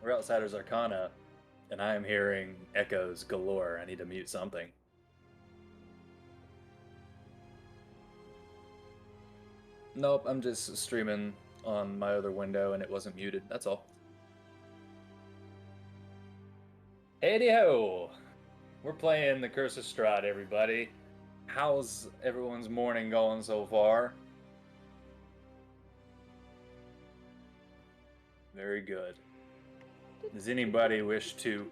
We're Outsiders Arcana, and I am hearing echoes galore. I need to mute something. Nope, I'm just streaming on my other window and it wasn't muted. That's all. Hey-ho! We're playing the Curse of Strahd, everybody. How's everyone's morning going so far? Very good. Does anybody wish to...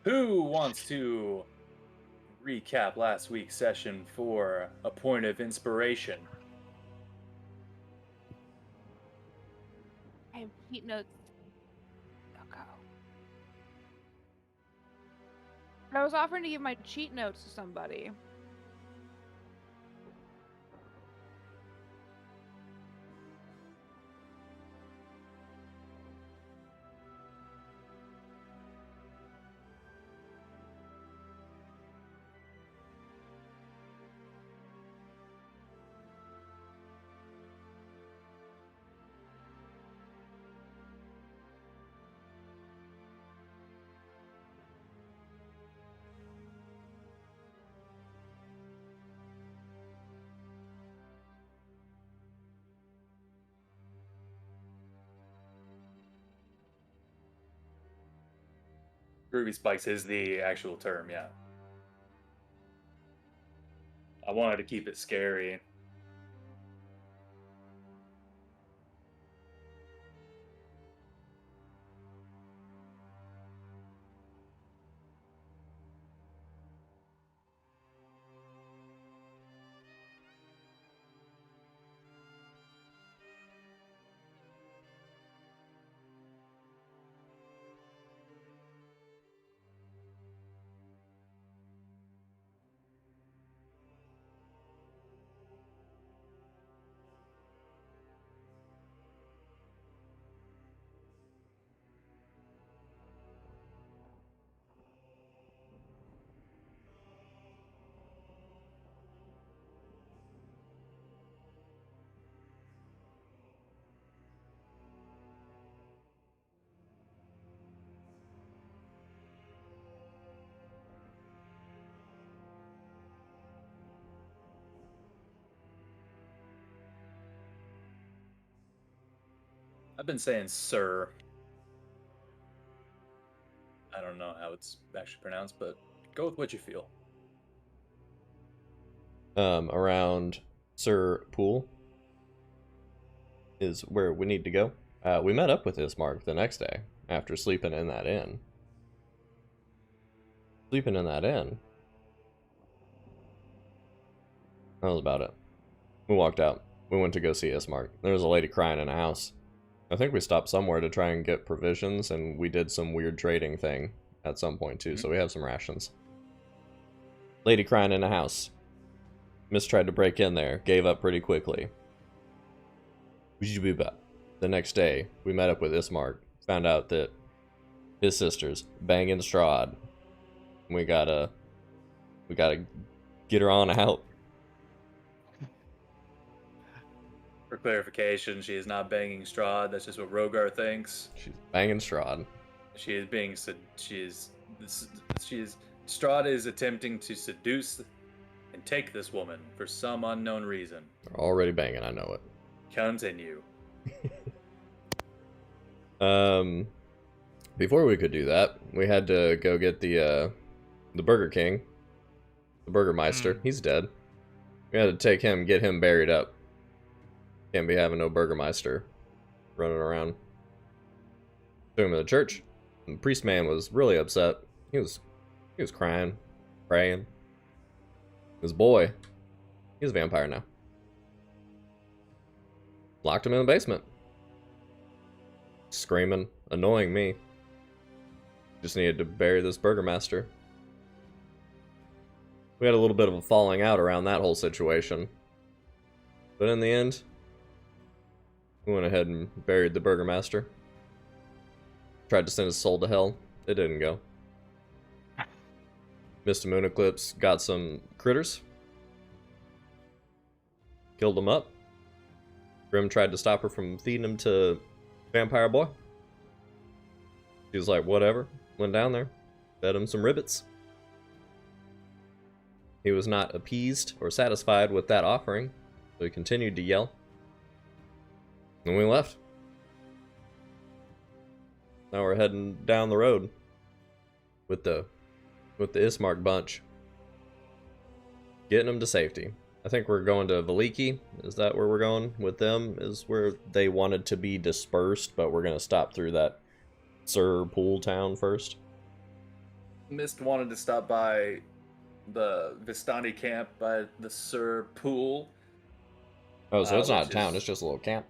Who wants to recap last week's session for a point of inspiration? I have cheat notes. Okay. I was offering to give my cheat notes to somebody. Ruby Spikes is the actual term, yeah. I wanted to keep it scary. I've been saying sir. I don't know how it's actually pronounced, but go with what you feel. Around Sir Pool is where we need to go. We met up with Ismark the next day after sleeping in that inn. That was about it. We walked out. We went to go see Ismark. There was a lady crying in a house. I think we stopped somewhere to try and get provisions, and we did some weird trading thing at some point too, so we have some rations. Lady crying in a house. Miss tried to break in there, gave up pretty quickly. The next day, we met up with Ismark, found out that his sister's banging Strahd. We gotta get her on out. For clarification, she is not banging Strahd. That's just what Rogar thinks. She's banging Strahd. She is being Strahd is attempting to seduce and take this woman for some unknown reason. They're already banging, I know it. Continue. Before we could do that, we had to go get the Burger King, the Burgermeister. He's dead. We had to take him, get him buried up. Can't be having no Burgermeister running around. Took him to the church. And the priest man was really upset. He was crying, praying. His boy, he's a vampire now. Locked him in the basement. Screaming, annoying me. Just needed to bury this Burgermaster. We had a little bit of a falling out around that whole situation. But in the end, we went ahead and buried the Burgermaster. Tried to send his soul to hell. It didn't go. Missed a moon eclipse, got some critters. Killed them up. Grim tried to stop her from feeding him to Vampire Boy. She was like, whatever. Went down there, fed him some ribbits. He was not appeased or satisfied with that offering, so he continued to yell. And we left. Now we're heading down the road with the Ismark bunch, getting them to safety. I think we're going to Veliki. Is that where we're going with them? Is where they wanted to be dispersed, but we're going to stop through that Sir Pool town first. Mist wanted to stop by the Vistani camp by the Sir Pool. Oh, so it's not a town, it's just a little camp.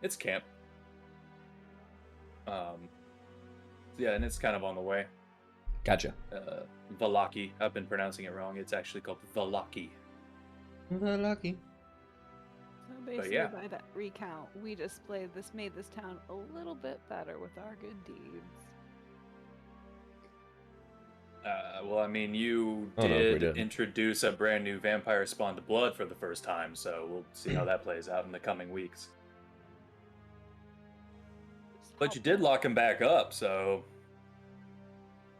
It's camp. Yeah, and it's kind of on the way. Gotcha. Velaki. I've been pronouncing it wrong. It's actually called Velaki. Velaki. So basically, yeah. by that recount, we made this town a little bit better with our good deeds. Well, I mean, you we did didn't. introduce a brand new vampire spawned blood for the first time, so we'll see how that plays out in the coming weeks. But you did lock him back up, so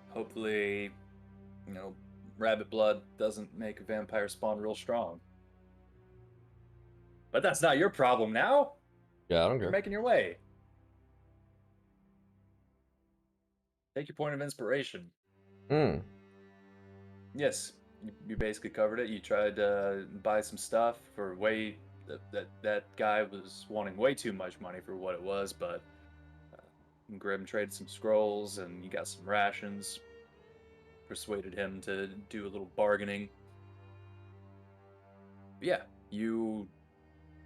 hopefully, rabbit blood doesn't make a vampire spawn real strong. But that's not your problem now. Yeah, I don't You're care. making your way. Take your point of inspiration. Yes, you basically covered it. You tried to buy some stuff for that guy was wanting way too much money for what it was, but Grim traded some scrolls and you got some rations. Persuaded him to do a little bargaining. But yeah, you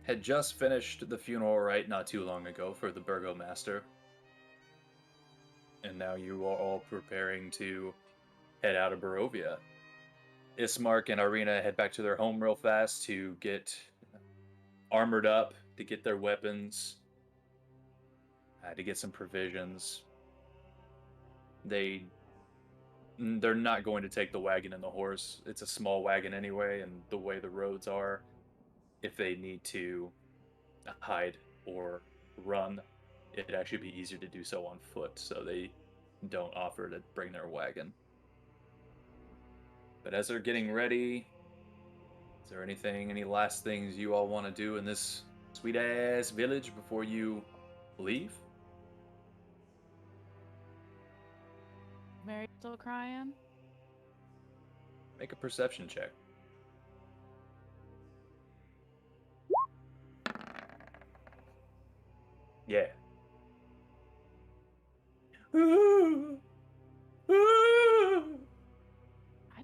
had just finished the funeral rite not too long ago for the Burgomaster. And now you are all preparing to head out of Barovia. Ismark and Arena head back to their home real fast to get armored up, to get their weapons, to get some provisions. They're not going to take the wagon and the horse. It's a small wagon anyway, and the way the roads are, if they need to hide or run, it'd actually be easier to do so on foot, so they don't offer to bring their wagon. But as they're getting ready, is there any last things you all want to do in this sweet-ass village before you leave? Mary still crying? Make a perception check. Yeah. I You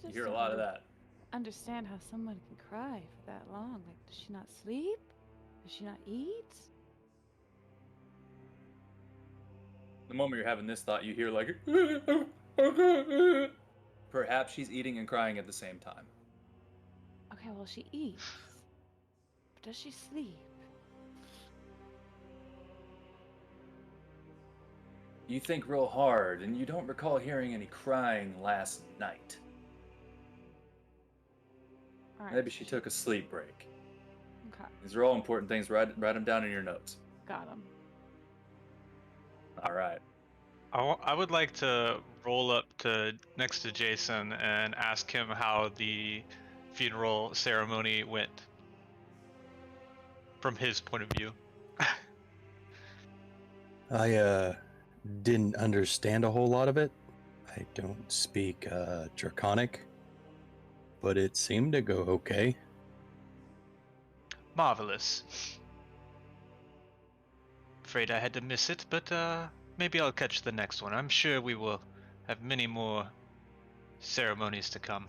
just hear a don't lot of that. understand how someone can cry for that long. Like, does she not sleep? Does she not eat? The moment you're having this thought, you hear like, perhaps she's eating and crying at the same time. Okay, well, she eats. But does she sleep? You think real hard, and you don't recall hearing any crying last night. All right, Maybe she took a sleep break. Okay, These are all important things. Write them down in your notes. got him. All right. I would like to roll up to next to Jason and ask him how the funeral ceremony went from his point of view. I didn't understand a whole lot of it. I don't speak Draconic, but it seemed to go okay. Marvelous. Afraid I had to miss it, but maybe I'll catch the next one. I'm sure we will have many more ceremonies to come.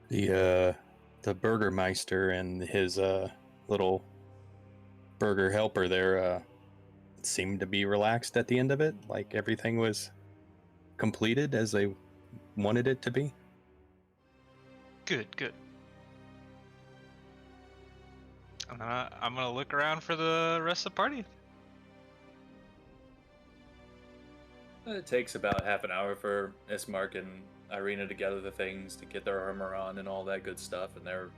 The Burgermeister and his little burger helper there seemed to be relaxed at the end of it, like everything was completed as they wanted it to be. Good, good. I'm gonna look around for the rest of the party. It takes about half an hour for Ismark and Irina to gather the things, to get their armor on and all that good stuff, and they're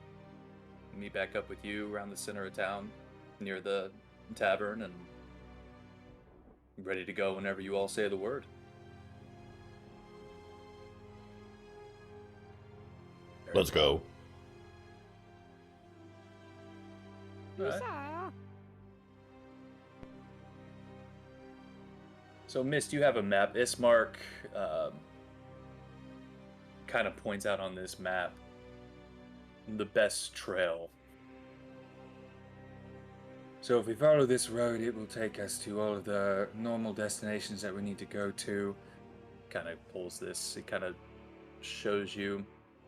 meet back up with you around the center of town, near the tavern, and ready to go whenever you all say the word. Let's go. Alright. Huzzah! So, Mist, you have a map. Ismark kind of points out on this map the best trail. So if we follow this road, it will take us to all of the normal destinations that we need to go to. Kind of pulls this, it kind of shows you. I'm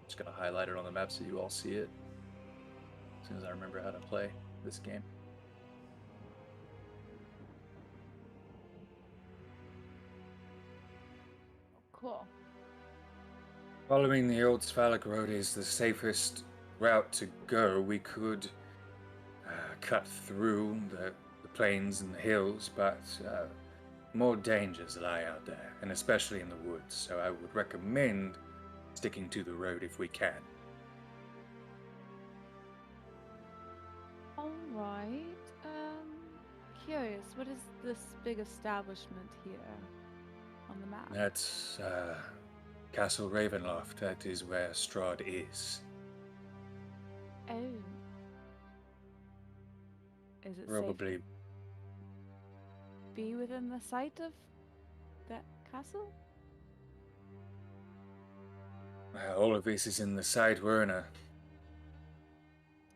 just going to highlight it on the map so you all see it as soon as I remember how to play this game. Cool. Following the old Svalak road is the safest route to go. We could cut through the plains and the hills, but more dangers lie out there, and especially in the woods. So I would recommend sticking to the road if we can. All right. Curious, what is this big establishment here on the map? That's Castle Ravenloft. That is where Strahd is. Oh. Is it Probably. safe to be within the sight of that castle? All of this is in the side Werner.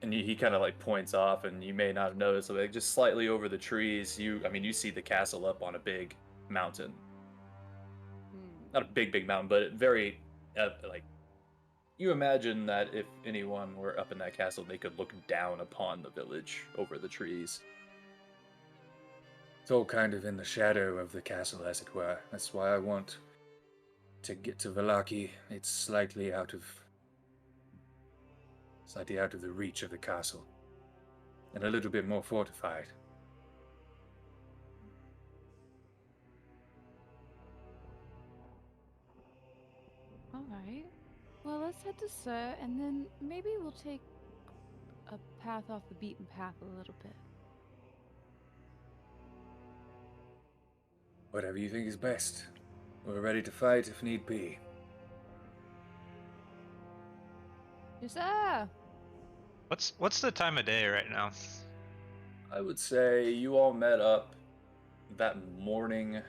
And he kind of like points off, and you may not have noticed, like just slightly over the trees, you see the castle up on a big mountain. Not a big mountain, but very, like, you imagine that if anyone were up in that castle, they could look down upon the village over the trees. It's all kind of in the shadow of the castle, as it were. That's why I want to get to Vallaki. It's slightly out of the reach of the castle, and a little bit more fortified. All right. Well, let's head to Sir, and then maybe we'll take a path off the beaten path a little bit. Whatever you think is best. We're ready to fight if need be. Yes, sir! What's the time of day right now? I would say you all met up that morning,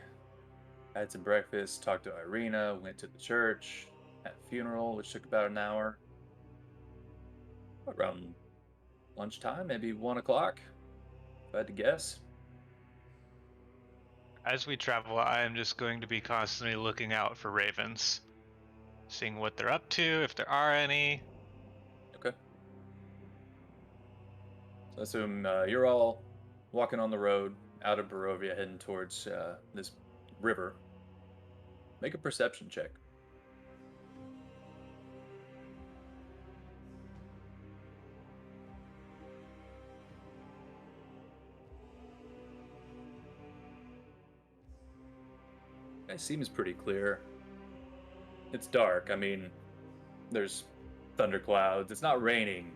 had some breakfast, talked to Irina, went to the church, had a funeral, which took about an hour. Around lunchtime, maybe 1 o'clock, if I had to guess. As we travel, I am just going to be constantly looking out for ravens, seeing what they're up to, if there are any. Okay. So I assume you're all walking on the road out of Barovia, heading towards this river. Make a perception check. It seems pretty clear. It's dark. I mean, there's thunderclouds. It's not raining,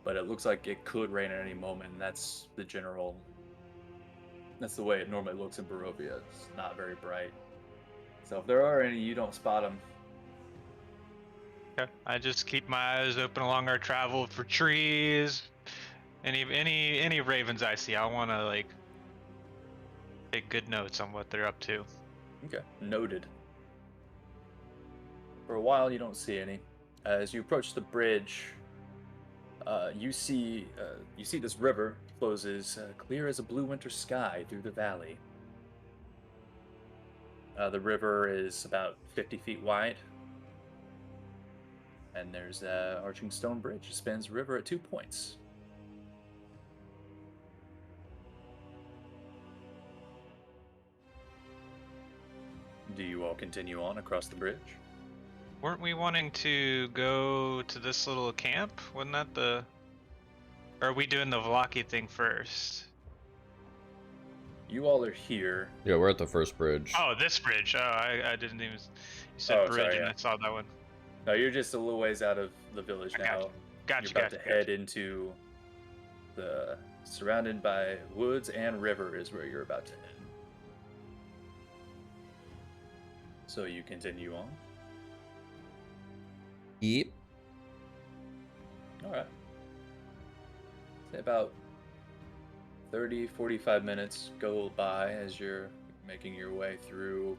but it looks like it could rain at any moment, and that's the way it normally looks in Barovia. It's not very bright. So if there are any, you don't spot them. Okay. I just keep my eyes open along our travel for trees. Any ravens I see, I want to like take good notes on what they're up to. Okay, noted. For a while, you don't see any. As you approach the bridge, you see this river flows as clear as a blue winter sky through the valley. The river is about 50 feet wide, and there's an arching stone bridge that spans the river at 2 points. Do you all continue on across the bridge? Weren't we wanting to go to this little camp? Wasn't that the... Or are we doing the Vallaki thing first? You all are here. Yeah, we're at the first bridge. Oh, this bridge. Oh, I didn't even... You said Oh, bridge sorry, and yeah. I saw that one. No, you're just a little ways out of the village now. Gotcha, You're about gotcha, to head into the surrounded by woods and river is where you're about to head. So you continue on. Yep. All right. Say about 30, 45 minutes go by as you're making your way through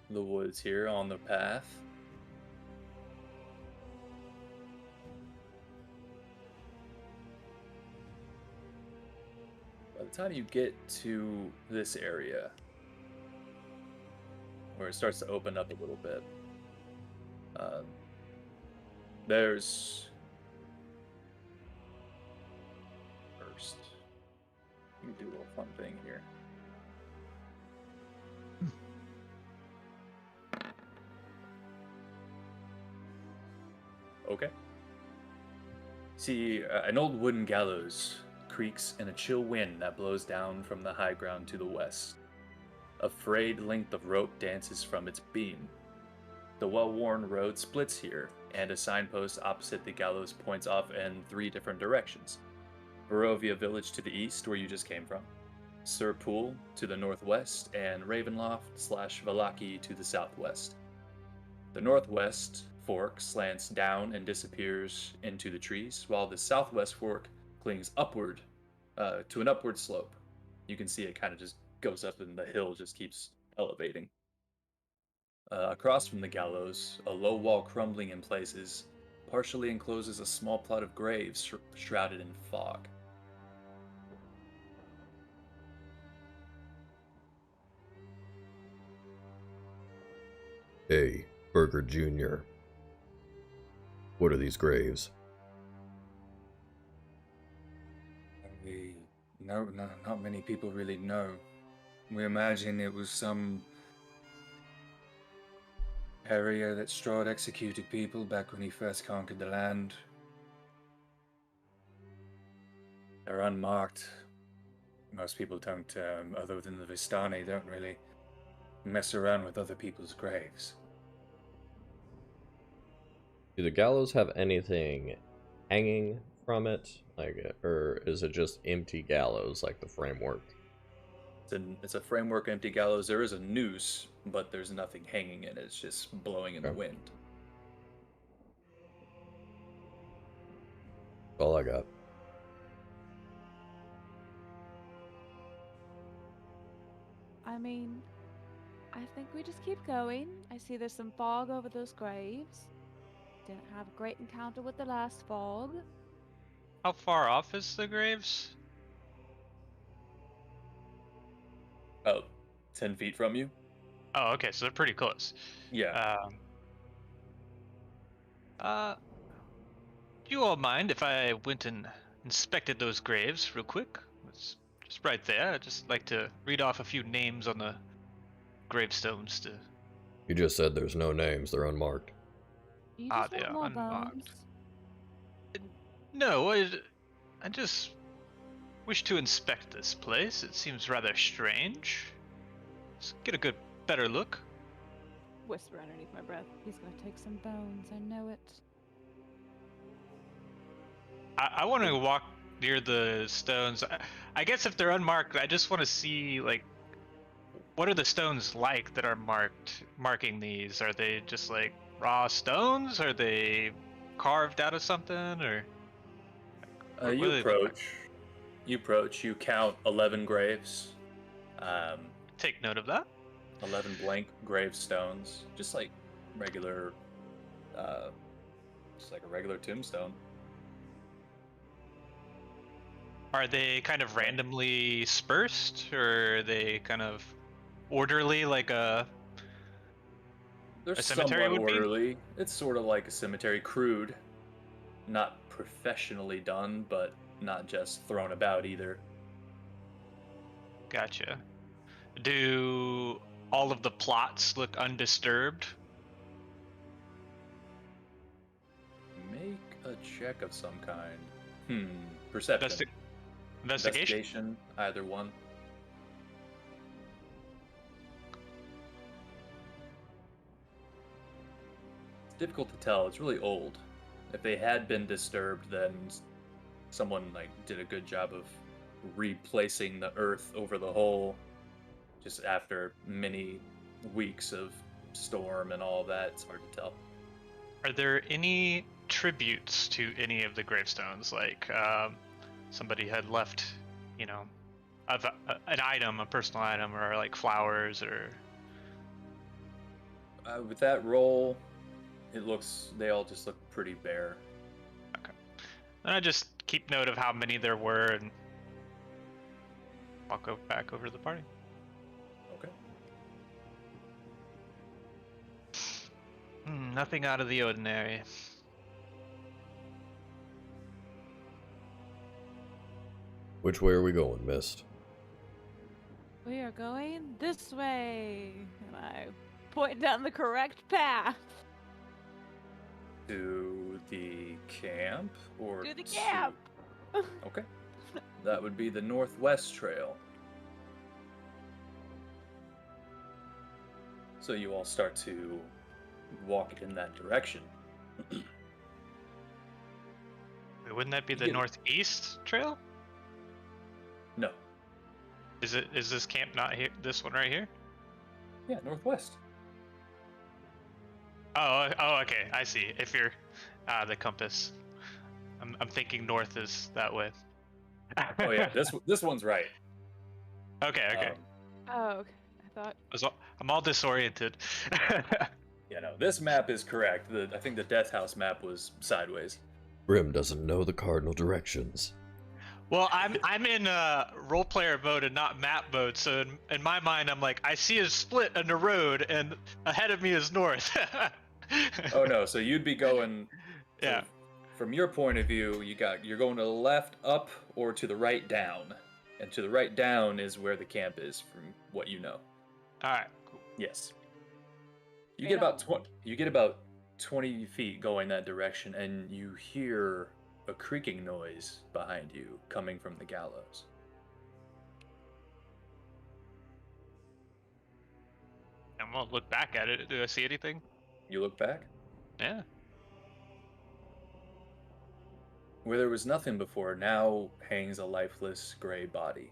the woods here on the path. By the time you get to this area, where it starts to open up a little bit, there's first. Let me do a little fun thing here. Okay. See, an old wooden gallows creaks in a chill wind that blows down from the high ground to the west. A frayed length of rope dances from its beam. The well-worn road splits here, and a signpost opposite the gallows points off in 3 different directions. Barovia Village to the east, where you just came from, Sir Pool to the northwest, and Ravenloft/Valaki to the southwest. The northwest fork slants down and disappears into the trees, while the southwest fork clings upward to an upward slope. You can see it kind of just goes up and the hill just keeps elevating. Across from the gallows, a low wall crumbling in places partially encloses a small plot of graves shrouded in fog. Hey, Burger Jr. What are these graves? Not many people really know. We imagine it was some area that Strahd executed people back when he first conquered the land. They're unmarked. Most people don't, other than the Vistani, don't really mess around with other people's graves. Do the gallows have anything hanging from it? Like, or is it just empty gallows, like the framework? It's a framework empty gallows. There is a noose, but there's nothing hanging in it. It's just blowing in the Okay. wind. That's all I got. I mean, I think we just keep going. I see there's some fog over those graves. Didn't have a great encounter with the last fog. How far off is the graves? Oh, 10 feet from you? Oh, okay, so they're pretty close. Yeah. Do you all mind if I went and inspected those graves real quick? It's just right there. I'd just like to read off a few names on the gravestones to... You just said there's no names, they're unmarked. You just they want are more unmarked. bones? No, I just wish to inspect this place. It seems rather strange. Let's get a better look. Whisper underneath my breath. He's gonna take some bones. I know it. I want to walk near the stones. I guess if they're unmarked, I just want to see, like, what are the stones like that are marking these? Are they just like raw stones? Are they carved out of something, or what You do they look like? you count 11 graves. Take note of that. 11 blank gravestones. Just like regular, just like a regular tombstone. Are they kind of randomly dispersed, or are they kind of orderly, like They're a cemetery somewhat would be? orderly. It's sort of like a cemetery, crude. Not professionally done, but not just thrown about either. Gotcha. Do all of the plots look undisturbed? Make a check of some kind. Perception. Investigation? Either one. It's difficult to tell. It's really old. if they had been disturbed, then someone like did a good job of replacing the earth over the hole just after many weeks of storm and all that. It's hard to tell. Are there any tributes to any of the gravestones? Like somebody had left, you know, an item, a personal item, or like flowers, or. With that roll, they all just look pretty bare. Okay. And I just keep note of how many there were, and I'll go back over to the party. Okay. Nothing out of the ordinary. Which way are we going, Mist? We are going this way. And I point down the correct path. To the camp or To the camp. Okay. That would be the Northwest Trail. So you all start to walk in that direction. Wait, wouldn't that be the Yeah. northeast trail? No. Is this camp not here? This one right here? Yeah, Northwest. Oh, okay. I see. If you're the compass, I'm thinking north is that way. Oh yeah, this one's right. Okay. Oh, okay. I thought. I'm all disoriented. Yeah, no, this map is correct. I think the Death House map was sideways. Grim doesn't know the cardinal directions. Well, I'm in role player mode and not map mode, so in my mind I'm like, I see a split in the road and ahead of me is north. Oh no, so you'd be going. Yeah. From your point of view, you're going to the left up or to the right down, and to the right down is where the camp is, from what you know. All right. Cool. Yes. You Right get about on. 20. You get about 20 feet going that direction, and you hear a creaking noise behind you coming from the gallows. I'm gonna look back at it. Do I see anything? You look back. Yeah. Where there was nothing before, now hangs a lifeless gray body.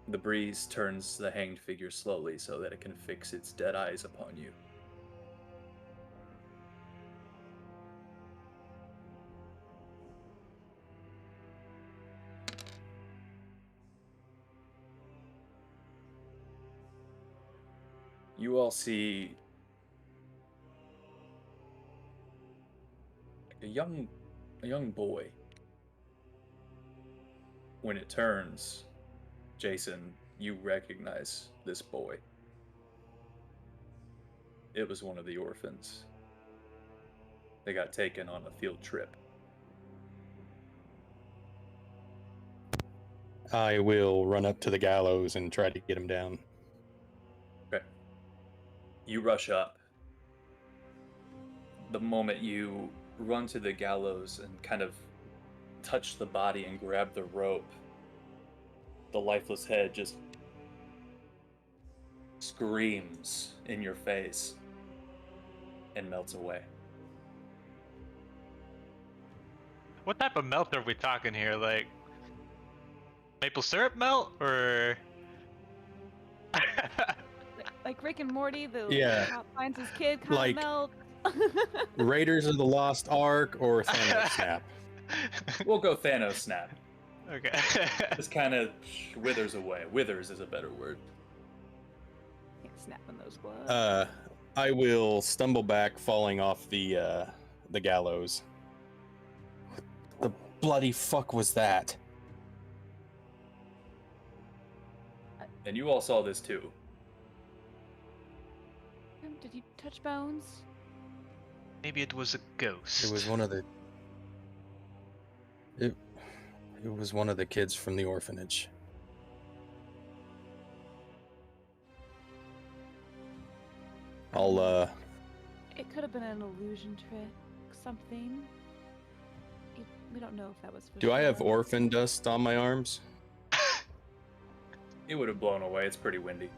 The breeze turns the hanged figure slowly so that it can fix its dead eyes upon you. You all see a young boy. When it turns, Jason, you recognize this boy. It was one of the orphans. They got taken on a field trip. I will run up to the gallows and try to get him down. Okay. You rush up. The moment you run to the gallows and kind of touch the body and grab the rope, the lifeless head just screams in your face and melts away. What type of melt are we talking here? Like maple syrup melt, or? Like Rick and Morty, the Yeah. cop finds his kid kind Like- of melt. Raiders of the Lost Ark or Thanos Snap? We'll go Thanos snap. Okay. This kind of withers away. Withers is a better word. Can't snap in those gloves. I will stumble back, falling off the gallows. What the bloody fuck was that? And you all saw this too. Did you touch bones? Maybe it was a ghost. It was one of the. It was one of the kids from the orphanage. I'll It could have been an illusion trick, something. We don't know if that was for Do I have sure. orphan dust on my arms? It would have blown away. It's pretty windy.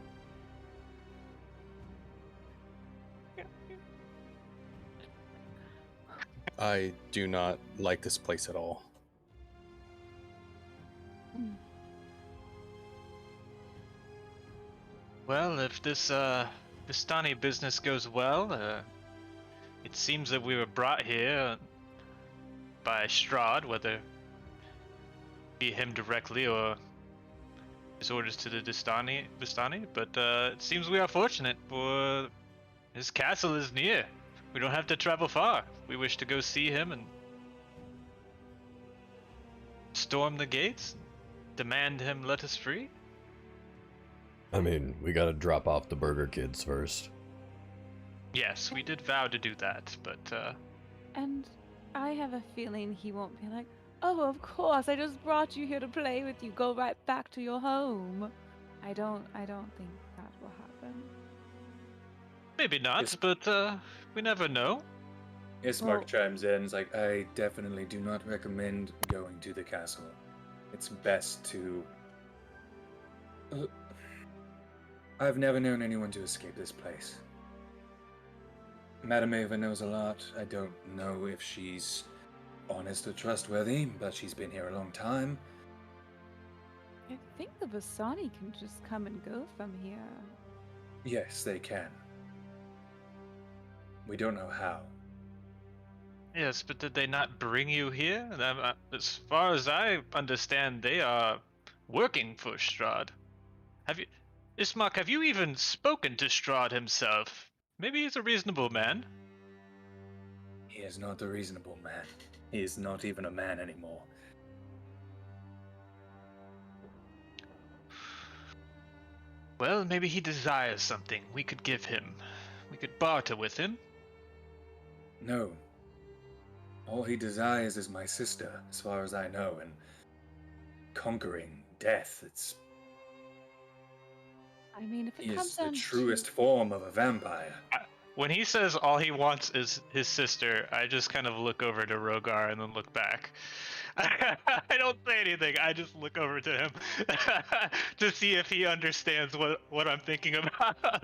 I do not like this place at all. Well, if this Vistani business goes well, it seems that we were brought here by Strahd, whether it be him directly or his orders to the Vistani. But it seems we are fortunate, for his castle is near. We don't have to travel far. We wish to go see him and storm the gates, demand him let us free. I mean, we gotta drop off the burger kids first. Yes, we did vow to do that, but And I have a feeling he won't be like, oh, of course, I just brought you here to play with you. Go right back to your home. I don't think that will happen. maybe not. Yes. But we never know. Ismark Well- chimes in. It's like, I definitely do not recommend going to the castle. It's best to. I've never known anyone to escape this place. Madame Ava knows a lot. I don't know if she's honest or trustworthy, but she's been here a long time. I think the Vistani can just come and go from here. Yes, they can. We don't know how. Yes, but did they not bring you here? As far as I understand, they are working for Strahd. Ismark, have you even spoken to Strahd himself? Maybe he's a reasonable man. He is not a reasonable man. He is not even a man anymore. Well, maybe he desires something we could give him. We could barter with him. No. All he desires is my sister, as far as I know, and conquering death. I mean, if it He comes is the down truest form of a vampire. When he says all he wants is his sister, I just kind of look over to Rogar and then look back. I don't say anything. I just look over to him to see if he understands what I'm thinking about.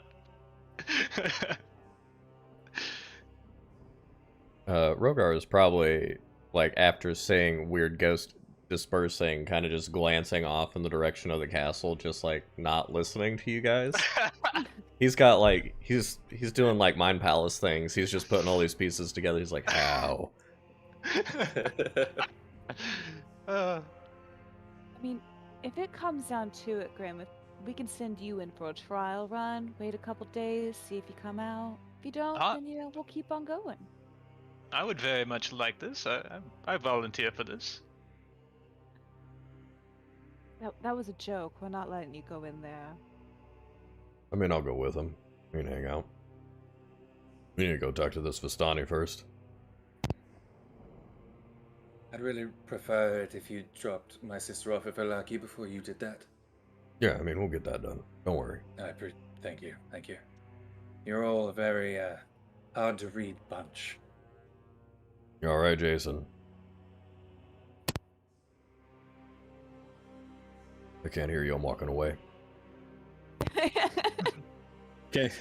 Rogar is probably, like, after saying weird ghost dispersing, kind of just glancing off in the direction of the castle, just, like, not listening to you guys. He's got, like, he's doing, like, Mind Palace things. He's just putting all these pieces together. He's like, how? I mean, if it comes down to it, Grim, if we can send you in for a trial run, wait a couple days, see if you come out. If you don't, then we'll keep on going. I would very much like this. I volunteer for this. That was a joke. We're not letting you go in there. I mean, I'll go with him. We can hang out. We need to go talk to this Vistani first. I'd really prefer it if you dropped my sister off at Velaki before you did that. Yeah, I mean, we'll get that done. Don't worry. Thank you. You're all a very, hard to read bunch. You alright, Jason? I can't hear you. I'm walking away. Okay.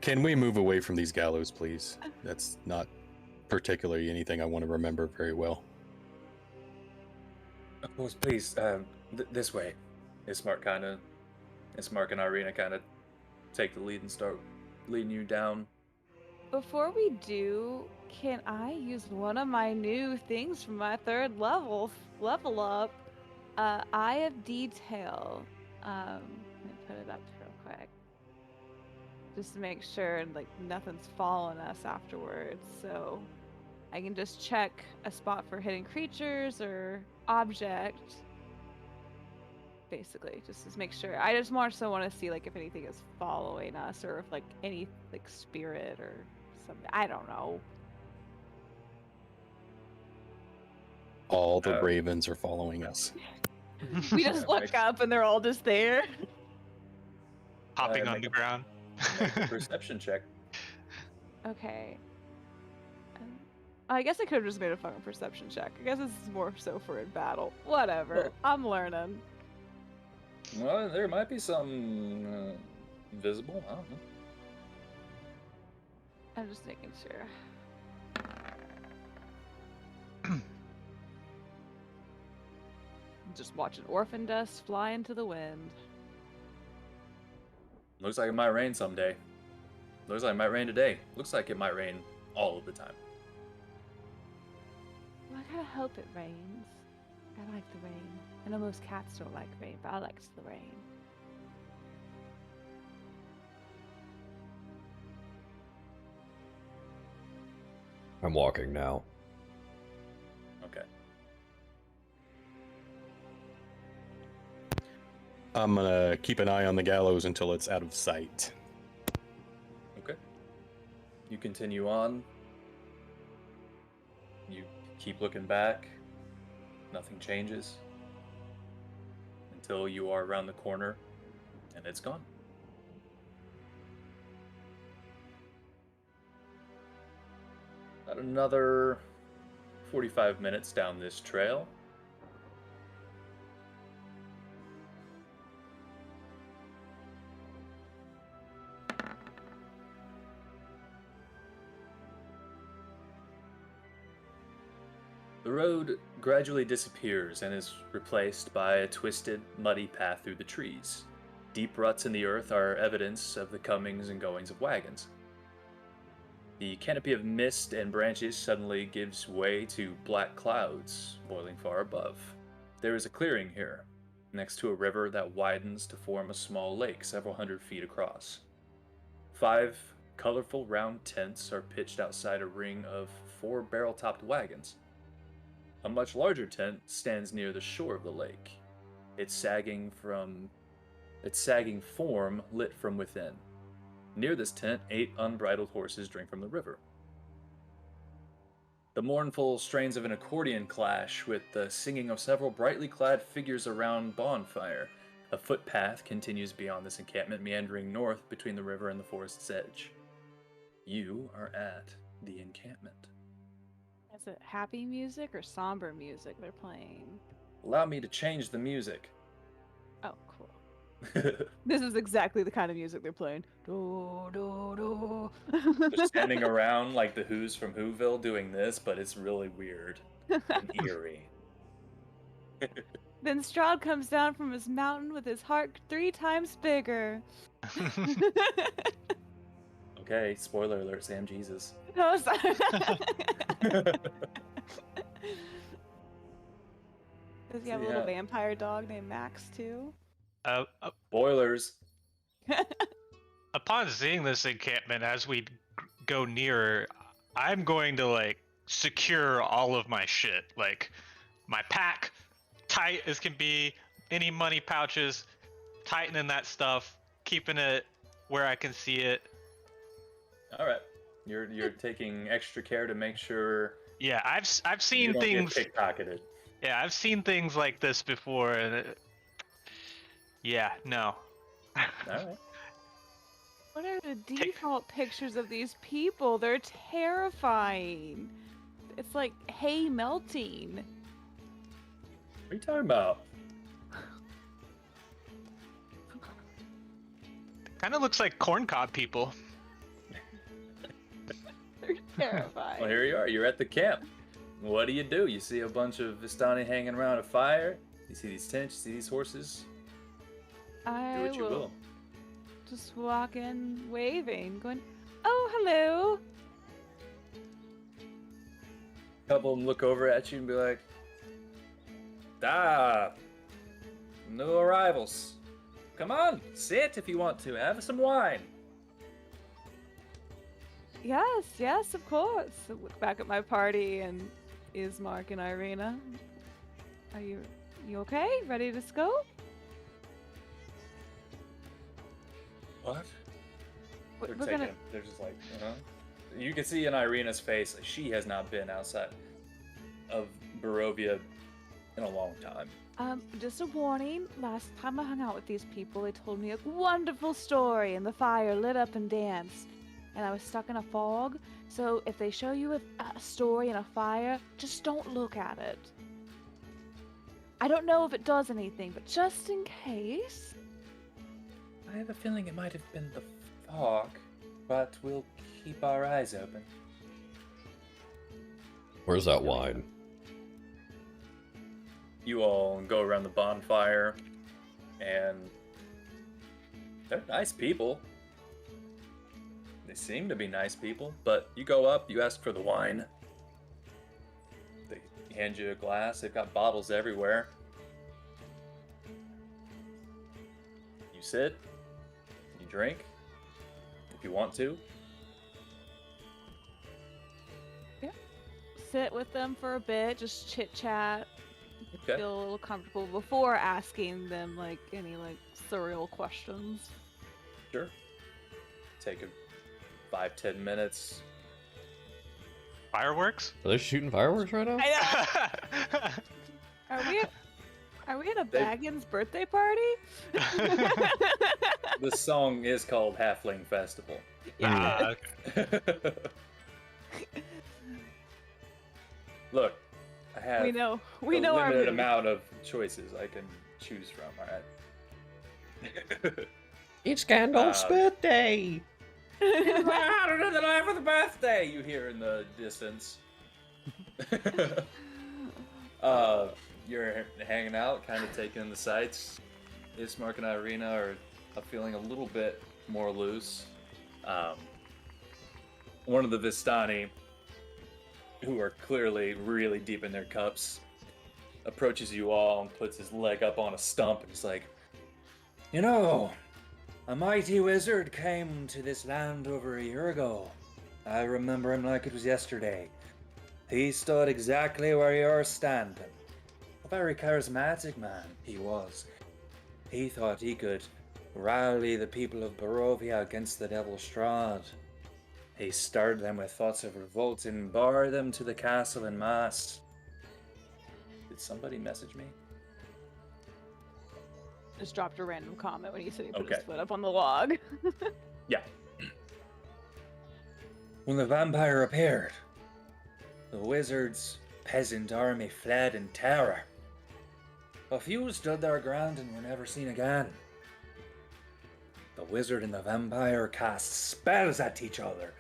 Can we move away from these gallows, please? That's not particularly anything I want to remember very well. Of course, please, this way. Ismark and Irina kind of take the lead and start leading you down. Before we do, can I use one of my new things from my third level up? Eye of Detail. Let me put it up real quick. Just to make sure like nothing's following us afterwards. So I can just check a spot for hidden creatures or object. Basically, just to make sure. I just more so want to see like if anything is following us or if like any like spirit or something. I don't know. All the ravens are following us. We just look up and they're all just there. Hopping on make the a- ground. Make a perception check. Okay. I guess I could have just made a fucking perception check. I guess this is more so for in battle. Whatever. Well- I'm learning. Well, there might be some visible. I don't know. I'm just making sure. Just watching orphan dust fly into the wind. Looks like it might rain someday. Looks like it might rain today. Looks like it might rain all of the time. Well, I kind of hope it rains. I like the rain. I know most cats don't like rain, but I like the rain. I'm walking now. Okay. I'm gonna keep an eye on the gallows until it's out of sight. Okay. You continue on. You keep looking back. Nothing changes. Until you are around the corner and it's gone. About another 45 minutes down this trail. The road gradually disappears and is replaced by a twisted, muddy path through the trees. Deep ruts in the earth are evidence of the comings and goings of wagons. The canopy of mist and branches suddenly gives way to black clouds boiling far above. There is a clearing here, next to a river that widens to form a small lake several hundred feet across. 5 colorful round tents are pitched outside a ring of 4 barrel-topped wagons. A much larger tent stands near the shore of the lake, its sagging form lit from within. Near this tent, 8 unbridled horses drink from the river. The mournful strains of an accordion clash with the singing of several brightly clad figures around bonfire. A footpath continues beyond this encampment, meandering north between the river and the forest's edge. You are at the encampment. Is it happy music or somber music they're playing? Allow me to change the music. Oh, cool. This is exactly the kind of music they're playing. Do, do, do. They're standing around like the Who's from Whoville doing this, but it's really weird and eerie. Then Strahd comes down from his mountain with his heart 3 times bigger. Okay, spoiler alert, Sam Jesus. No, sorry. Does he have a little Yeah. vampire dog named Max too? Spoilers. Upon seeing this encampment, as we go nearer, I'm going to like secure all of my shit, like my pack, tight as can be, any money pouches, tightening that stuff, keeping it where I can see it. All right, you're taking extra care to make sure. Yeah, I've you seen don't things. get pickpocketed. Yeah, I've seen things like this before, and yeah, no. All right. What are the default pictures of these people? They're terrifying. It's like hay melting. What are you talking about? Kind of looks like corncob people. They're terrifying. Well, here you are. You're at the camp. What do? You see a bunch of Vistani hanging around a fire. You see these tents. You see these horses. Do I what you will. just walk in waving, going, "Oh, hello." A couple of them look over at you and be like, "Ah, new arrivals. Come on, sit if you want to. Have some wine." Yes, of course. I look back at my party and Ismark and Irina. Are you okay? Ready to go? What? They're We're taking. gonna. They're just like, You can see in Irina's face, like, she has not been outside of Barovia in a long time. Just a warning. Last time I hung out with these people, they told me a wonderful story, and the fire lit up and danced. And I was stuck in a fog. So if they show you a story in a fire, just don't look at it. I don't know if it does anything, but just in case. I have a feeling it might have been the fog, but we'll keep our eyes open. Where's that wine? you all go around the bonfire, and they're nice people. They seem to be nice people, but you go up, you ask for the wine. They hand you a glass. They've got bottles everywhere. You sit, you drink, if you want to. Yeah. Sit with them for a bit, just chit chat. Okay. Feel a little comfortable before asking them like any like surreal questions. Sure. Take a 5-10 minutes. Fireworks? Are they shooting fireworks right now? Are we at a They- Baggins birthday party? The song is called Halfling Festival. Ah, Look, I have we know a our limited mood. amount of choices I can choose from. All right. It's Gandalf's birthday! Another life for the birthday! You hear in the distance. You're hanging out, kind of taking in the sights. Ismark and Irina are feeling a little bit more loose. One of the Vistani, who are clearly really deep in their cups, approaches you all and puts his leg up on a stump and is like, You know, a mighty wizard came to this land over a year ago. I remember him like it was yesterday. He stood exactly where you're standing. A very charismatic man he was. He thought he could rally the people of Barovia against the Devil Strahd. He stirred them with thoughts of revolt and bore them to the castle en masse. Did somebody message me? Just dropped a random comment when he said he put Okay. his foot up on the log. Yeah. When the vampire appeared, the wizard's peasant army fled in terror. A few stood their ground and were never seen again. The wizard and the vampire cast spells at each other.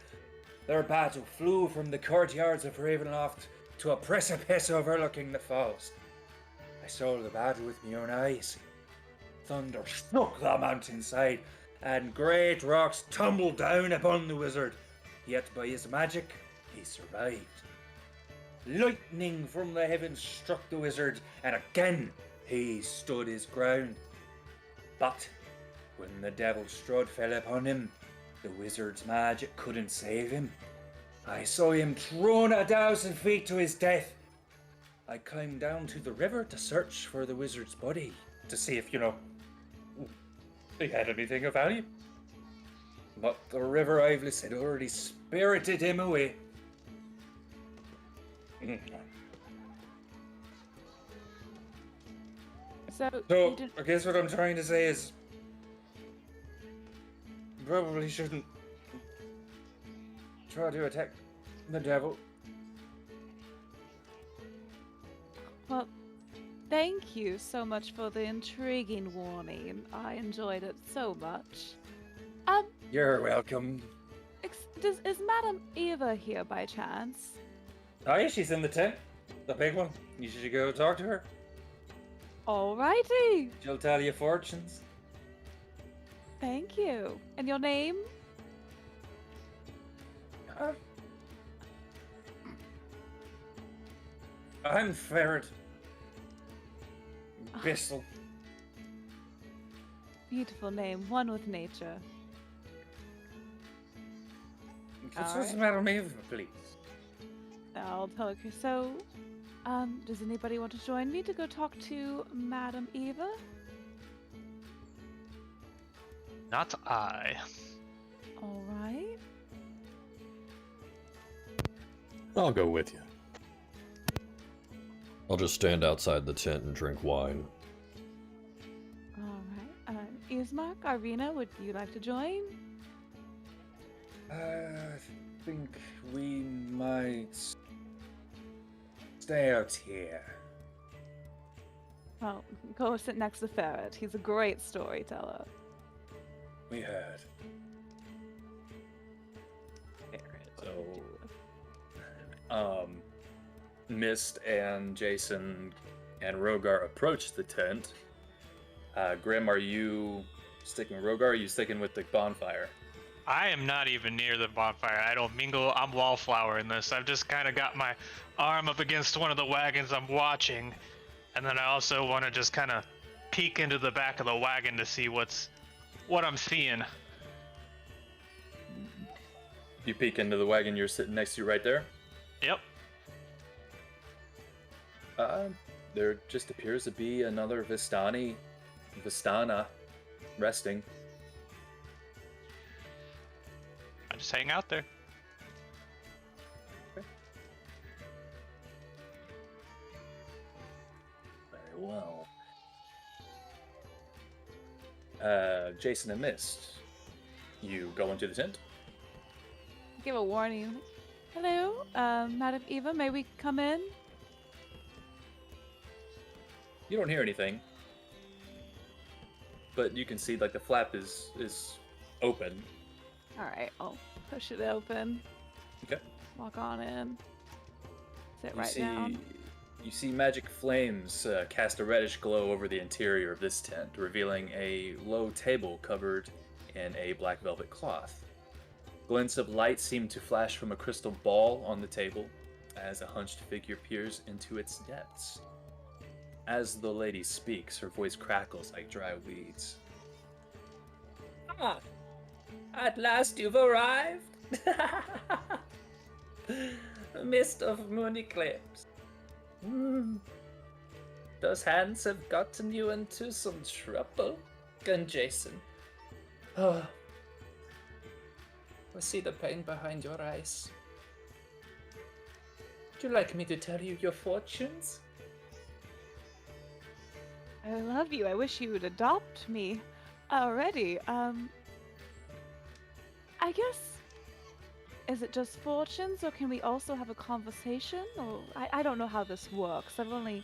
Their battle flew from the courtyards of Ravenloft to a precipice overlooking the falls. I saw the battle with my own eyes. Thunder struck the mountainside, and great rocks tumbled down upon the wizard. Yet by his magic, he survived. Lightning from the heavens struck the wizard, and again he stood his ground. But when the Devil Strahd fell upon him, the wizard's magic couldn't save him. I saw him thrown 1,000 feet to his death. I climbed down to the river to search for the wizard's body, to see if, he had anything of value. But the river Iveless had already spirited him away. So So, you didn't- I guess what I'm trying to say is, you probably shouldn't try to attack the devil. well, thank you so much for the intriguing warning. I enjoyed it so much. You're welcome. Is Madame Eva here by chance? Oh yeah, she's in the tent. The big one. You should go talk to her. Alrighty. She'll tell you fortunes. Thank you. And your name? I'm Ferret. Bissell. Beautiful name, one with nature. What's Alright. the matter with me, please? I'll tell her. So, does anybody want to join me to go talk to Madame Eva? not I. Alright. I'll go with you. I'll just stand outside the tent and drink wine. Alright. Ismark, Irina, would you like to join? I think we might stay out here. Well, go sit next to Ferret. He's a great storyteller. We heard. So, Mist and Jason and Rogar approach the tent. Grim, are you sticking with Rogar, or are you sticking with the bonfire? I am not even near the bonfire. I don't mingle. I'm wallflower in this. I've just kind of got my arm up against one of the wagons I'm watching, and then I also want to just kind of peek into the back of the wagon to see what I'm seeing. You peek into the wagon you're sitting next to right there. Yep. There just appears to be another Vistana resting. I just hang out there. Okay. Very well. Jason and Mist, you go into the tent. Give a warning. Hello, Madam Eva, may we come in? You don't hear anything, but you can see like the flap is open. All right, I'll push it open. Okay. Walk on in. Sit You right see, down. you see magic flames cast a reddish glow over the interior of this tent, revealing a low table covered in a black velvet cloth. Glints of light seem to flash from a crystal ball on the table as a hunched figure peers into its depths. As the lady speaks, her voice crackles like dry weeds. Ah, at last you've arrived! Mist of moon eclipse. Those hands have gotten you into some trouble, Gun Jason. Oh, I see the pain behind your eyes. Would you like me to tell you your fortunes? I love you. I wish you would adopt me already. I guess, is it just fortunes, or can we also have a conversation? Or I don't know how this works. I've only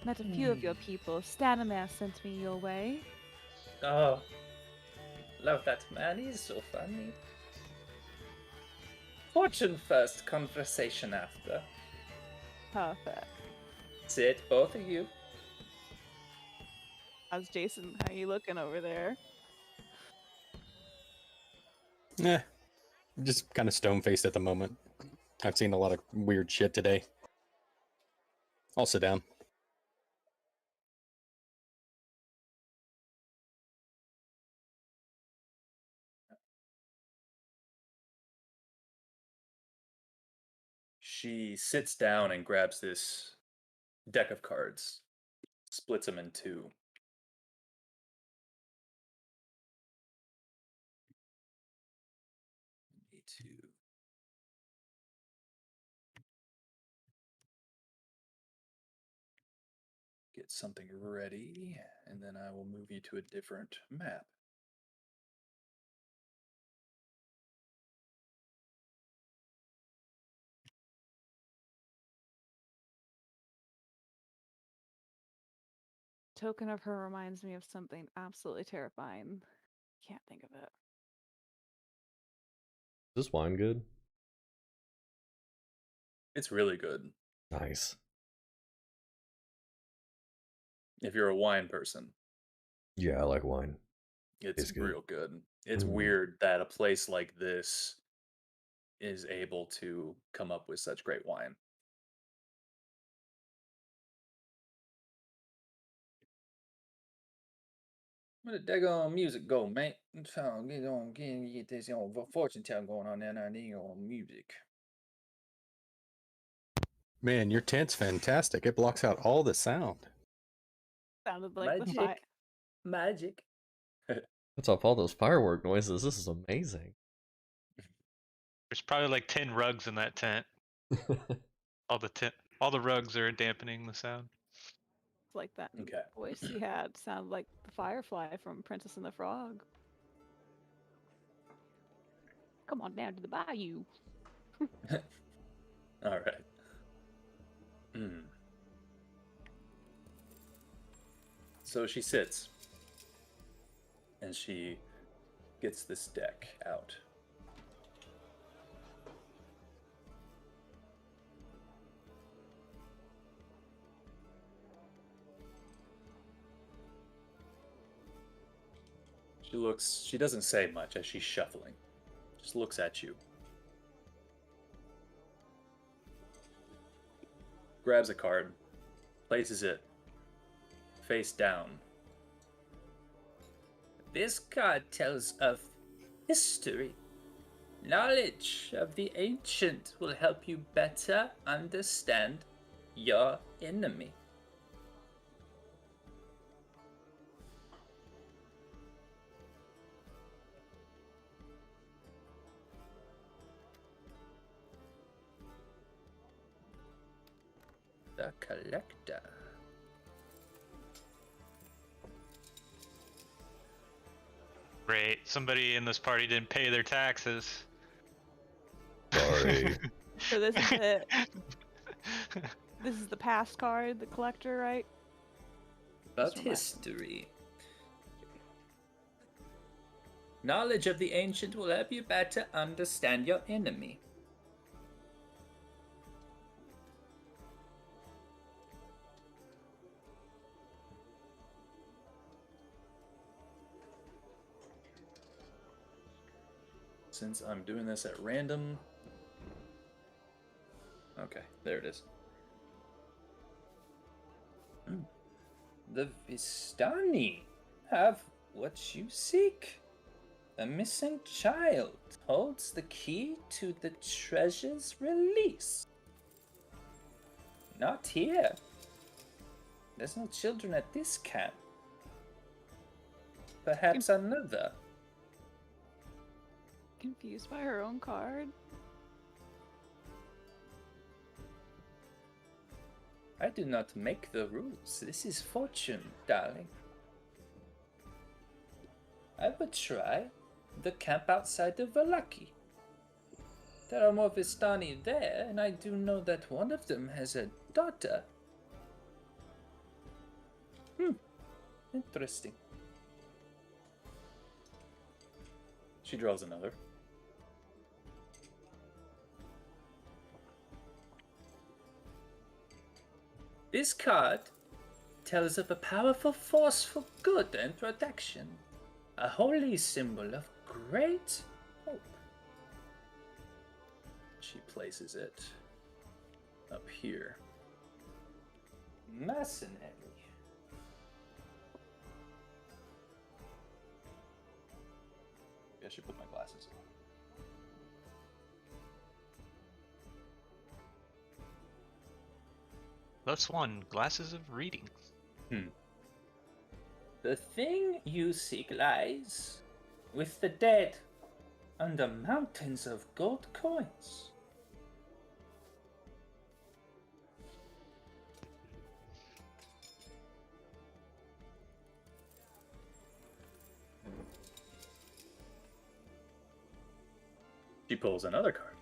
met a few of your people. Stanimir sent me your way. Oh, love that man. He's so funny. Fortune first, conversation after. Perfect. Sit, both of you. How's Jason? How are you looking over there? Just kind of stone faced at the moment. I've seen a lot of weird shit today. I'll sit down. She sits down and grabs this deck of cards, splits them in two. Need to get something ready, and then I will move you to a different map. Token of her reminds me of something absolutely terrifying. Can't think of it. Is this wine good? It's really good Nice. if you're a wine person. Yeah, I like wine. It's good. real good. It's Mm. weird that a place like this is able to come up with such great wine. Where the daggone music go, man? I'm trying to get this fortune telling going on there, and I need music. Man, your tent's fantastic. It blocks out all the sound. Sounded like the Magic. fire. Magic. What's up all those firework noises? This is amazing. There's probably like 10 rugs in that tent. All the rugs are dampening the sound. It's like that Okay. voice he had sounded like the Firefly from Princess and the Frog. Come on down to the bayou. All right. So she sits and she gets this deck out. She doesn't say much as she's shuffling. Just looks at you. Grabs a card, places it face down. This card tells of history. Knowledge of the ancient will help you better understand your enemy. The Collector. Great. Somebody in this party didn't pay their taxes. Sorry. So this is it. This is the past card, the collector, right? About Just remind- history. Knowledge of the ancient will help you better understand your enemy. Since I'm doing this at random. Okay, there it is. The Vistani have what you seek. A missing child holds the key to the treasure's release. Not here. There's no children at this camp. Perhaps another. Confused by her own card. I do not make the rules. This is fortune, darling. I would try the camp outside of Valaki. There are more Vistani there, and I do know that one of them has a daughter. Interesting. She draws another. This card tells of a powerful force for good and protection, a holy symbol of great hope. She places it up here. Mercenary. I should put my glasses on. +1, glasses of reading. The thing you seek lies with the dead under mountains of gold coins. She pulls another card.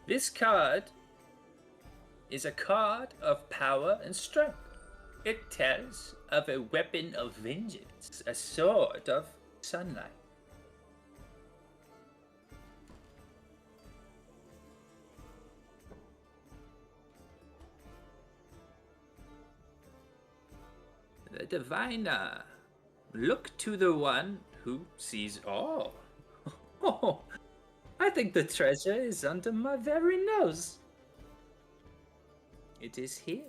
This card is a card of power and strength. It tells of a weapon of vengeance, a sword of sunlight. The diviner, look to the one who sees all. Oh, I think the treasure is under my very nose. It is here.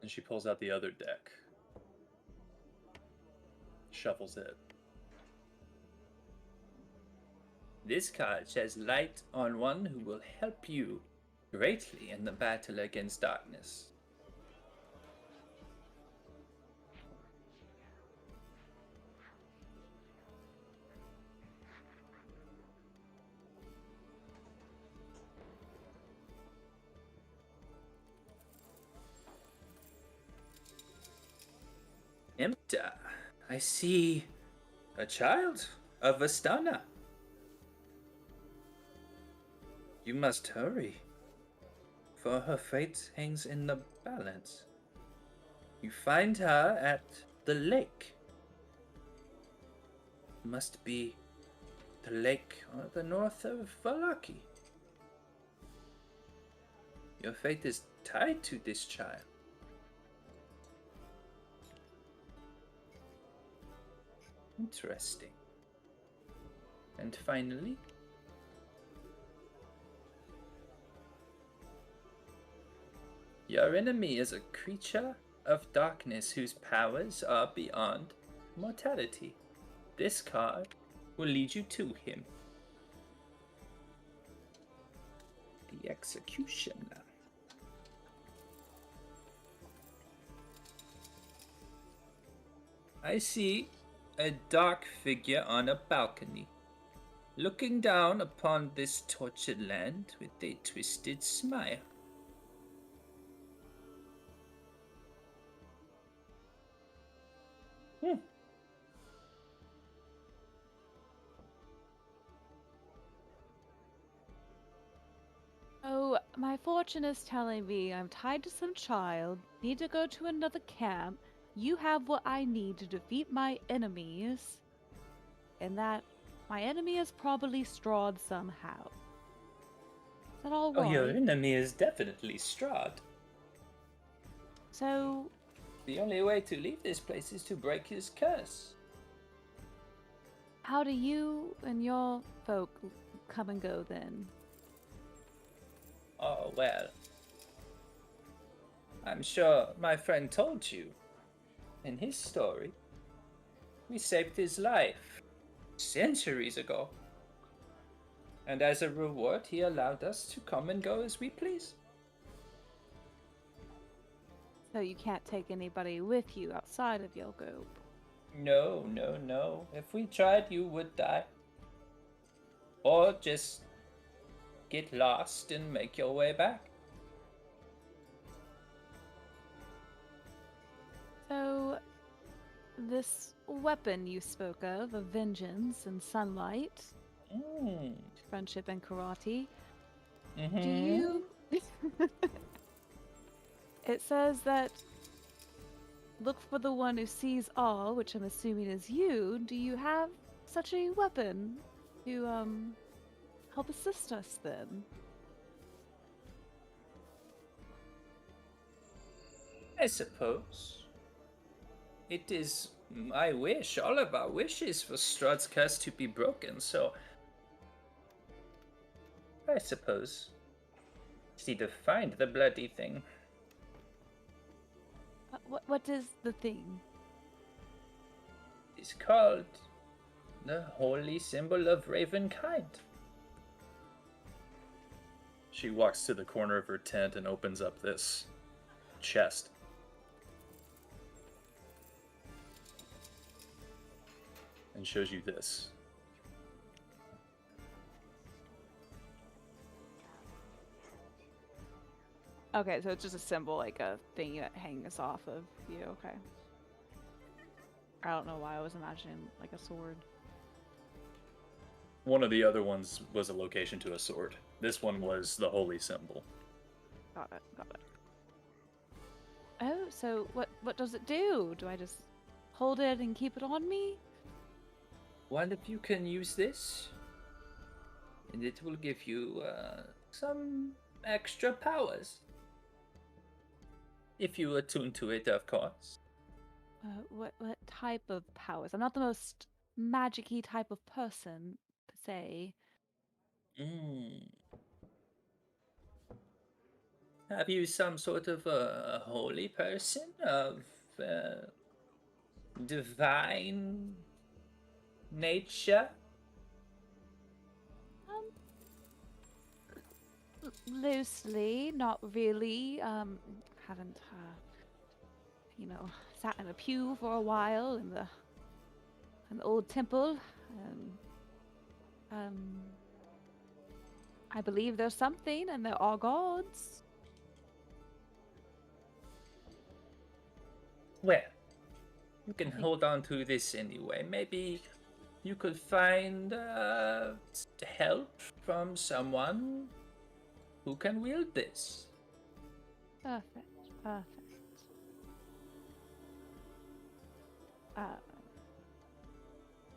And she pulls out the other deck. Shuffles it. This card sheds light on one who will help you greatly in the battle against darkness. I see a child of Vistana. You must hurry, for her fate hangs in the balance. You find her at the lake. Must be the lake on the north of Valaki. Your fate is tied to this child. Interesting. And finally, your enemy is a creature of darkness whose powers are beyond mortality. This card will lead you to him. The Executioner. I see a dark figure on a balcony, looking down upon this tortured land with a twisted smile. Oh, my fortune is telling me I'm tied to some child, need to go to another camp. You have what I need to defeat my enemies. And that my enemy is probably Strahd somehow. Is that all Oh, your right? enemy is definitely Strahd. So, The only way to leave this place is to break his curse. how do you and your folk come and go then? Oh, well. I'm sure my friend told you. In his story, we saved his life centuries ago. And as a reward, he allowed us to come and go as we please. So you can't take anybody with you outside of your group. No, no, no. If we tried, you would die. Or just get lost and make your way back. So, this weapon you spoke of vengeance and sunlight, friendship and karate, do you... It says that look for the one who sees all, which I'm assuming is you. Do you have such a weapon to, help assist us then? I suppose. It is my wish, all of our wishes, for Strahd's curse to be broken, so I suppose. Just need to find the bloody thing. What is the thing? It's called the holy symbol of Ravenkind. She walks to the corner of her tent and opens up this chest. And shows you this. Okay, so it's just a symbol, like a thing that hangs off of you. Okay. I don't know why I was imagining like a sword. One of the other ones was a location to a sword. This one was the holy symbol. Got it. Got it. Oh, so what does it do? Do I just hold it and keep it on me? One of you can use this, and it will give you some extra powers. If you attune to it, of course. What type of powers? I'm not the most magic-y type of person, per se. Have you some sort of a holy person of divine nature? Loosely, not really. Haven't, sat in a pew for a while in an old temple. I believe there's something, and there are gods. Well, You can I think- hold on to this anyway. Maybe you could find help from someone who can wield this. Perfect. Perfect.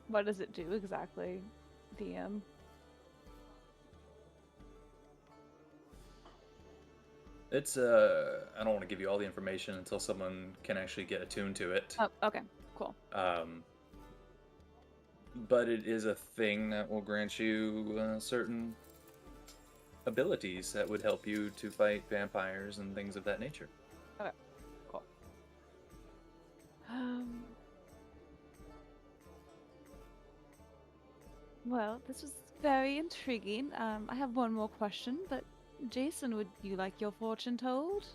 What does it do exactly, DM? It's I don't want to give you all the information until someone can actually get attuned to it. Oh, okay, cool. But it is a thing that will grant you certain abilities that would help you to fight vampires and things of that nature. Okay, cool. Well, this was very intriguing. I have one more question, but Jason, would you like your fortune told?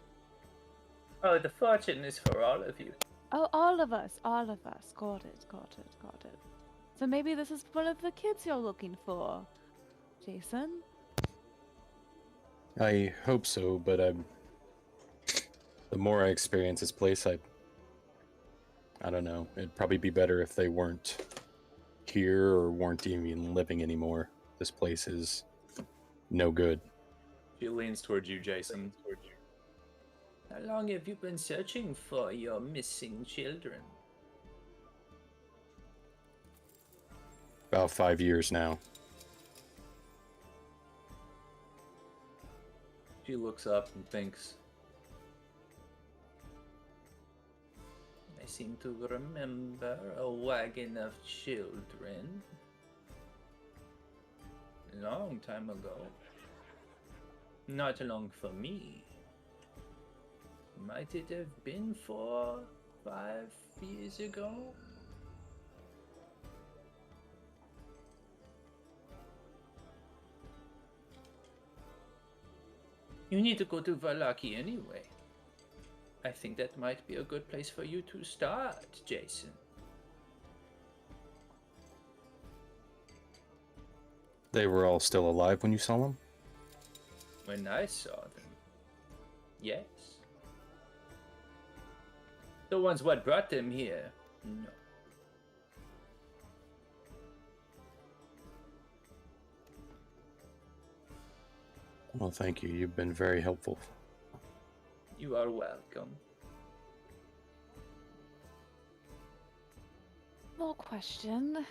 Oh, the fortune is for all of you. Oh, all of us, all of us. Got it, got it, got it. So maybe this is one of the kids you're looking for, Jason? I hope so, but the more I experience this place, I don't know. It'd probably be better if they weren't here or weren't even living anymore. This place is no good. She leans towards you, Jason. How long have you been searching for your missing children? About 5 years now. She looks up and thinks, I seem to remember a wagon of children. Long time ago. Not long for me. Might it have been 4, 5 years ago? You need to go to Valaki anyway. I think that might be a good place for you to start, Jason. They were all still alive when you saw them? When I saw them, yes. The ones what brought them here, no. Well, thank you. You've been very helpful. You are welcome. More question.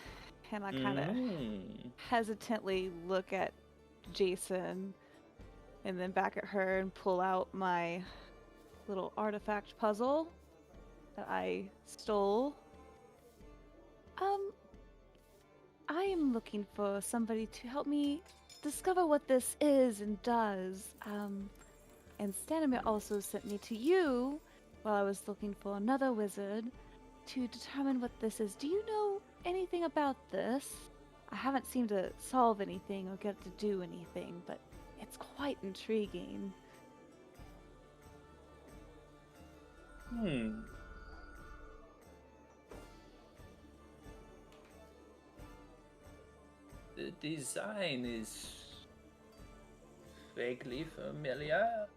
And I kind of hesitantly look at Jason and then back at her and pull out my little artifact puzzle that I stole. I am looking for somebody to help me discover what this is and does. And Stanimir also sent me to you while I was looking for another wizard to determine what this is. Do you know anything about this? I haven't seemed to solve anything or get to do anything, but it's quite intriguing. The design is vaguely familiar.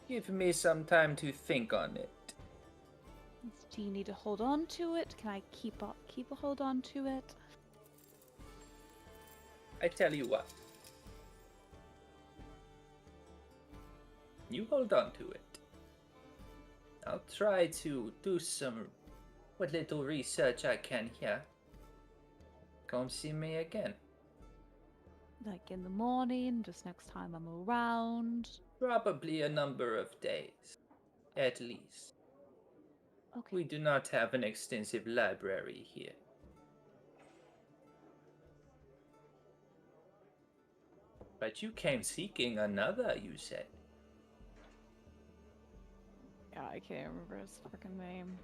Give me some time to think on it. Do you need to hold on to it? Can I keep a hold on to it? I tell you what. You hold on to it. I'll try to do what little research I can here. Come see me again. Like in the morning, just next time I'm around. Probably a number of days, at least. Okay. We do not have an extensive library here. But you came seeking another, you said. Yeah, I can't remember his freaking name.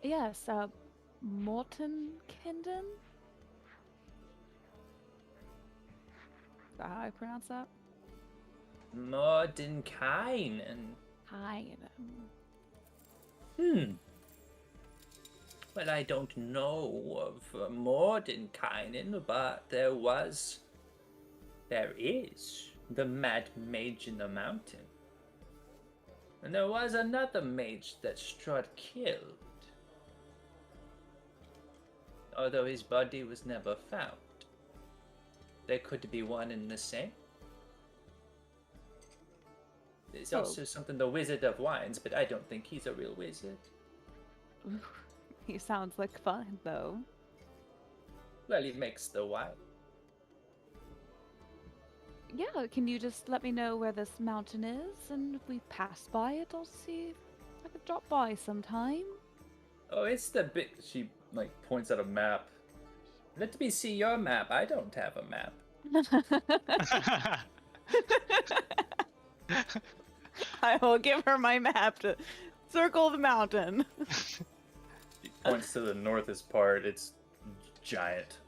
Yes, Morton Kendon? Is that how I pronounce that? Mordenkainen. Hi. Well, I don't know of more than Kynan, but there is the Mad Mage in the mountain. And there was another mage that Strahd killed, although his body was never found. There could be one and the same. There's also something the Wizard of Wines, but I don't think he's a real wizard. He sounds like fun, though. Well, he makes the wine. Yeah, can you just let me know where this mountain is, and if we pass by it, I'll see if I could drop by sometime. Oh, it's the big. She like points at a map. Let me see your map. I don't have a map. I will give her my map to circle the mountain. She points to the northest part. It's giant.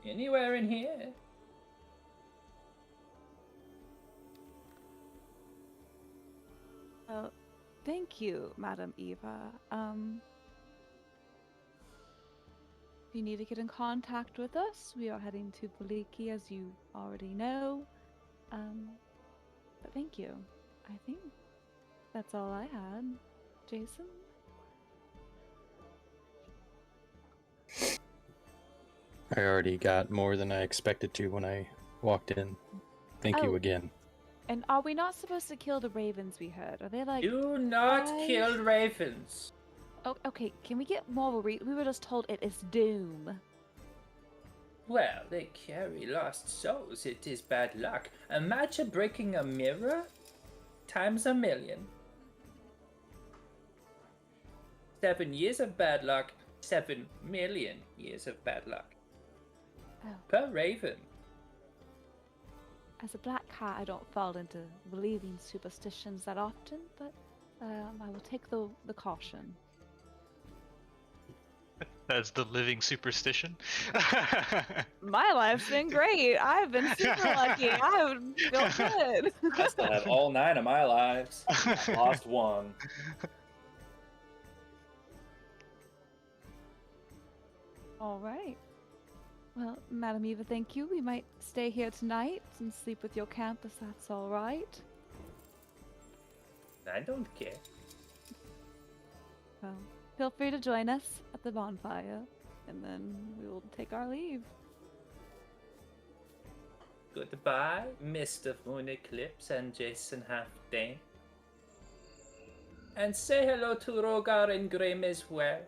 Anywhere in here? Well, thank you, Madam Eva. If you need to get in contact with us, we are heading to Poliki, as you already know. But thank you. I think that's all I had. Jason? I already got more than I expected to when I walked in. Thank you again. And are we not supposed to kill the ravens we heard? Are they like... Do not five? kill ravens. Oh, okay, can we get more? We were just told it is doom. Well, they carry lost souls. It is bad luck. Imagine breaking a mirror times a million. 7 years of bad luck, 7 million years of bad luck. Oh. Per raven. As a black cat, I don't fall into believing superstitions that often, but I will take the caution. That's the living superstition. My life's been great. I've been super lucky. I feel good. I still have all 9 of my lives. I lost 1. All right. Well, Madam Eva, thank you. We might stay here tonight and sleep with your camp, if that's all right. I don't care. Well, feel free to join us at the bonfire, and then we will take our leave. Goodbye, Mr. Moon Eclipse and Jason Halfdane. And say hello to Rogar and Grim as well.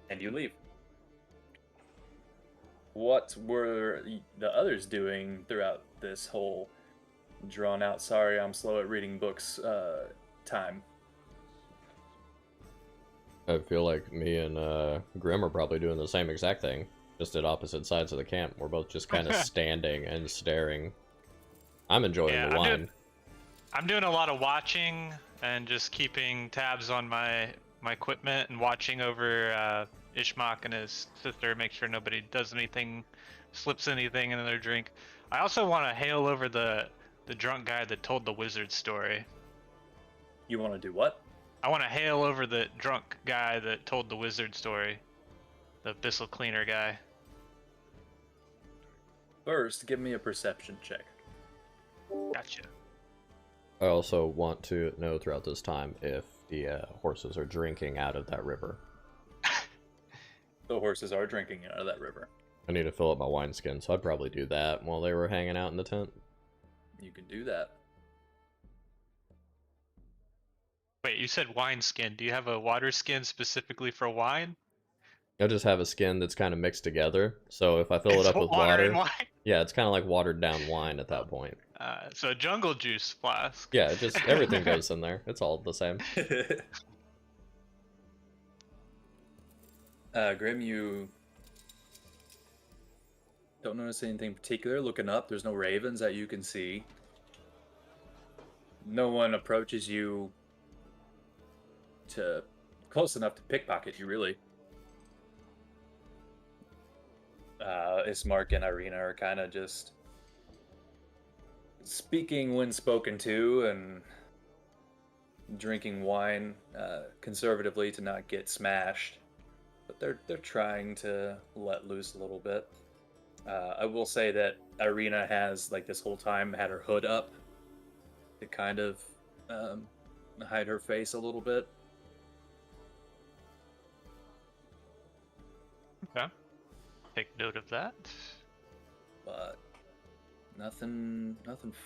And you leave. What were the others doing throughout this whole drawn out, sorry, I'm slow at reading books time? I feel like me and Grim are probably doing the same exact thing, just at opposite sides of the camp. We're both just kind of standing and staring. I'm enjoying the wine. I'm doing a lot of watching and just keeping tabs on my equipment and watching over Ishmak and his sister, make sure nobody does anything, slips anything in their drink. I also want to hail over the drunk guy that told the wizard story. You want to do what? I want to hail over the drunk guy that told the wizard story. The Bissell Cleaner guy. First, give me a perception check. Gotcha. I also want to know throughout this time if the horses are drinking out of that river. The horses are drinking out of that river. I need to fill up my wineskin, so I'd probably do that while they were hanging out in the tent. You can do that. Wait, you said wine skin. Do you have a water skin specifically for wine? I just have a skin that's kind of mixed together, so if I fill it up with water water, and wine? yeah, it's kind of like watered down wine at that point. So a jungle juice flask. Yeah, it just everything goes in there. It's all the same. Grim, you don't notice anything particular. Looking up, there's no ravens that you can see. No one approaches you to close enough to pickpocket you, really. Ismark and Irina are kind of just speaking when spoken to and drinking wine conservatively to not get smashed, but they're trying to let loose a little bit. I will say that Irina has, like, this whole time had her hood up to kind of hide her face a little bit. Okay. Take note of that. But nothing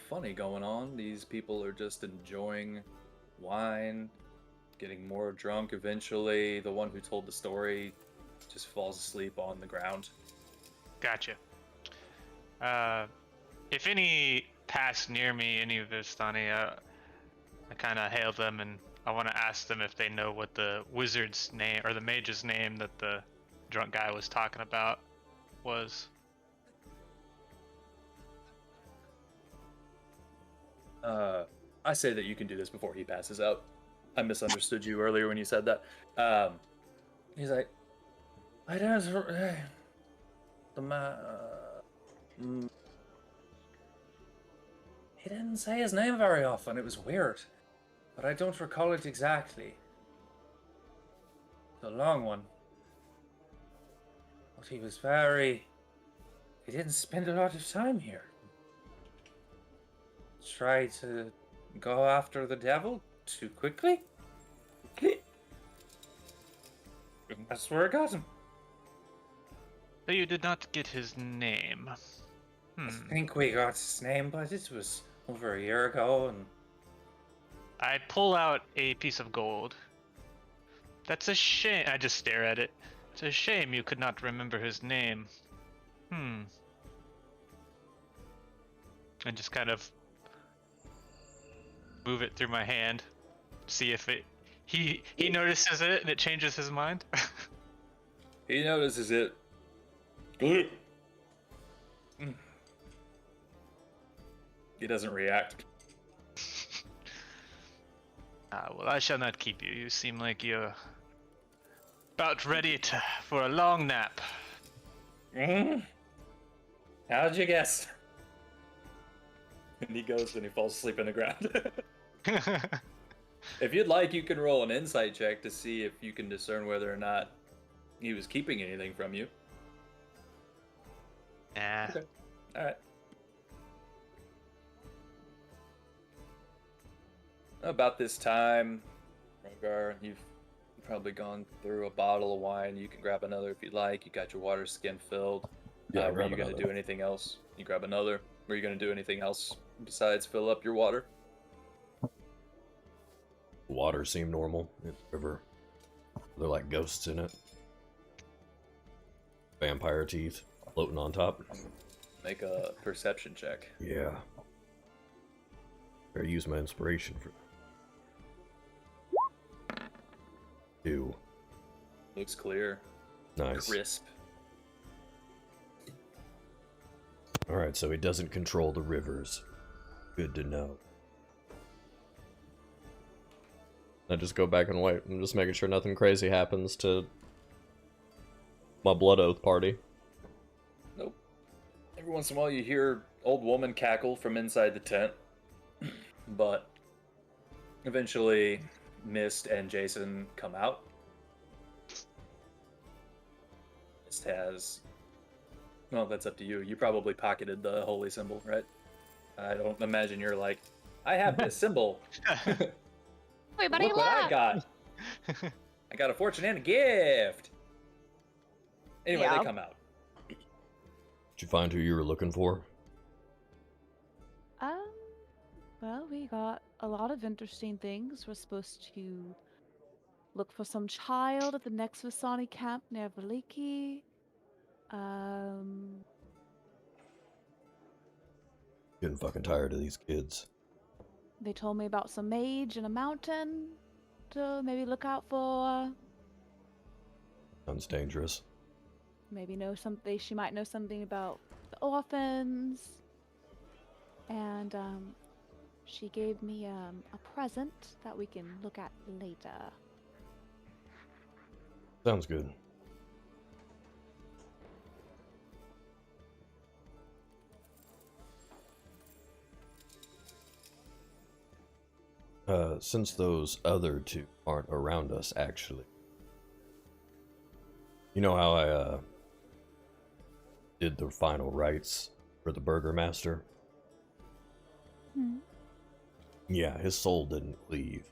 funny going on. These people are just enjoying wine, getting more drunk eventually. The one who told the story just falls asleep on the ground. Gotcha. If any pass near me, any of Vistani, I kind of hail them and I want to ask them if they know what the wizard's name or the mage's name that the drunk guy was talking about was. I say that you can do this before he passes out. I misunderstood you earlier when you said that. He's like, I don't. He didn't say his name very often. It was weird, but I don't recall it exactly. The long one. But he was very. He didn't spend a lot of time here. Try to go after the devil too quickly? That's where I got him. So you did not get his name. I think we got his name, but it was over a year ago, and I pull out a piece of gold. That's a shame. I just stare at it. It's a shame you could not remember his name. And just kind of move it through my hand. See if it... He notices it and it changes his mind. he notices it. He doesn't react. Well, I shall not keep you. You seem like you're about ready for a long nap. How'd you guess? And he goes and he falls asleep on the ground. If you'd like, you can roll an insight check to see if you can discern whether or not he was keeping anything from you. Nah. Okay. Alright. About this time, Rogar, you've probably gone through a bottle of wine. You can grab another if you'd like. You got your water skin filled. Yeah, were you going to do anything else? You grab another. Were you going to do anything else besides fill up your water? Water seemed normal in the river. They're like ghosts in it. Vampire teeth floating on top. Make a perception check. Yeah. Better use my inspiration for 2. Looks clear. Nice. Crisp. Alright, so he doesn't control the rivers. Good to know. I just go back and wait. I'm just making sure nothing crazy happens to my Blood Oath party. Nope. Every once in a while you hear old woman cackle from inside the tent. But eventually Mist and Jason come out. Mist has... Well, that's up to you. You probably pocketed the holy symbol, right? I don't imagine you're like, I have this symbol. Everybody Look what I laugh. got. I got a fortune and a gift. Anyway, Yeah. they come out. Did you find who you were looking for? Well, we got a lot of interesting things. We're supposed to look for some child at the next Vasani camp near Veliki. Getting fucking tired of these kids. They told me about some mage in a mountain to maybe look out for. Sounds dangerous. Maybe know something. She might know something about the orphans. And she gave me a present that we can look at later. Sounds good. Since those other two aren't around us, actually. You know how I, did the final rites for the Burgermaster? Hmm. Yeah, his soul didn't leave.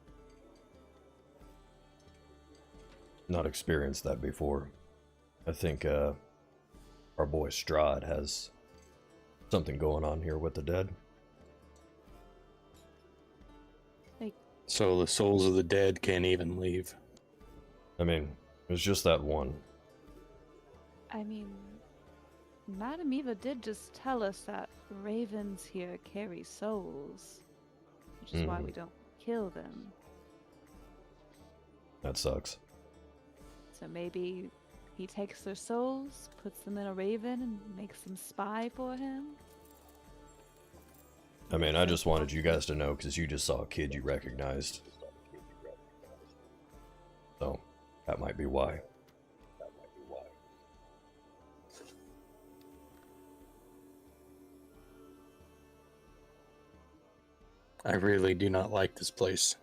Not experienced that before. I think, our boy Strahd has something going on here with the dead. So the souls of the dead can't even leave. I mean, it was just that one. I mean, Madame Eva did just tell us that ravens here carry souls, which is why we don't kill them. That sucks. So maybe he takes their souls, puts them in a raven, and makes them spy for him? I mean, I just wanted you guys to know because you just saw a kid you recognized. So, that might be why. I really do not like this place.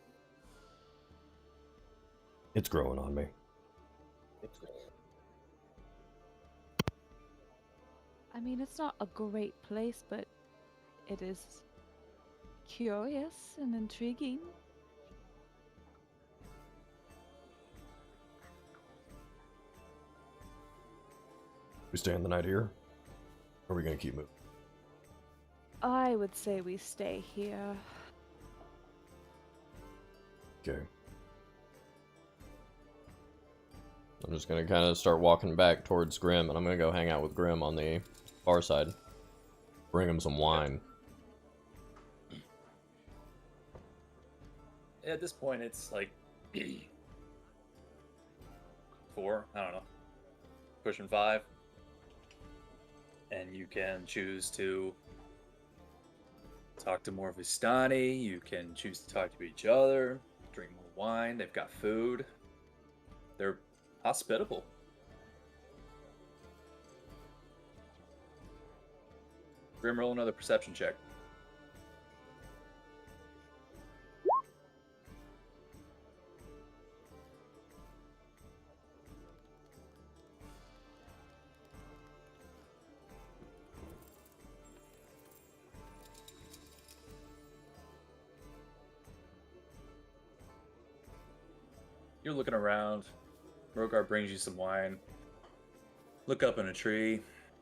It's growing on me. I mean, it's not a great place, but it is curious and intriguing. We staying the night here? Or are we gonna keep moving? I would say we stay here. Okay. I'm just gonna kind of start walking back towards Grim, and I'm gonna go hang out with Grim on the far side. Bring him some wine. At this point, it's like 4, I don't know, pushing 5. And you can choose to talk to more Vistani, you can choose to talk to each other, drink more wine, they've got food. They're hospitable. Grim, roll another perception check. You're looking around. Rogar brings you some wine. Look up in a tree.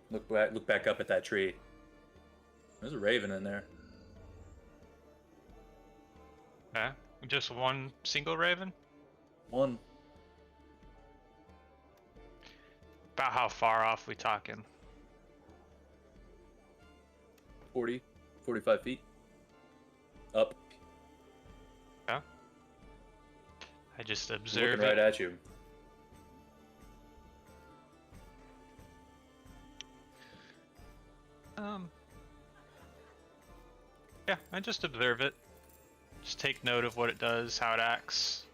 Look back up at that tree. There's a raven in there. Yeah, just one single raven? One. About how far off we talking? 40, 45 feet. Up. Yeah. I just observe Looking right it. at you. Yeah, I just observe it. Just take note of what it does, how it acts,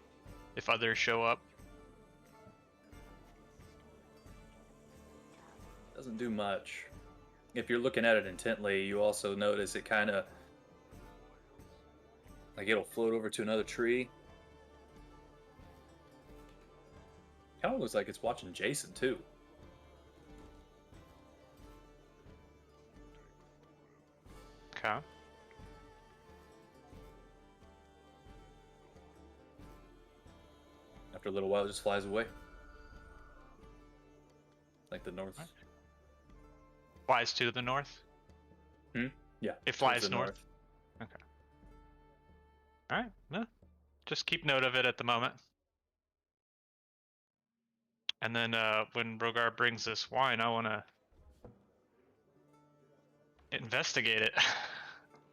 if others show up. Doesn't do much. If you're looking at it intently, you also notice it kind of like it'll float over to another tree. Kind of looks like it's watching Jason too. Okay. After a little while, it just flies away. Like the north. Flies to the north? Yeah. It towards flies the north? Okay. Alright, no. Just keep note of it at the moment. And then when Rogar brings this wine, I want to investigate it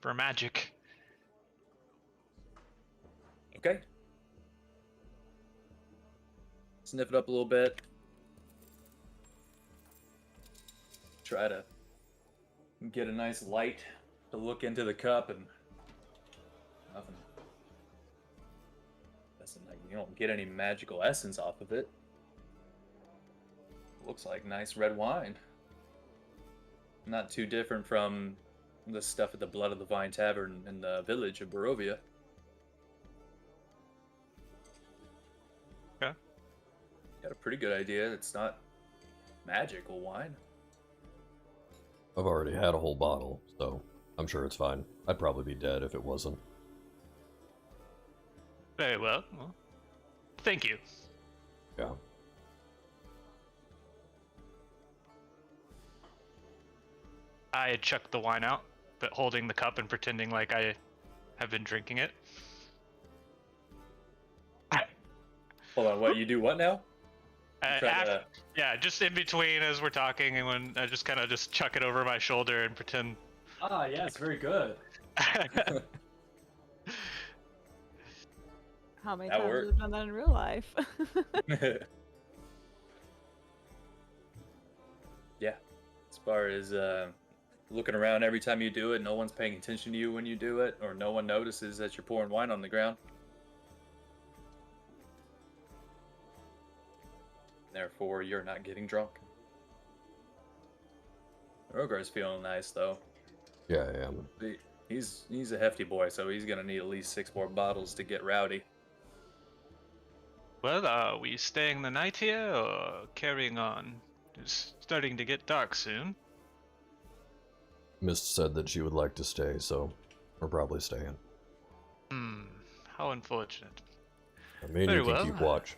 for magic. Okay. Sniff it up a little bit. Try to get a nice light to look into the cup, and nothing. Like you don't get any magical essence off of it. Looks like nice red wine. Not too different from the stuff at the Blood of the Vine Tavern in the village of Barovia. pretty good idea. It's not magical wine. I've already had a whole bottle, so I'm sure it's fine. I'd probably be dead if it wasn't. Very well. Well, thank you. Yeah. I chucked the wine out, but holding the cup and pretending like I have been drinking it. Hold on, what you do? What now? You try to- Yeah, just in between as we're talking, and when I just kind of just chuck it over my shoulder and pretend. Ah, yeah, it's very good. How many That times worked. have we done that in real life? Yeah, as far as looking around every time you do it, no one's paying attention to you when you do it, or no one notices that you're pouring wine on the ground. Therefore, you're not getting drunk. Rogar's feeling nice though. Yeah, I am. He's a hefty boy, so he's gonna need at least 6 more bottles to get rowdy. Well, are we staying the night here or carrying on? It's starting to get dark soon. Mist said that she would like to stay, so we're probably staying. How unfortunate. I mean, Very you can well. keep watch.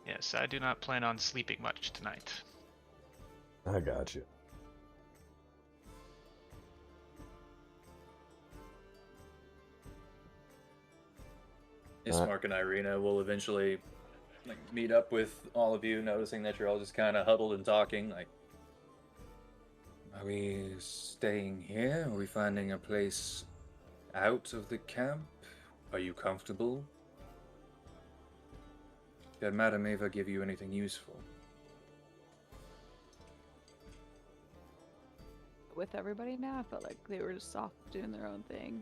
Yes, I do not plan on sleeping much tonight. I got you. Ismark and Irina will eventually meet up with all of you, noticing that you're all just kind of huddled and talking. Are we staying here? Are we finding a place out of the camp? Are you comfortable? Did Madame Eva give you anything useful? With everybody now, I felt like they were just off doing their own thing.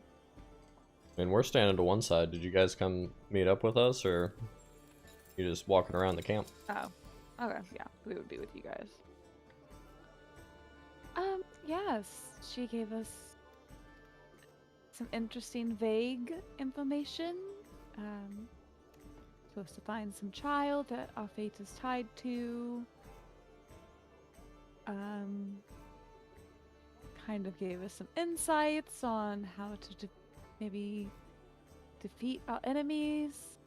I mean, we're standing to one side. Did you guys come meet up with us, or you just walking around the camp? Oh, okay, yeah, we would be with you guys. Yes, she gave us some interesting, vague information. Supposed to find some child that our fate is tied to. Kind of gave us some insights on how to maybe defeat our enemies.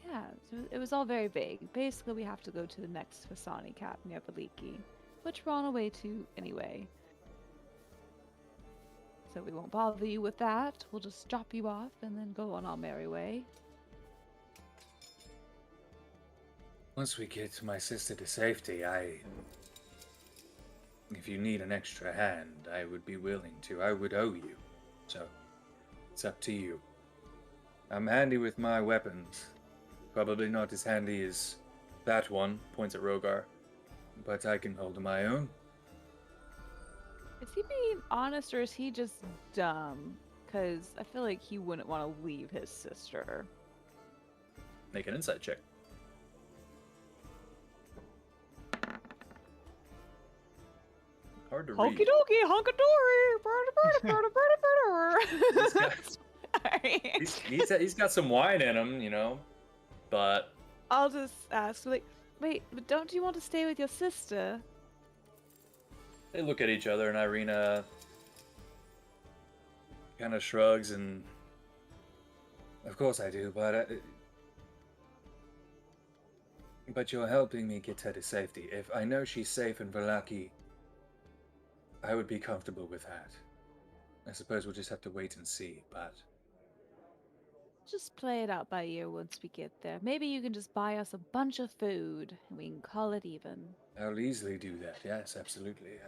Yeah, so it was all very vague. Basically, we have to go to the next Fasani cap near Valiki, which we're on our way to anyway. So we won't bother you with that. We'll just drop you off and then go on our merry way. Once we get my sister to safety, if you need an extra hand, I would be willing to. I would owe you. So, it's up to you. I'm handy with my weapons. Probably not as handy as that one, points at Rogar. But I can hold my own. Is he being honest or is he just dumb? Because I feel like he wouldn't want to leave his sister. Make an insight check. Hard to read. Hokey dokey, honkadory! Sorry. He's got some wine in him, you know, but I'll just ask, like, wait, but don't you want to stay with your sister? they look at each other and Irina kind of shrugs and, Of course I do, but you're helping me get her to safety. If I know she's safe in Valaki, I would be comfortable with that. I suppose we'll just have to wait and see, but... Just play it out by ear once we get there. Maybe you can just buy us a bunch of food and we can call it even. I'll easily do that, yes, absolutely.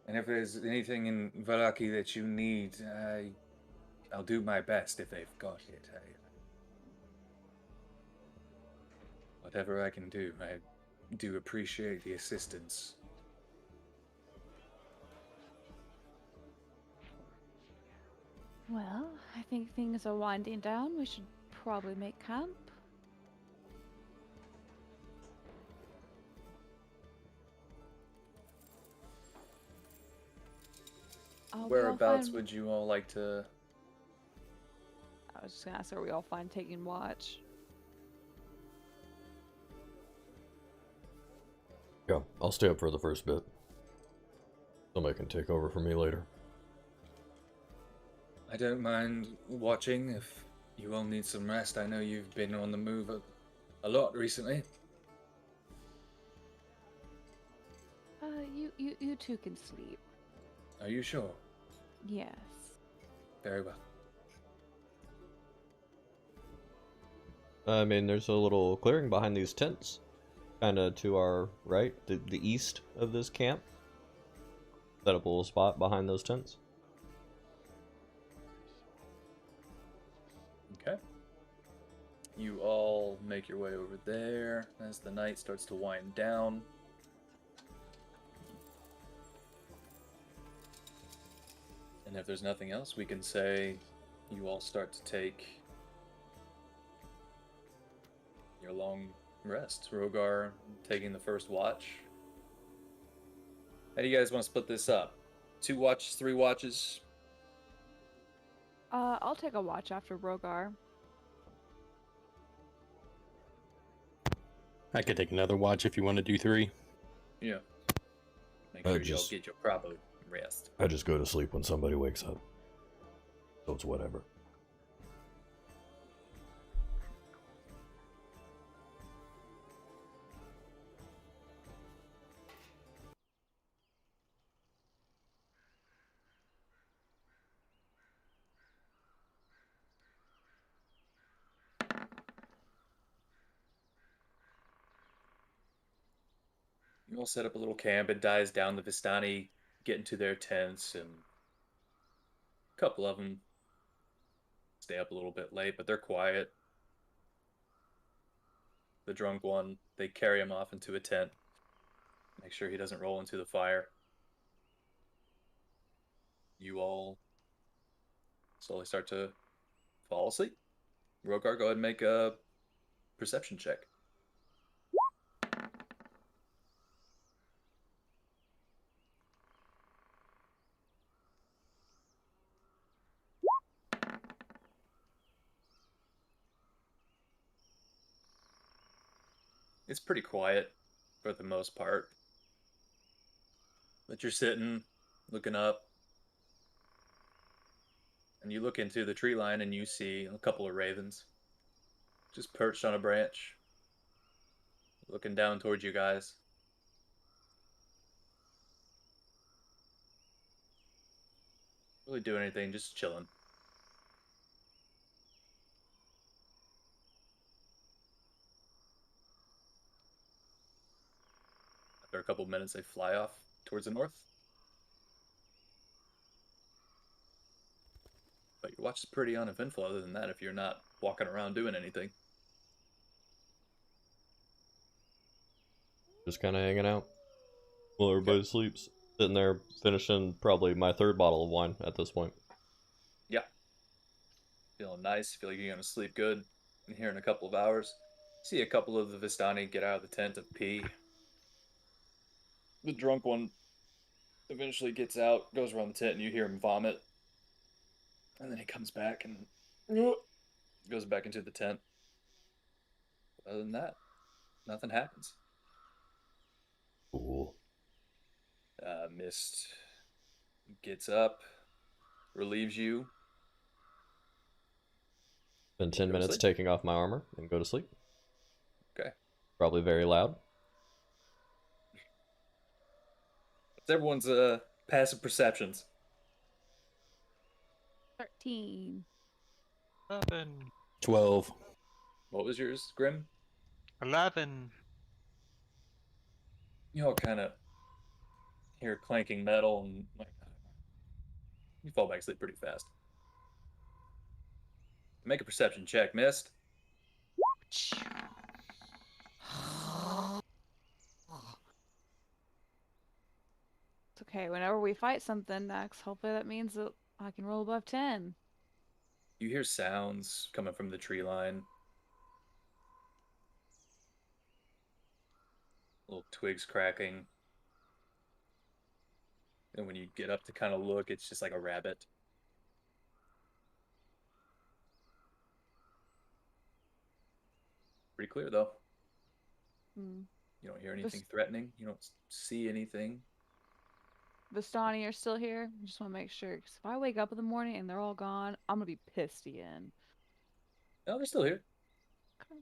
And if there's anything in Valaki that you need, I'll do my best if they've got it. Whatever I can do, I do appreciate the assistance. Well, I think things are winding down. We should probably make camp. whereabouts would you all like to was just gonna ask, are we all fine taking watch? Yeah, I'll stay up for the first bit. Somebody can take over for me later. I don't mind watching if you all need some rest. I know you've been on the move a lot recently. You two can sleep. Are you sure? Yes. Very well. I mean, there's a little clearing behind these tents. Kind of to our right, the east of this camp. Set up a little spot behind those tents. Okay. You all make your way over there as the night starts to wind down. And if there's nothing else, we can say you all start to take your long rest. Rogar taking the first watch. How do you guys want to split this up? 2 watches, 3 watches? I'll take a watch after Rogar. I could take another watch if you want to do 3. Yeah. Make I sure you all just- get your proper rest. I just go to sleep when somebody wakes up. So it's whatever. You all set up a little camp. It dies down. The Vistani get into their tents, and a couple of them stay up a little bit late, but they're quiet. The drunk one, they carry him off into a tent. Make sure he doesn't roll into the fire. You all slowly start to fall asleep. Rogar, go ahead and make a perception check. It's pretty quiet for the most part. But you're sitting, looking up, and you look into the tree line and you see a couple of ravens just perched on a branch, looking down towards you guys. Really doing anything, just chilling. After a couple of minutes, they fly off towards the north. But your watch is pretty uneventful other than that if you're not walking around doing anything. Just kind of hanging out while everybody sleeps. Sitting there finishing probably my 3rd bottle of wine at this point. Yeah. Feeling nice, feel like you're going to sleep good here in a couple of hours. See a couple of the Vistani get out of the tent to pee. The drunk one eventually gets out, goes around the tent, and you hear him vomit. And then he comes back and goes back into the tent. Other than that, nothing happens. Cool. Mist gets up, relieves you. Spend 10 Go to minutes sleep. taking off my armor and go to sleep. Okay. Probably very loud. It's everyone's passive perceptions. 13. 11. 12. What was yours, Grim? 11. You all kind of hear clanking metal and like you fall back asleep pretty fast. Make a perception check, Mist. It's okay. Whenever we fight something next, hopefully that means that I can roll above 10. You hear sounds coming from the tree line. Little twigs cracking. And when you get up to kind of look, it's just like a rabbit. Pretty clear though. Hmm. You don't hear anything threatening. You don't see anything. Vistani are still here. Just want to make sure, because if I wake up in the morning and they're all gone, I'm gonna be pissed again. No, they're still here. Okay.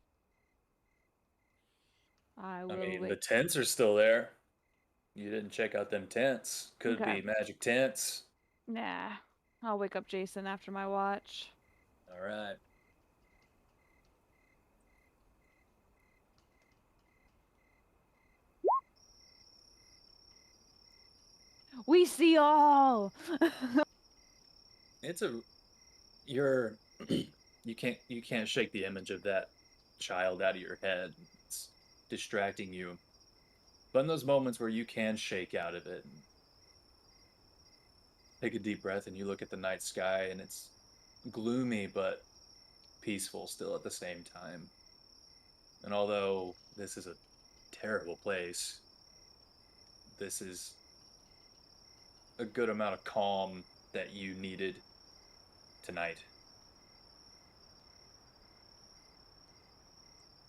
I I will mean, the wake. tents are still there. You didn't check out them tents. Could Okay. be magic tents. Nah. I'll wake up Jason after my watch. All right. We see all. It's a you're you can't shake the image of that child out of your head. It's distracting you. But in those moments where you can shake out of it, take a deep breath and you look at the night sky and it's gloomy but peaceful still at the same time. And although this is a terrible place, this is a good amount of calm that you needed tonight.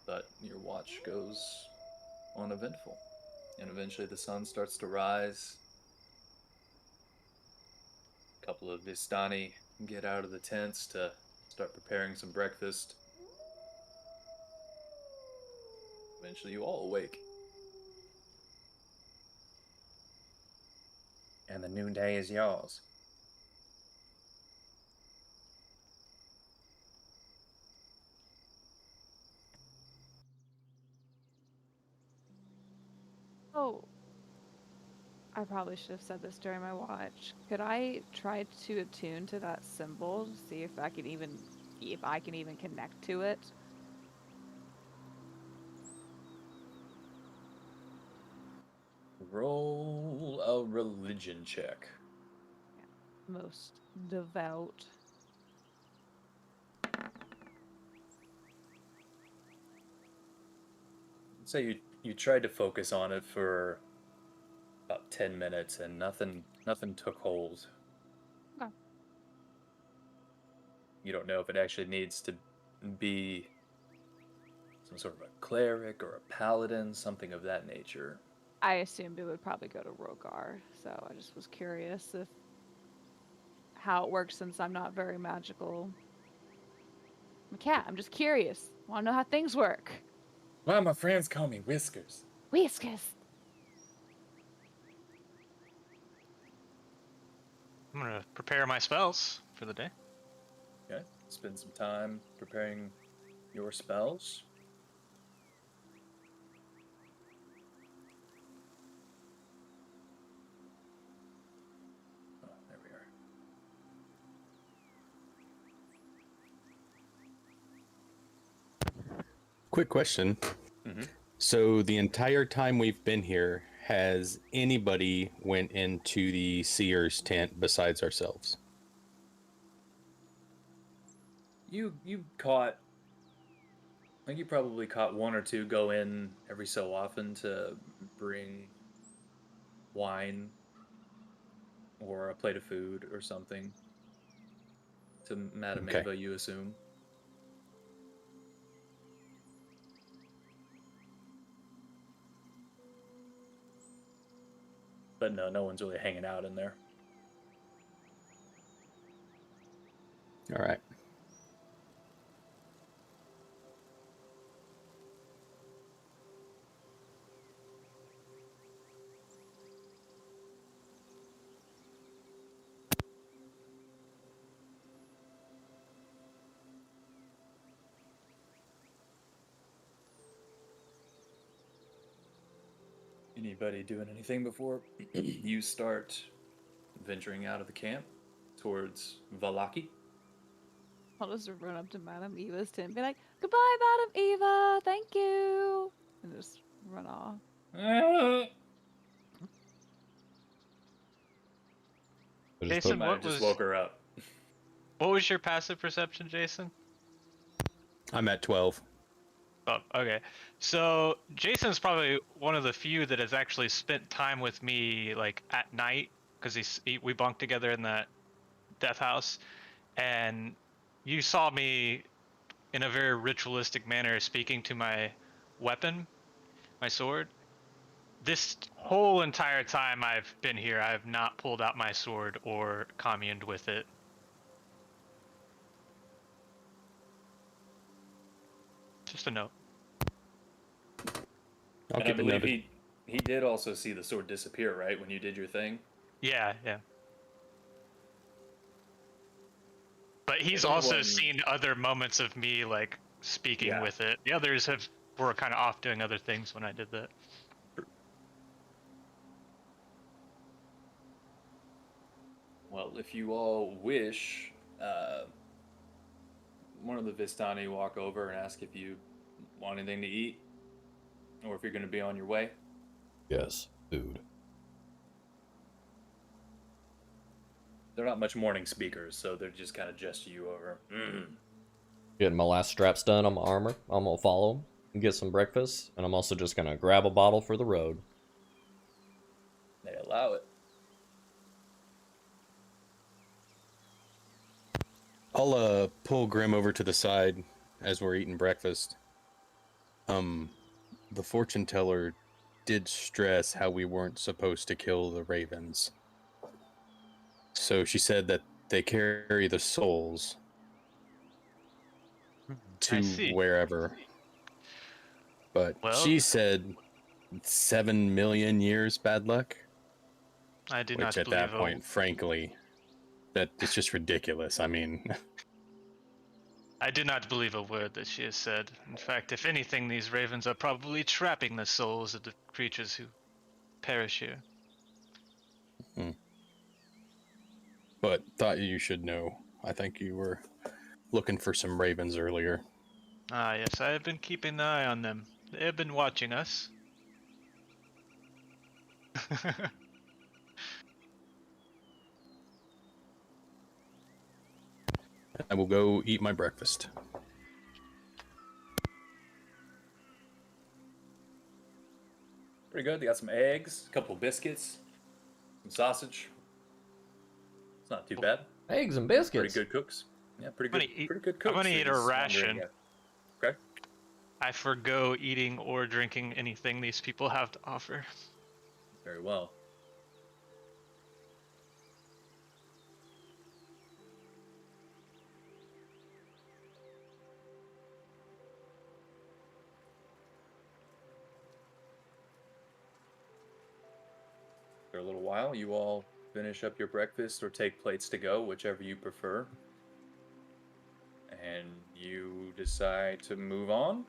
But your watch goes uneventful. And eventually the sun starts to rise. A couple of Vistani get out of the tents to start preparing some breakfast. Eventually you all awake. And the noonday is yours. Oh, I probably should have said this during my watch. Could I try to attune to that symbol to see if I can even connect to it? Roll a religion check. Most devout. So you tried to focus on it for about 10 minutes and nothing took hold. Okay. You don't know if it actually needs to be some sort of a cleric or a paladin, something of that nature. I assumed it would probably go to Rogar, so I just was curious if how it works since I'm not very magical. I'm a cat. I'm just curious. Want to know how things work. Well, my friends call me Whiskers. Whiskas. I'm gonna prepare my spells for the day. Okay. Spend some time preparing your spells. Oh, there we are. Quick question. Mm-hmm. So the entire time we've been here, has anybody went into the seer's tent besides ourselves? You caught, I think you probably caught one or two go in every so often to bring wine or a plate of food or something to Madame Okay. Ava, you assume. But no one's really hanging out in there. All right. Anybody doing anything before you start venturing out of the camp towards Valaki? I'll just run up to Madame Eva's tent and be like, "Goodbye, Madame Eva. Thank you," and just run off. I just Jason, Might have just woke her up. what was your passive perception, Jason? I'm at 12. Oh, okay. So Jason's probably one of the few that has actually spent time with me like at night because we bunked together in that death house, and you saw me in a very ritualistic manner, speaking to my weapon, my sword. This whole entire time I've been here, I have not pulled out my sword or communed with it. Just a note. I'll And I keep it believe noted. he did also see the sword disappear, right, when you did your thing. Yeah. But he's Everyone, also seen other moments of me like speaking Yeah. with it. The others were kind of off doing other things when I did that. Well, if you all wish, one of the Vistani walk over and ask if you want anything to eat, or if you're going to be on your way. Yes, food. They're not much morning speakers, so they're just kind of gesture you over. Getting my last straps done on my armor. I'm gonna follow them and get some breakfast, and I'm also just gonna grab a bottle for the road. They allow it. I'll pull Grim over to the side as we're eating breakfast. The fortune teller did stress how we weren't supposed to kill the ravens. So she said that they carry the souls I to see. wherever. But Well, she said 7 million years bad luck. I do Which not at believe that point, frankly, that it's just ridiculous. I mean, I do not believe a word that she has said. In fact, if anything, these ravens are probably trapping the souls of the creatures who perish here. but thought you should know. I think you were looking for some ravens earlier. Ah, yes, I have been keeping an eye on them. They have been watching us. I will go eat my breakfast. Pretty good. They got some eggs, a couple biscuits, some sausage. It's not too bad. Eggs and Pretty biscuits. good cooks. Yeah, pretty I'm good. gonna eat- Pretty good I'm cooks. gonna They're eat a just wandering, ration. yeah. Okay. I forgo eating or drinking anything these people have to offer. Very well. For a little while, you all finish up your breakfast or take plates to go, whichever you prefer. And you decide to move on.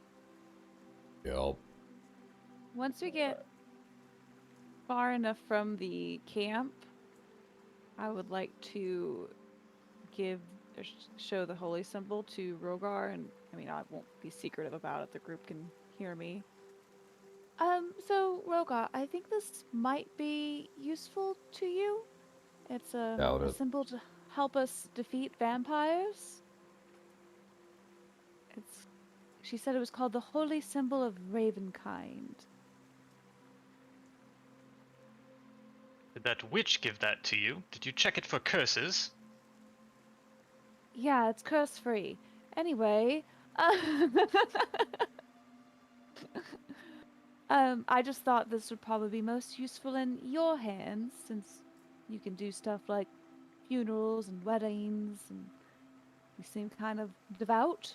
Yep. Once we get far enough from the camp, I would like to give or show the holy symbol to Rogar, and I mean I won't be secretive about it. The group can hear me. So Rogar, I think this might be useful to you. It's Doubt a it. symbol to help us defeat vampires. She said it was called the Holy Symbol of Ravenkind. Did that witch give that to you? Did you check it for curses? Yeah, it's curse free. Anyway, I just thought this would probably be most useful in your hands, since you can do stuff like funerals and weddings, and you seem kind of devout.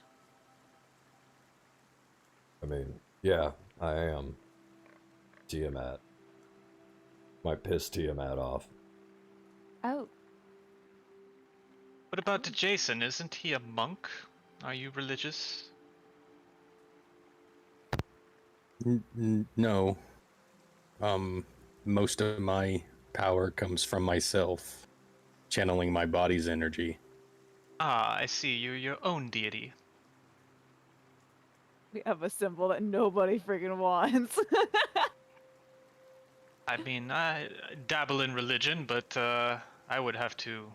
I mean, yeah, I am. Tiamat. Might piss Tiamat off. Oh, What about Jason? Isn't he a monk? Are you religious? No. Most of my power comes from myself, channeling my body's energy. Ah, I see. You're your own deity. we have a symbol that nobody freaking wants. I mean, I dabble in religion, but I would have to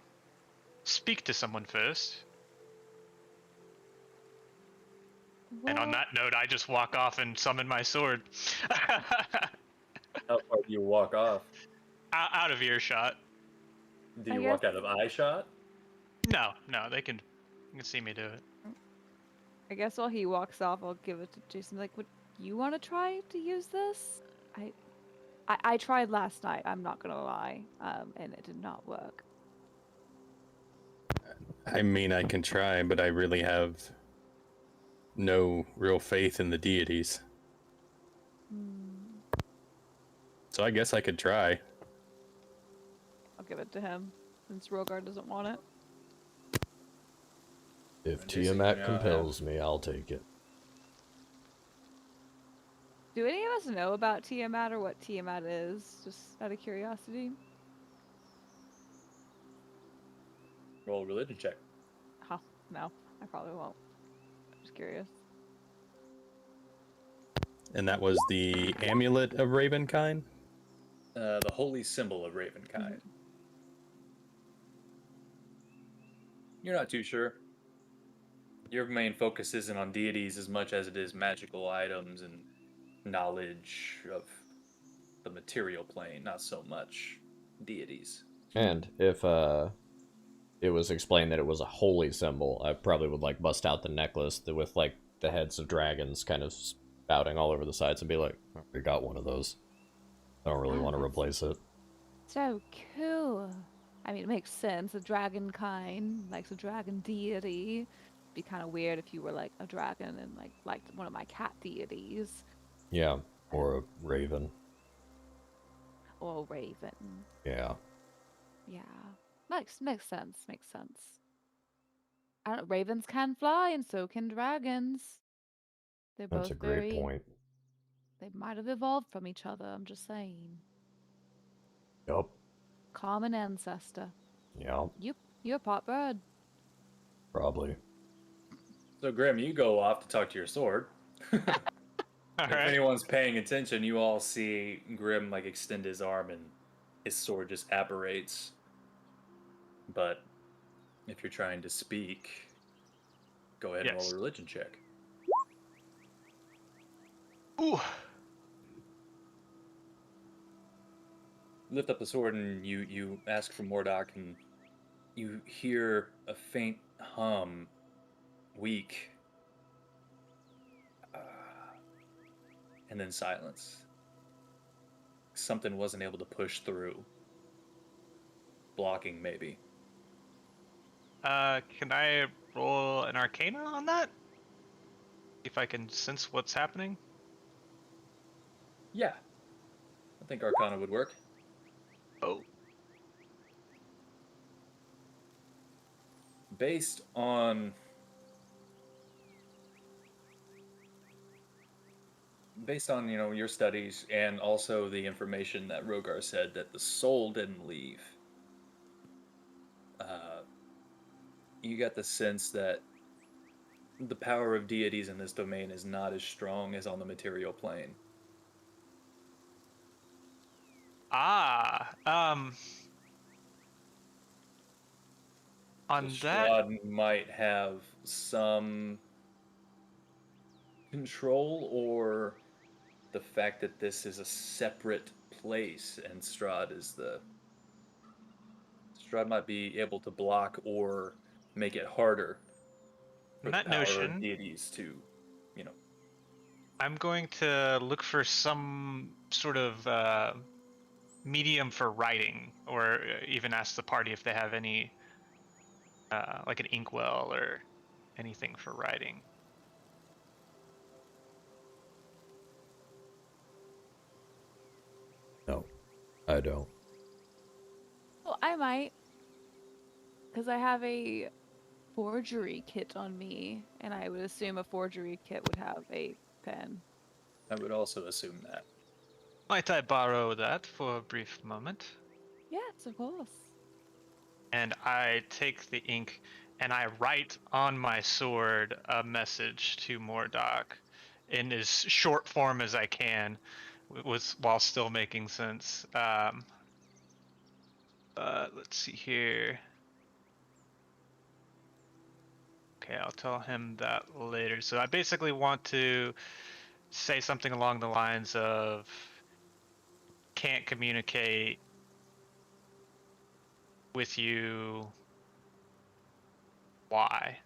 speak to someone first. And on Well, that note, I just walk off and summon my sword. How far do you walk off? Out of earshot. Do I you guess- walk out of eye shot? No, they can see me do it. I guess while he walks off, I'll give it to Jason. Like, would you want to try to use this? I tried last night. I'm not gonna lie, and it did not work. I mean, I can try, but I really have no real faith in the deities. Hmm. So I guess I could try. I'll give it to him since Rogar doesn't want it. If Jason, you Tiamat now compels me, I'll take it. Do any of us know about Tiamat or what Tiamat is? Just out of curiosity. Roll a religion check. Huh? No, I probably won't. I'm just curious. And that was the amulet of Ravenkind? The holy symbol of Ravenkind. You're not too sure. Your main focus isn't on deities as much as it is magical items and knowledge of the material plane, not so much deities. And if it was explained that it was a holy symbol, I probably would like bust out the necklace with like the heads of dragons kind of spouting all over the sides and be like, oh, we got one of those. I don't really Oh, want to that's replace it. so cool. I mean, it makes sense. A dragon kind likes a dragon deity. Be kind of weird if you were like a dragon and like liked one of my cat deities Yeah, or a raven. or a raven. Yeah. Yeah, makes sense. Makes sense. I don't. Ravens can fly, and so can dragons. They're That's both a great very. point. They might have evolved from each other. I'm just saying. Yup. Common ancestor. Yeah, You're a pot bird. probably. So, Grim, you go off to talk to your sword. All If right. anyone's paying attention, you all see Grim like extend his arm and his sword just apparates. But if you're trying to speak, go ahead and roll Yes. a religion check. Ooh. Lift up the sword and you ask for Mordok, and you hear a faint hum, weak, and then silence. Something wasn't able to push through. Blocking, maybe. Can I roll an Arcana on that? If I can sense what's happening. Yeah. I think Arcana would work. Oh. Based on your studies and also the information that Rogar said that the soul didn't leave, you got the sense that the power of deities in this domain is not as strong as on the material plane. Ah. On So that. Strahd might have some control, or the fact that this is a separate place and Strahd might be able to block or make it harder for the That power of notion, deities to, you know. I'm going to look for some sort of medium for writing, or even ask the party if they have any, like an inkwell or anything for writing. No, I don't. Well, I might, because I have a forgery kit on me, and I would assume a forgery kit would have a pen. I would also assume that. Might I borrow that for a brief moment? Yes, of course. And I take the ink and I write on my sword a message to Mordok in as short form as I can, while still making sense. Let's see here. Okay, I'll tell him that later. So I basically want to say something along the lines of can't communicate with you. Why?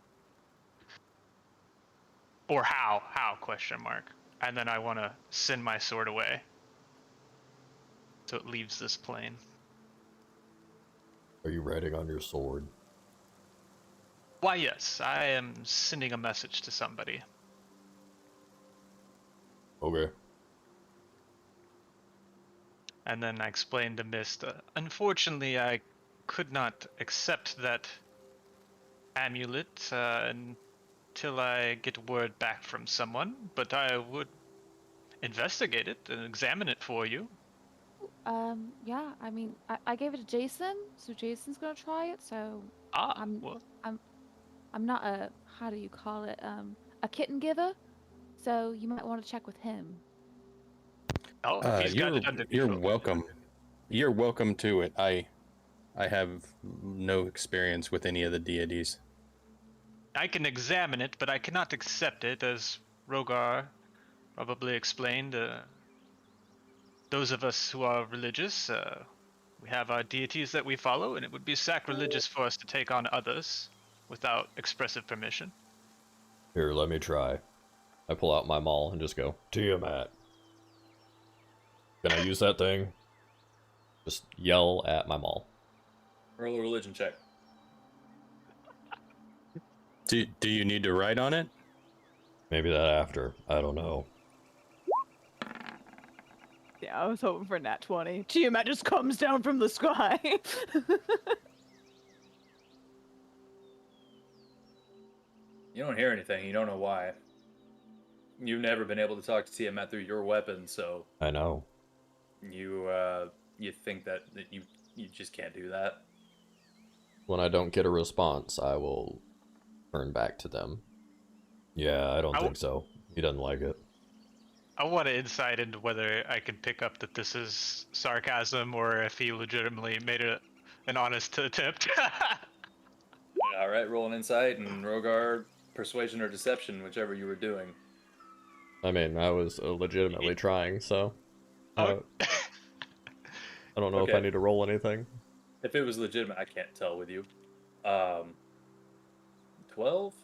Or how? How? Question mark. And then I want to send my sword away. So it leaves this plane. Are you writing on your sword? Why, yes, I am sending a message to somebody. Okay. And then I explained to Mist, unfortunately, I could not accept that amulet until I get word back from someone, but I would investigate it and examine it for you. Yeah, I mean, I gave it to Jason, so Jason's gonna try it. So Ah, I'm well, I'm not a, how do you call it, a kitten giver. So you might want to check with him. oh, if he's got it under You're control. welcome. You're welcome to it. I have no experience with any of the deities. I can examine it, but I cannot accept it, as Rogar probably explained. Those of us who are religious, we have our deities that we follow, and it would be sacrilegious for us to take on others without expressive permission. Here, let me try. I pull out my maul and just go, Tiamat. Can I use that thing? Just yell at my maul. Roll a religion check. Do you need to write on it? Maybe that after. I don't know. Yeah, I was hoping for nat 20. Tiamat just comes down from the sky. You don't hear anything. You don't know why. You've never been able to talk to Tiamat through your weapon, so I know. you think that you just can't do that. When I don't get a response, I will turn back to them. Yeah, I don't think so. He doesn't like it. I want to insight into whether I can pick up that this is sarcasm or if he legitimately made an honest attempt. All right, roll an insight and Rogar persuasion or deception, whichever you were doing. I mean, I was legitimately trying, so... I don't know if I Okay. need to roll anything. If it was legitimate, I can't tell with you. 12?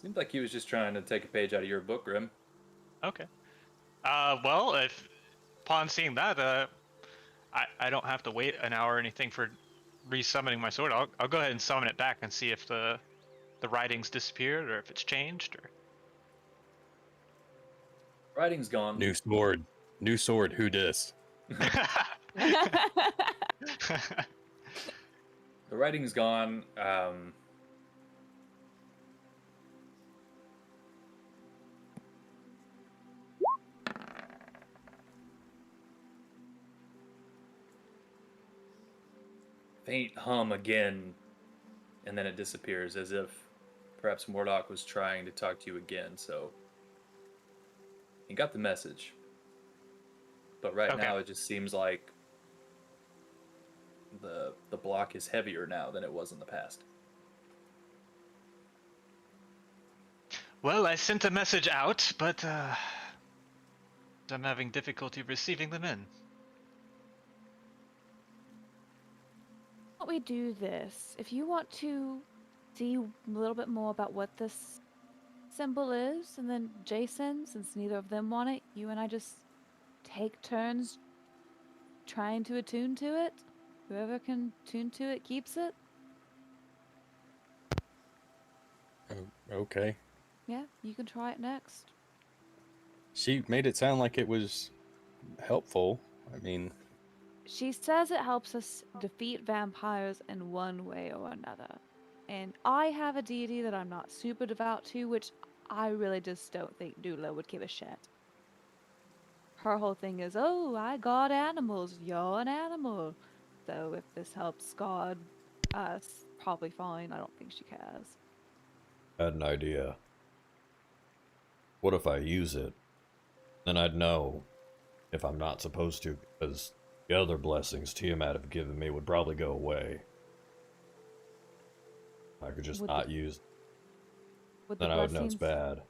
Seemed like he was just trying to take a page out of your book, Grim. Okay. Well, if upon seeing that, I don't have to wait an hour or anything for resummoning my sword. I'll go ahead and summon it back and see if the writing's disappeared or if it's changed. Or... Writing's gone. New sword. Who dis? The writing's gone. Faint hum again, and then it disappears, as if perhaps Mordok was trying to talk to you again. So he got the message, but right now it just seems like the block is heavier now than it was in the past. Well, I sent a message out, but I'm having difficulty receiving them in. Why don't we do this? If you want to see a little bit more about what this symbol is, and then Jason, since neither of them want it, you and I just take turns trying to attune to it. Whoever can tune to it keeps it. Okay. Yeah, you can try it next. She made it sound like it was helpful. I mean, She says it helps us defeat vampires in one way or another. And I have a deity that I'm not super devout to, which I really just don't think Dula would give a shit. Her whole thing is, oh, I guard animals, you're an animal. So if this helps guard us, probably fine. I don't think she cares. I had an idea. What if I use it? Then I'd know if I'm not supposed to, because the other blessings Tiamat have given me would probably go away. I could just not use it. Then I would know it's bad.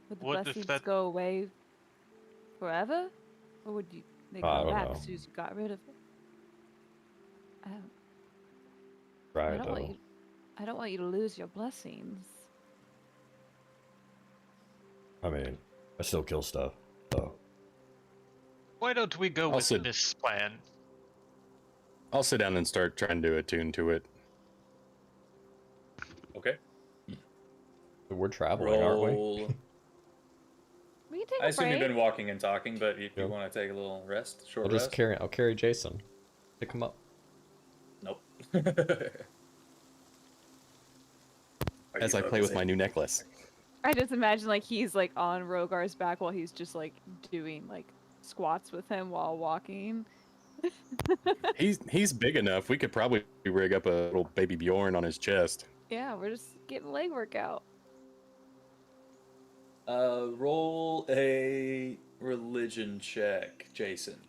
Would the What if blessings that- go away forever? Or would they I come don't back know. as soon as you got rid of it? Try I it don't though. want you. I don't want you to lose your blessings. I mean, I still kill stuff. So Why don't we go with Also- this plan? I'll sit down and start trying to attune to it. Okay. we're traveling, aren't we? Roll. We can take I a assume break. you've been walking and talking, but if you Yep. want to take a little rest, short I'll rest. I'll carry Jason. Pick him up. Nope. As I play with my new necklace. I just imagine like he's like on Rogar's back while he's just like doing like squats with him while walking. He's big enough. We could probably rig up a little baby Bjorn on his chest. Yeah, we're just getting leg workout. Roll a religion check, Jason.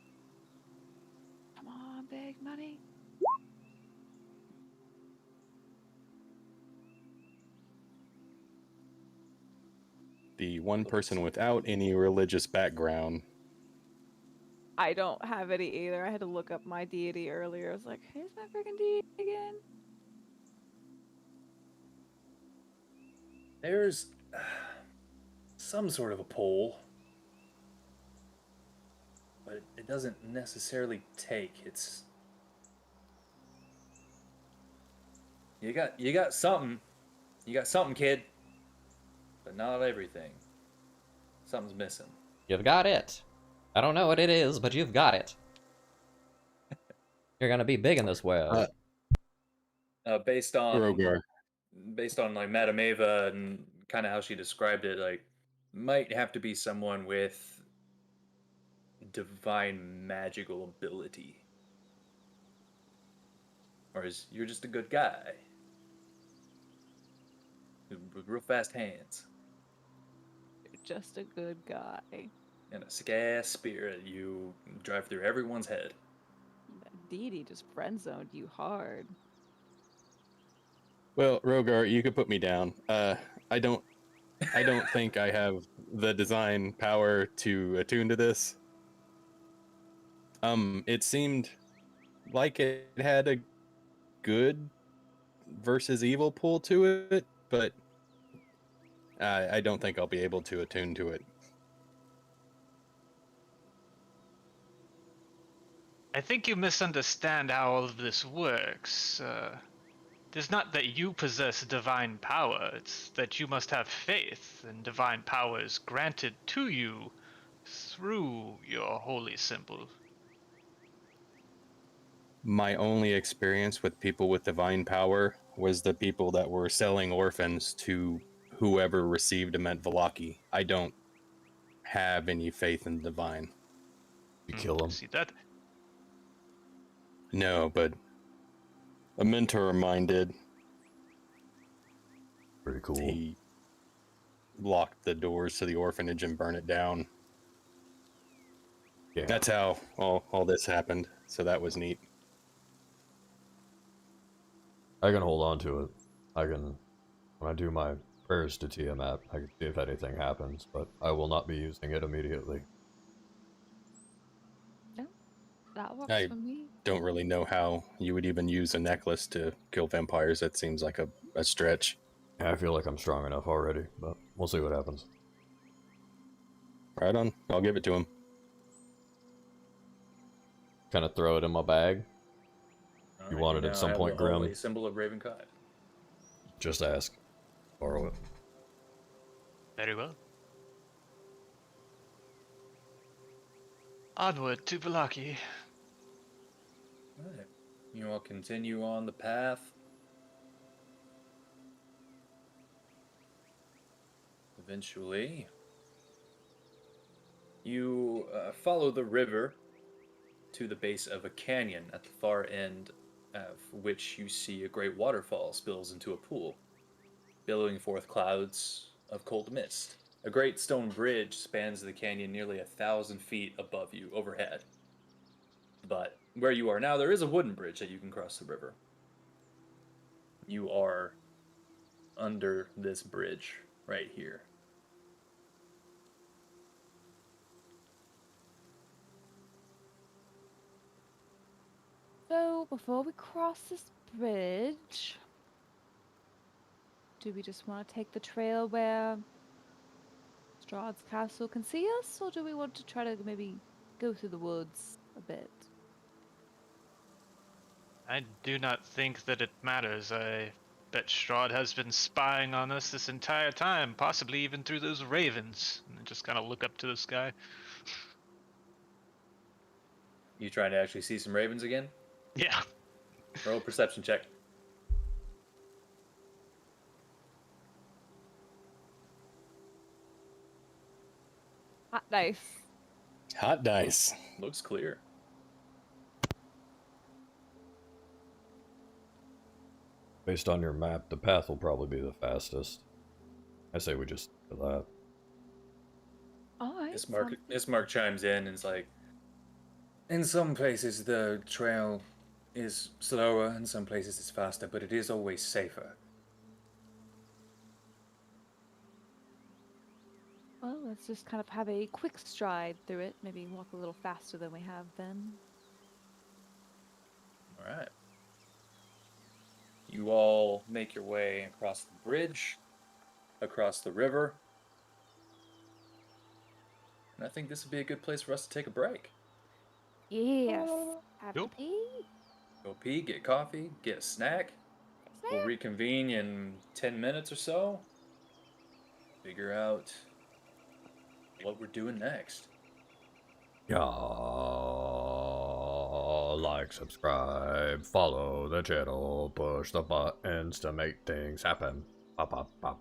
Come on, big money. The one person without any religious background. I don't have any either. I had to look up my deity earlier. I was like, who's my freaking deity again? There's some sort of a pole, but it doesn't necessarily take. It's you got something, kid, but not everything. Something's missing. You've got it. I don't know what it is, but you've got it. You're gonna be big in this world. Based on Rogar. like Madame Ava and kind of how she described it, like might have to be someone with divine magical ability, or is you're just a good guy with real fast hands You're just a good guy. and a sick-ass spirit. You drive through everyone's head. That deity just friend zoned you hard. Well, Rogar, you could put me down. I don't think I have the design power to attune to this. It seemed like it had a good versus evil pull to it, but I don't think I'll be able to attune to it. I think you misunderstand how all of this works. It's not that you possess divine power, it's that you must have faith, and divine power is granted to you through your holy symbol. My only experience with people with divine power was the people that were selling orphans to whoever received them at Valaki. I don't have any faith in divine. You kill him. See that? No, but a mentor of mine did. Pretty cool. He locked the doors to the orphanage and burned it down. Yeah. That's how all this happened, so that was neat. I can hold on to it. When I do my prayers to Tiamat, I can see if anything happens, but I will not be using it immediately. That works I- for me. Don't really know how you would even use a necklace to kill vampires. That seems like a stretch. Yeah, I feel like I'm strong enough already, but we'll see what happens. Right on. I'll give it to him. Kind of throw it in my bag. All You right, want it now at some have point, the holy Grim? symbol of Raven Kai. Just ask. Borrow it. Very well. Onward to Valaki. All right. You all continue on the path. Eventually, you follow the river to the base of a canyon at the far end, of which you see a great waterfall spills into a pool, billowing forth clouds of cold mist. A great stone bridge spans the canyon nearly 1,000 feet above you, overhead. But where you are now, there is a wooden bridge that you can cross the river. You are under this bridge right here. So before we cross this bridge, do we just want to take the trail where Strahd's castle can see us, or do we want to try to maybe go through the woods a bit? I do not think that it matters. I bet Strahd has been spying on us this entire time, possibly even through those ravens. And I just kind of look up to the sky. You trying to actually see some ravens again? Yeah. Roll a perception check. Ah, nice. Hot dice. Looks clear. Based on your map, the path will probably be the fastest. I say we just do that. All right. Ismark chimes in and is like, In some places, the trail is slower, in some places, it's faster, but it is always safer. Well, let's just kind of have a quick stride through it. Maybe walk a little faster than we have been. all right. You all make your way across the bridge, across the river. And I think this would be a good place for us to take a break. Yes. Have to Nope. pee. Go pee, get coffee, get a snack. We'll reconvene in 10 minutes or so. Figure out what we're doing next. Yeah, like, subscribe, follow the channel, push the buttons to make things happen. Pop, pop, pop.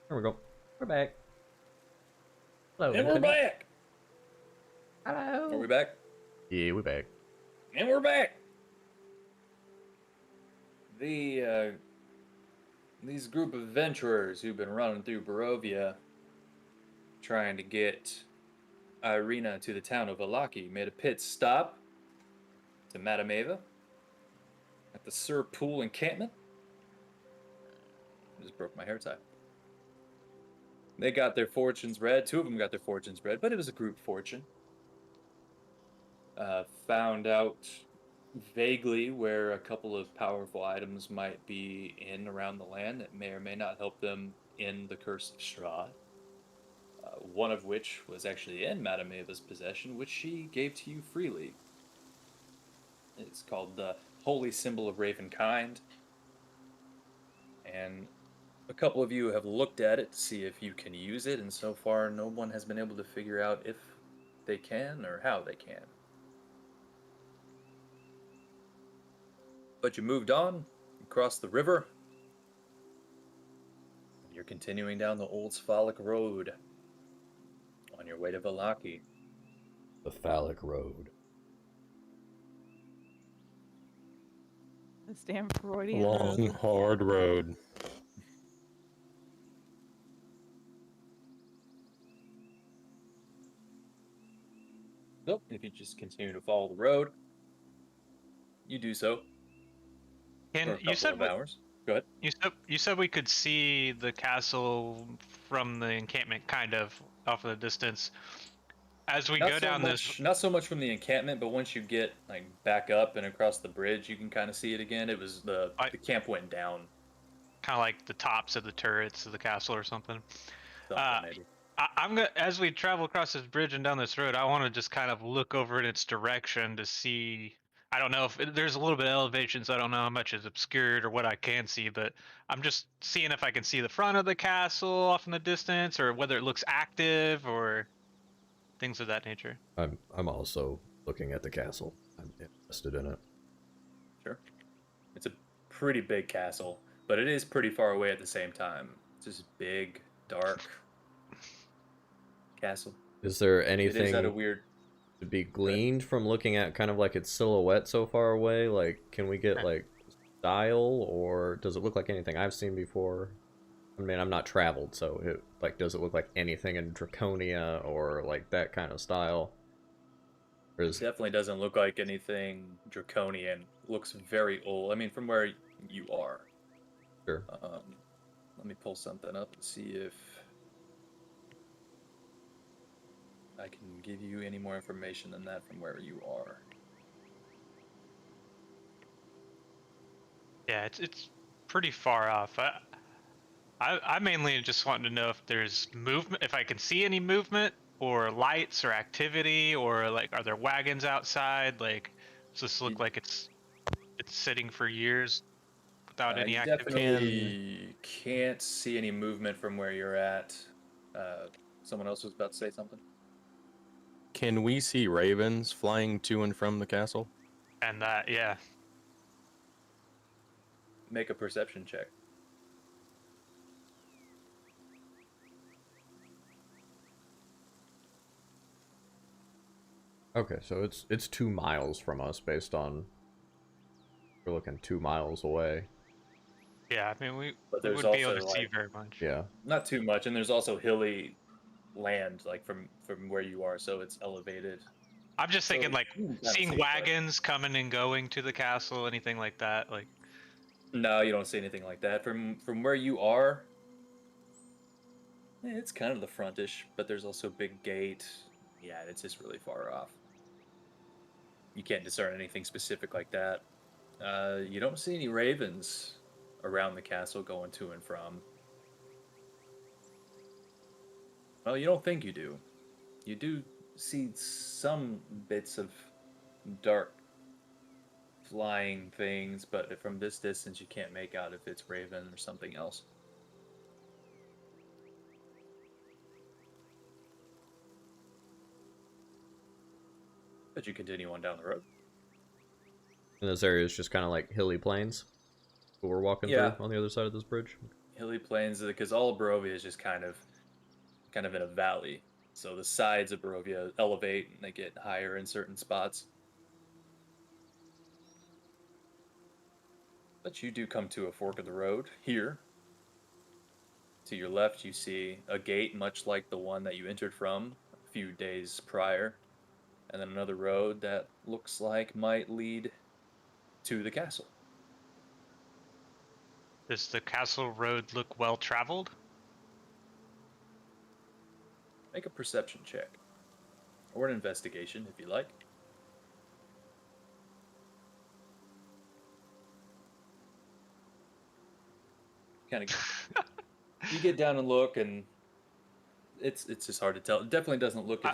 There we go. We're back. Hello, And we're Anthony. back. Hello. Are we back? Yeah, we're back. And we're back. These group of adventurers who've been running through Barovia, trying to get Irina to the town of Valaki, made a pit stop to Madame Eva at the Sir Pool encampment. I just broke my hair tie. They got their fortunes read. 2 of them got their fortunes read, but it was a group fortune. Found out vaguely where a couple of powerful items might be in around the land that may or may not help them in the Curse of Strahd. One of which was actually in Madame Eva's possession, which she gave to you freely. It's called the Holy Symbol of Ravenkind. And a couple of you have looked at it to see if you can use it, and so far no one has been able to figure out if they can or how they can. But you moved on, across the river, and you're continuing down the Old Sphalic Road on your way to Valaki. The phallic road. This damn Freudian Long, road. hard road. Nope, if you just continue to follow the road, you do so for And a couple of hours. Go ahead. you said we could see the castle from the encampment, kind of off in the distance. As we go down this, Not so much from the encampment, but once you get like back up and across the bridge, you can kind of see it again. It was the camp went down. kind of like the tops of the turrets of the castle or something. Maybe. I'm gonna, as we travel across this bridge and down this road, I want to just kind of look over in its direction to see. I don't know if there's a little bit of elevation, so I don't know how much is obscured or what I can see, but I'm just seeing if I can see the front of the castle off in the distance, or whether it looks active or things of that nature. I'm also looking at the castle. I'm interested in it. Sure. It's a pretty big castle, but it is pretty far away at the same time. It's just big, dark castle. Is there It anything is at a weird. to be gleaned from looking at kind of like its silhouette so far away? Like, can we get like style, or does it look like anything I've seen before? I mean, I'm not traveled, so does it look like anything in Draconia or like that kind of style? Or It is definitely doesn't look like anything draconian. Looks very old. I mean, from where you are. sure? Let me pull something up and see if I can give you any more information than that from where you are. Yeah, it's pretty far off. I mainly just wanted to know if there's movement, if I can see any movement or lights or activity, or like, are there wagons outside? Like, does this look like it's sitting for years without any You activity? definitely can't see any movement from where you're at. Someone else was about to say something. Can we see ravens flying to and from the castle? And that, yeah. Make a perception check. Okay, so it's 2 miles from us based on we're looking 2 miles away. Yeah, I mean, we But would there's be able to also, see like, very much. Yeah. not too much, and there's also hilly land like from where you are, so it's elevated. I'm just thinking, like, you can kinda seeing see it, but- wagons coming and going to the castle, anything like that. Like, No, you don't see anything like that. From where you are, it's kind of the frontish, but there's also a big gate. Yeah, it's just really far off. You can't discern anything specific like that. You don't see any ravens around the castle going to and from. Well, you don't think you do. You do see some bits of dark flying things, but from this distance you can't make out if it's raven or something else. But you continue on down the road. And this area is just kind of like hilly plains that we're walking Yeah. through on the other side of this bridge. hilly plains, because all of Barovia is just kind of in a valley. So the sides of Barovia elevate and they get higher in certain spots. But you do come to a fork of the road here. To your left, you see a gate much like the one that you entered from a few days prior, and then another road that looks like might lead to the castle. Does the castle road look well traveled? Make a perception check or an investigation if you like. Kind of you get down and look, and it's just hard to tell. It definitely doesn't look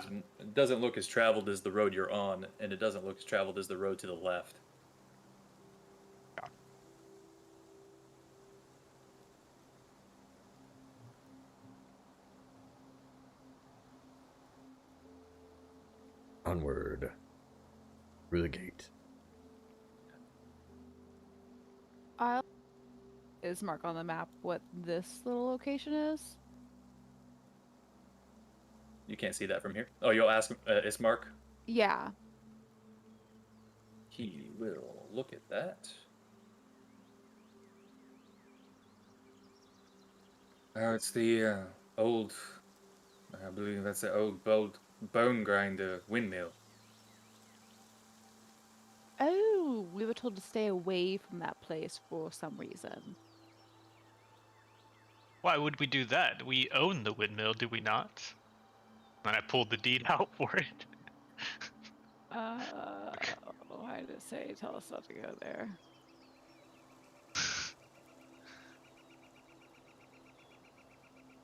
as traveled as the road you're on, and it doesn't look as traveled as the road to the left. Onward. Through the gate. Is mark on the map what this little location is? You can't see that from here. Oh, you'll ask Ismark? Yeah. He will look at that. Oh, it's the old. I believe that's the old bone grinder windmill. Oh, we were told to stay away from that place for some reason. Why would we do that? We own the windmill, do we not? And I pulled the deed out for it. Why did it say tell us not to go there?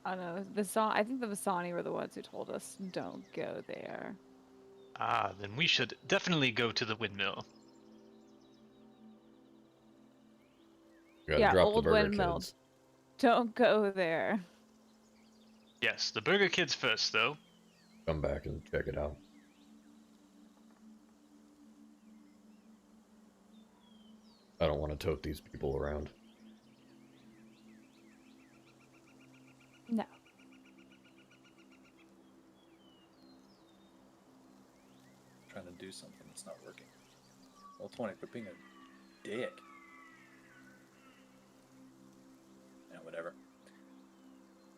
I don't know. I think the Vasani were the ones who told us don't go there. Ah, then we should definitely go to the windmill. You gotta Yeah, drop old the burger windmill. kids. Don't go there. Yes, the Burger Kids first, though. Come back and check it out. I don't want to tote these people around. No. Trying to do something that's not working. Well, 20 for being a dick. Yeah, whatever.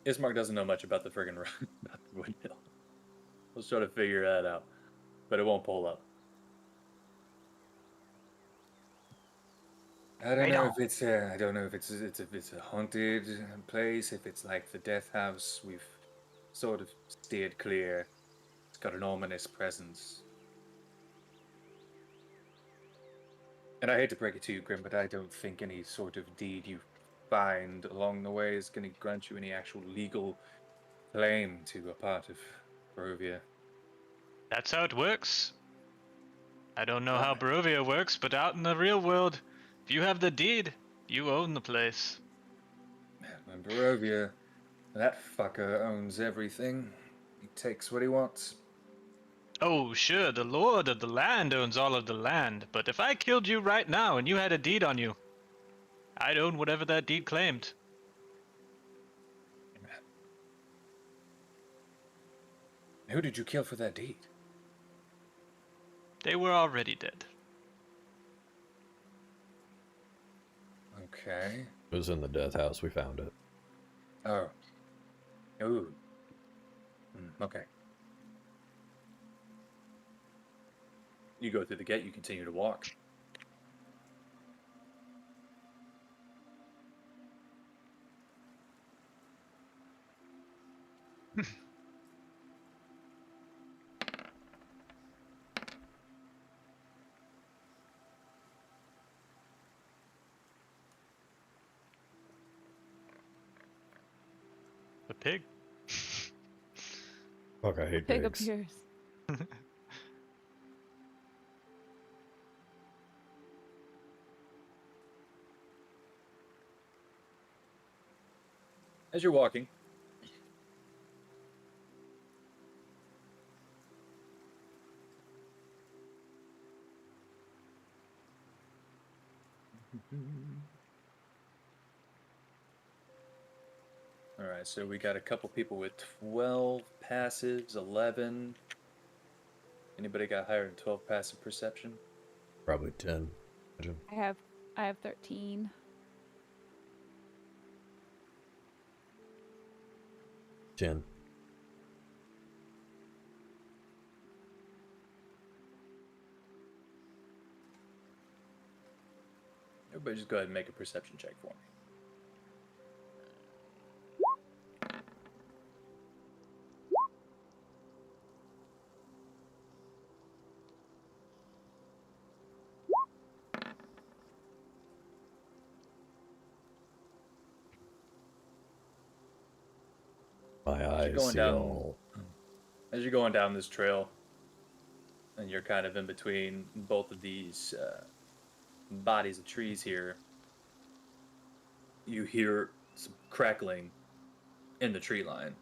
Ismark doesn't know much about the friggin' about the windmill. Let's try to figure that out, but it won't pull up. I don't know if it's a haunted place. If it's like the death house, we've sort of steered clear. It's got an ominous presence. And I hate to break it to you, Grim, but I don't think any sort of deed you find along the way is going to grant you any actual legal claim to a part of Barovia. That's how it works. I don't know how Barovia works, but out in the real world, if you have the deed, you own the place. In Barovia, that fucker owns everything. He takes what he wants. Oh, sure, the lord of the land owns all of the land, but if I killed you right now and you had a deed on you, I'd own whatever that deed claimed. Who did you kill for that deed? They were already dead. Okay. It was in the death house. We found it. Oh. Ooh. Okay. You go through the gate, you continue to walk. The pig? Fuck, I hate Pig pigs. appears. As you're walking, All right, so we got a couple people with 12 passives, 11. Anybody got higher than 12 passive perception? Probably 10. Imagine. I have 13. 10. Everybody just go ahead and make a perception check for me. My As you're eyes going see down, all. as you're going down this trail, and you're kind of in between both of these bodies of trees here, you hear some crackling in the tree line.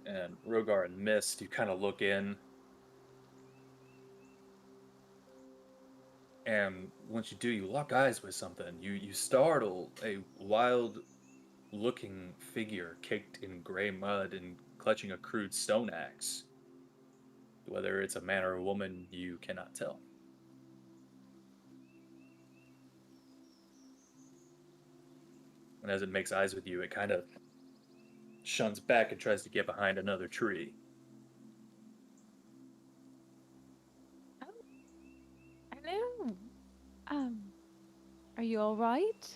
And Rogar and Mist, you kind of look in. And once you do, you lock eyes with something. You startle a wild looking figure caked in gray mud and clutching a crude stone axe. Whether it's a man or a woman, you cannot tell. And as it makes eyes with you, it kind of shuns back and tries to get behind another tree. Hello. Are you all right?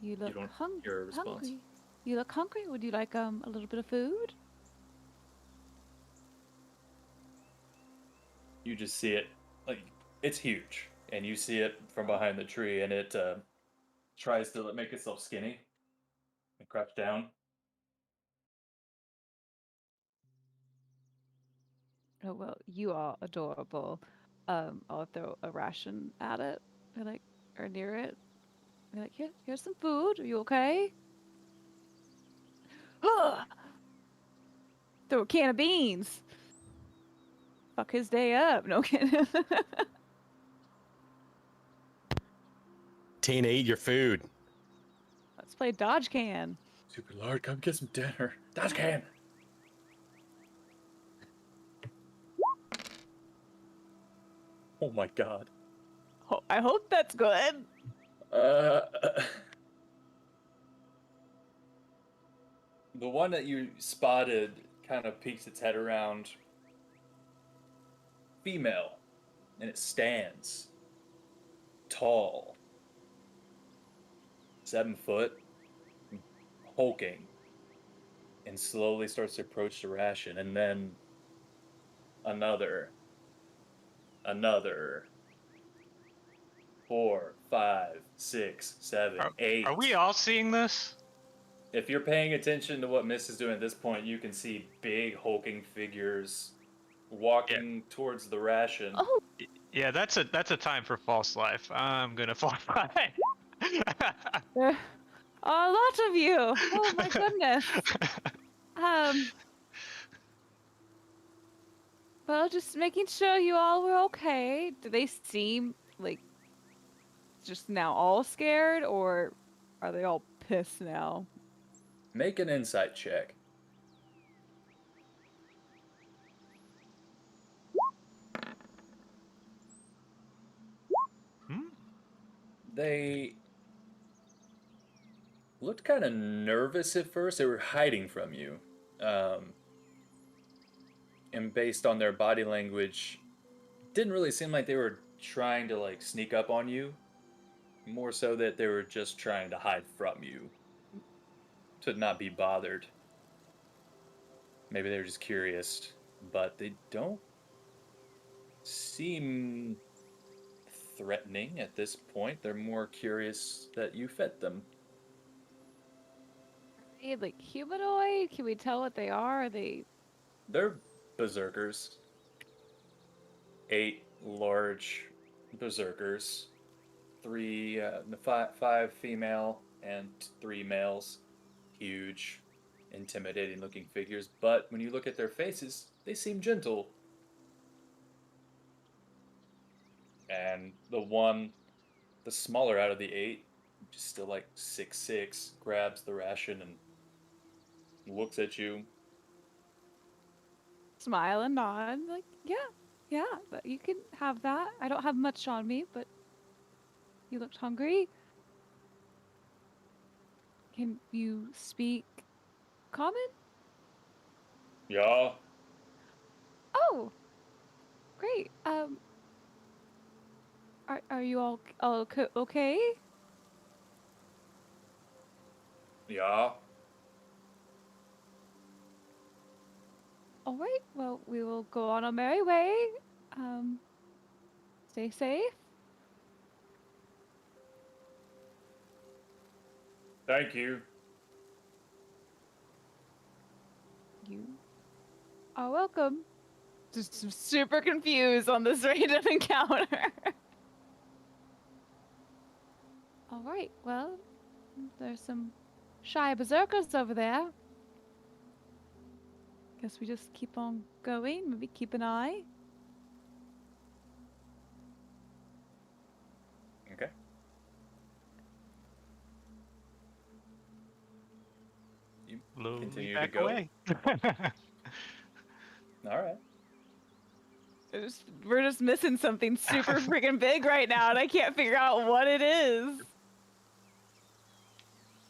You look don't hear a response. hungry. You look hungry. Would you like a little bit of food? You just see it, like, it's huge. And you see it from behind the tree, and it tries to make itself skinny and crouch down. Oh well, you are adorable. I'll throw a ration at it, or near it. Here's some food. Are you okay? Throw a can of beans. Fuck his day up. No kidding. Tina, eat your food. Let's play Dodge Can. Super Lord, come get some dinner. Dodge can. Oh my god. I hope that's good. The one that you spotted kind of peeks its head around. Female. And it stands. Tall. 7 foot. Hulking. And slowly starts to approach the ration. And then another. 4, 5, 6, 7, 8. Are we all seeing this? If you're paying attention to what Miss is doing at this point, you can see big hulking figures walking towards the ration. Oh, Yeah, that's a time for false life. I'm gonna fall back. there are a lot of you. Oh my goodness. Well, just making sure you all were okay. Do they seem like just now all scared, or are they all pissed now? Make an insight check. They looked kind of nervous at first. They were hiding from you. And based on their body language, didn't really seem like they were trying to like sneak up on you. More so that they were just trying to hide from you. To not be bothered. Maybe they were just curious. But they don't seem threatening at this point. They're more curious that you fed them. Are they like humanoid? Can we tell what they are? Are they? They're berserkers. 8 large berserkers. 5 female and 3 males. Huge, intimidating looking figures. But when you look at their faces, they seem gentle. And the smaller out of the 8, just still like 6'6", grabs the ration and looks at you. Smile and nod, like, yeah, but you can have that. I don't have much on me, but you looked hungry. Can you speak common? Yeah, Oh, great. Are you all okay? yeah. All right. Well, we will go on our merry way. Um, stay safe. Thank you. You are welcome. Just super confused on this random encounter. All right. Well, there's some shy berserkers over there. Guess we just keep on going. Maybe keep an eye. Okay. You Slowly continue to back go. away. All right. We're just missing something super freaking big right now, and I can't figure out what it is.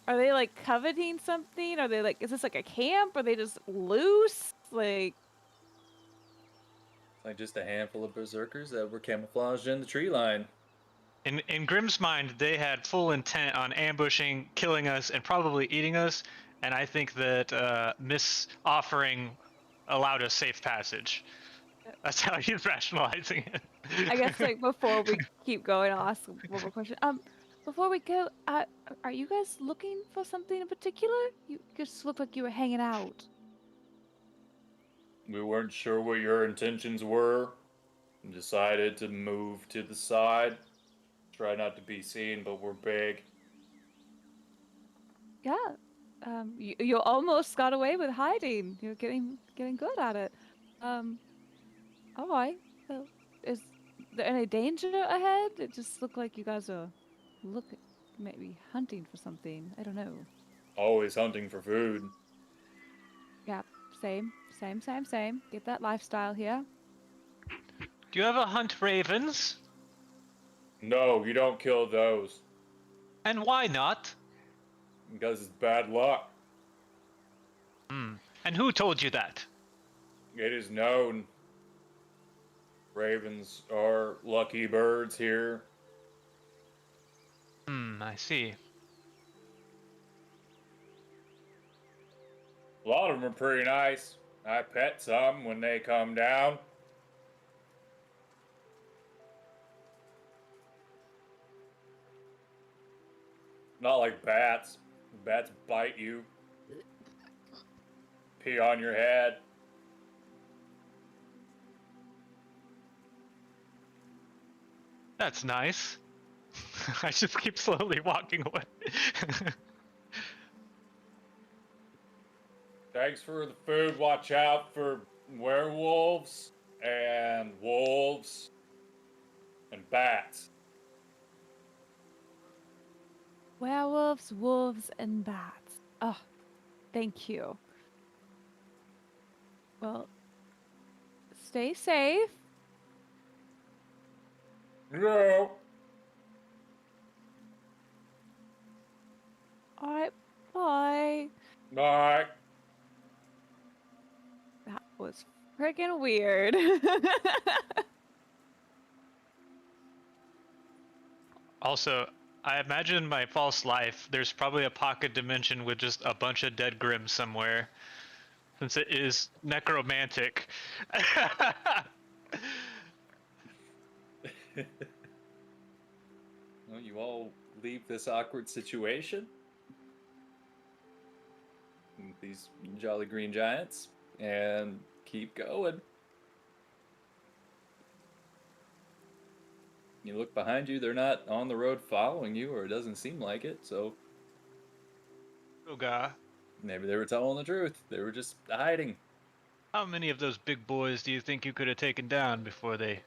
Are they like coveting something? Are they like, is this like a camp? Are they just loose? Like, It's like just a handful of berserkers that were camouflaged in the tree line. In Grimm's mind, they had full intent on ambushing, killing us, and probably eating us. And I think that Miss Offering allowed us safe passage. That's how he's rationalizing it. I guess like before we keep going, I'll ask one more question. Before we go, are you guys looking for something in particular? You just look like you were hanging out. We weren't sure what your intentions were and decided to move to the side. Try not to be seen, but we're big. Yeah. You almost got away with hiding. You're getting good at it. All right. Well, is there any danger ahead? It just looked like you guys are maybe hunting for something. I don't know. Always hunting for food. Yeah, same. Get that lifestyle here. Do you ever hunt ravens? No, you don't kill those. And why not? Because it's bad luck. Hmm. And who told you that? It is known. Ravens are lucky birds here. I see. A lot of them are pretty nice. I pet some when they come down. Not like bats. Bats bite you. Pee on your head. That's nice. I just keep slowly walking away. Thanks for the food. Watch out for werewolves and wolves and bats. Werewolves, wolves, and bats. Oh, thank you. Well, stay safe. No. All right, bye. Bye. That was friggin' weird. Also, I imagine in my false life, there's probably a pocket dimension with just a bunch of dead Grims somewhere, since it is necromantic. Well, you all leave this awkward situation. With these jolly green giants and keep going. You look behind you, they're not on the road following you, or it doesn't seem like it, so Oh god. maybe they were telling the truth. They were just hiding. How many of those big boys do you think you could have taken down before they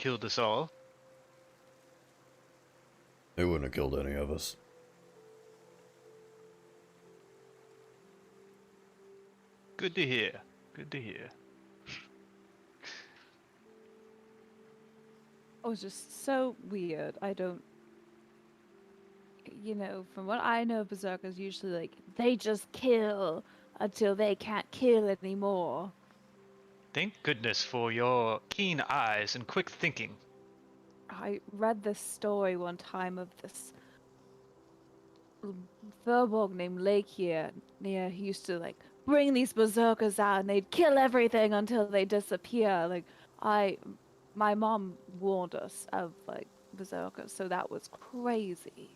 killed us all. They wouldn't have killed any of us. Good to hear. Good to hear. It was just so weird. I don't, you know, from what I know, berserkers usually like they just kill until they can't kill anymore. Thank goodness for your keen eyes and quick thinking. I read this story one time of this Furbolg named Lake here near who used to like bring these berserkers out and they'd kill everything until they disappear. My mom warned us of like berserkers, so that was crazy.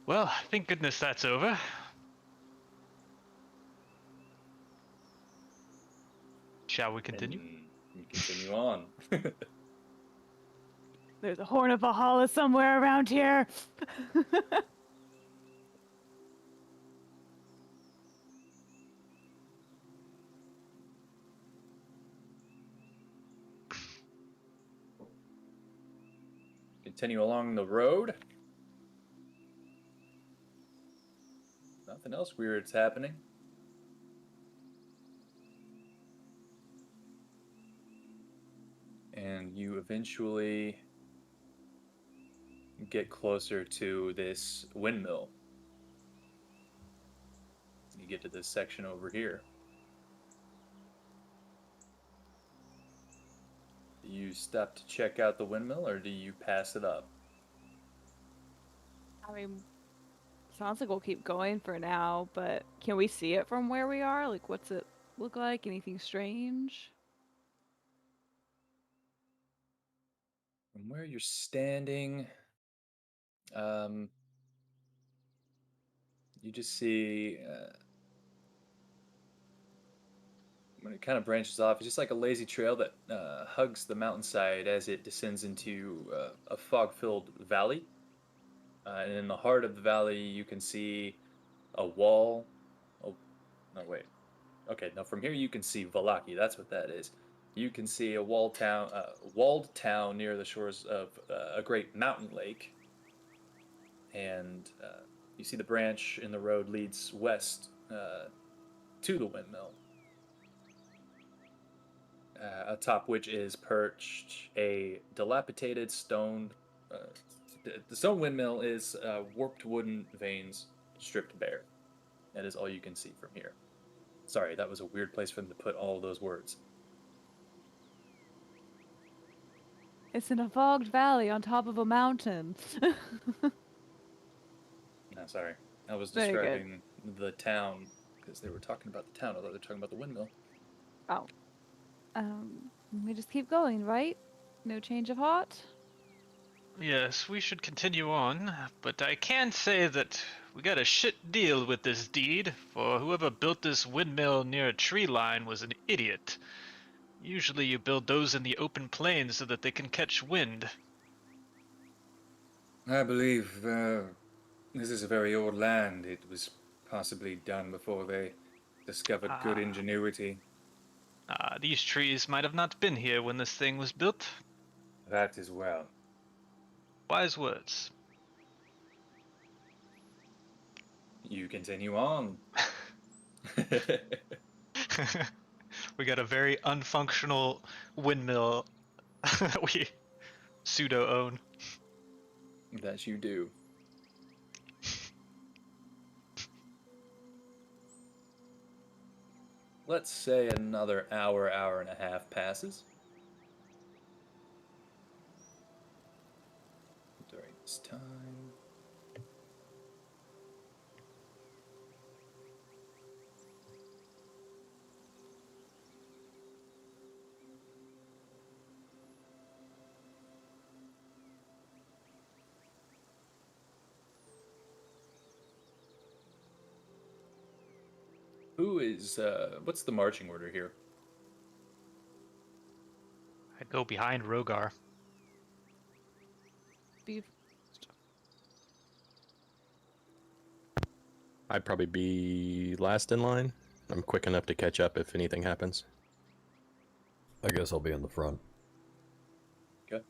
Well, thank goodness that's over. Shall we continue? And you continue on. There's a Horn of Valhalla somewhere around here. Continue along the road. Nothing else weird's happening. And you eventually get closer to this windmill. You get to this section over here. Do you stop to check out the windmill or do you pass it up? I mean, sounds like we'll keep going for now, but can we see it from where we are? Like, what's it look like? Anything strange? From where you're standing, you just see when it kind of branches off, it's just like a lazy trail that hugs the mountainside as it descends into a fog-filled valley. And in the heart of the valley, you can see a wall. Oh, no, wait. Okay, now from here you can see Valaki. That's what that is. You can see a walled town near the shores of a great mountain lake. And you see the branch in the road leads west to the windmill. Atop which is perched a dilapidated stone. The stone windmill is warped wooden vanes stripped bare. That is all you can see from here. Sorry, that was a weird place for them to put all those words. It's in a fogged valley on top of a mountain. No, sorry. I was Very good. describing the town because they were talking about the town, although they're talking about the windmill. Oh. We just keep going, right? No change of heart? Yes, we should continue on, but I can say that we got a shit deal with this deed, for whoever built this windmill near a tree line was an idiot. Usually you build those in the open plains so that they can catch wind. I believe this is a very old land. It was possibly done before they discovered good ingenuity. These trees might have not been here when this thing was built. That as well. Wise words. You continue on. We got a very unfunctional windmill that we pseudo own. That you do. Let's say another hour, hour and a half passes. During this time. Who is, what's the marching order here? I'd go behind Rogar. Be I'd probably be last in line. I'm quick enough to catch up if anything happens. I guess I'll be in the front. Okay.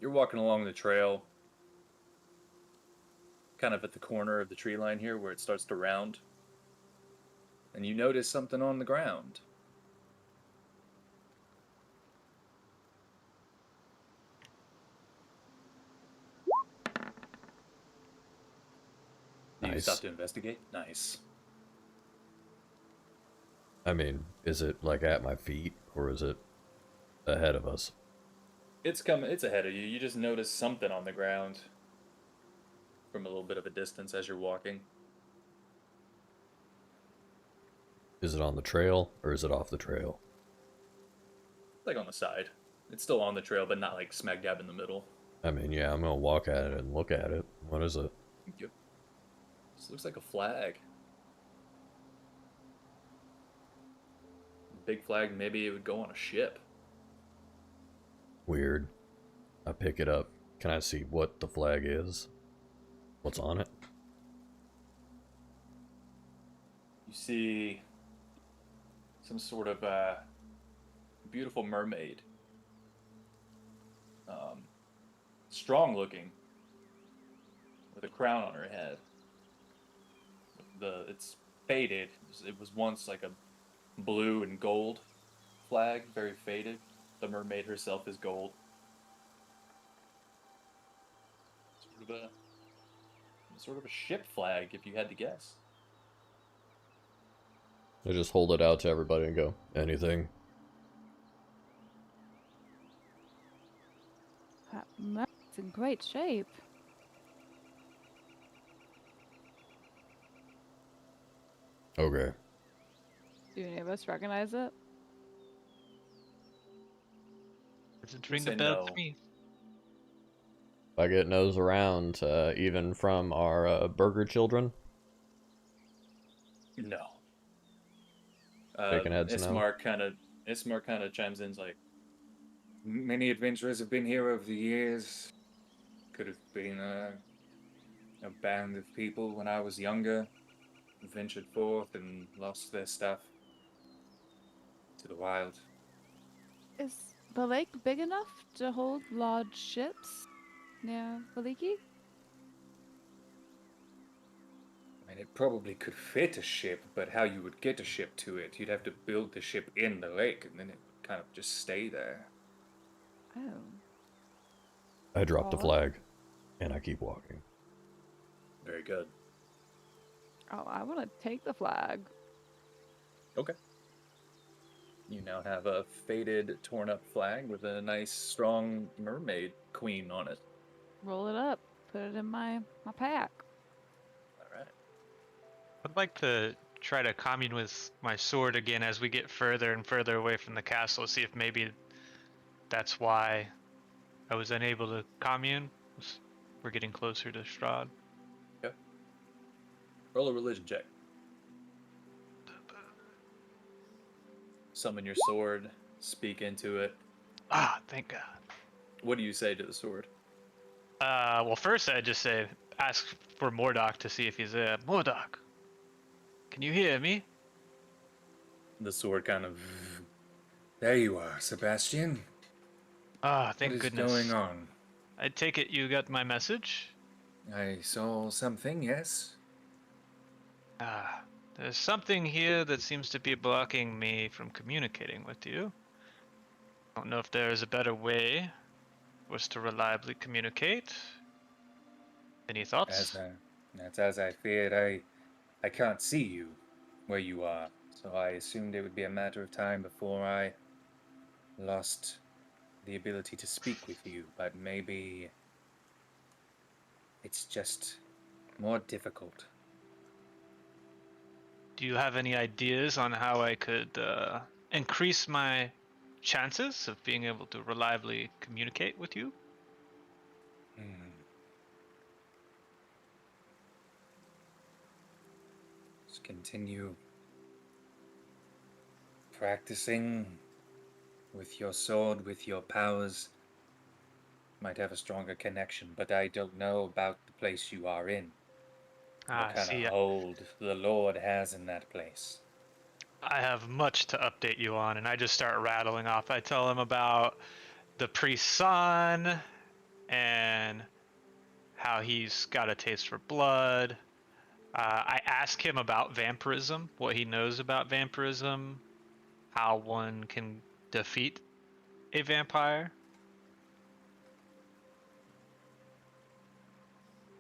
You're walking along the trail, kind of at the corner of the tree line here where it starts to round. And you notice something on the ground. Do you stop Nice. to investigate? Nice. I mean, is it like at my feet or is it ahead of us? It's coming. It's ahead of you. You just notice something on the ground from a little bit of a distance as you're walking. Is it on the trail or is it off the trail? Like on the side. It's still on the trail, but not like smack dab in the middle. I mean, yeah, I'm gonna walk at it and look at it. What is it? Yep. This looks like a flag. Big flag, maybe it would go on a ship. Weird. I pick it up. Can I see what the flag is? What's on it? You see some sort of beautiful mermaid. Strong looking, with a crown on her head. It's faded. It was once like a blue and gold flag, very faded. The mermaid herself is gold. Sort of a ship flag, if you had to guess. I just hold it out to everybody and go, anything? That mermaid's in great shape. Okay. Do any of us recognize it? Doesn't ring say a bell no. to me. If I get nose around, even from our burger children, No. shaking heads no. Ismark kind of chimes in, like, many adventurers have been here over the years. Could have been a band of people when I was younger, ventured forth and lost their stuff to the wild. Is the lake big enough to hold large ships near Valiki? I mean, it probably could fit a ship, but how you would get a ship to it, you'd have to build the ship in the lake, and then it would kind of just stay there. Oh. I drop the Odd. flag, and I keep walking. Very good. Oh, I want to take the flag. Okay. You now have a faded, torn up flag with a nice, strong mermaid queen on it. Roll it up. Put it in my pack. All right. I'd like to try to commune with my sword again as we get further and further away from the castle, see if maybe that's why I was unable to commune. We're getting closer to Strahd. Okay. Roll a religion check. Summon your sword, speak into it. Ah, thank God. What do you say to the sword? Well, first I just say, ask for Mordok to see if he's there. Mordok, can you hear me? The sword kind of... There you are, Sebastian. Ah, thank What is goodness. going on? I take it you got my message? I saw something, yes? Ah, there's something here that seems to be blocking me from communicating with you. I don't know if there is a better way for us to reliably communicate. Any thoughts? That's as I feared. I can't see you where you are, so I assumed it would be a matter of time before I lost the ability to speak with you, but maybe it's just more difficult. Do you have any ideas on how I could increase my chances of being able to reliably communicate with you? Just continue practicing with your sword, with your powers. Might have a stronger connection, but I don't know about the place you are in. What kind of See, hold the Lord has in that place? I have much to update you on, and I just start rattling off. I tell him about the priest's son and how he's got a taste for blood. I ask him about vampirism, what he knows about vampirism, how one can defeat a vampire.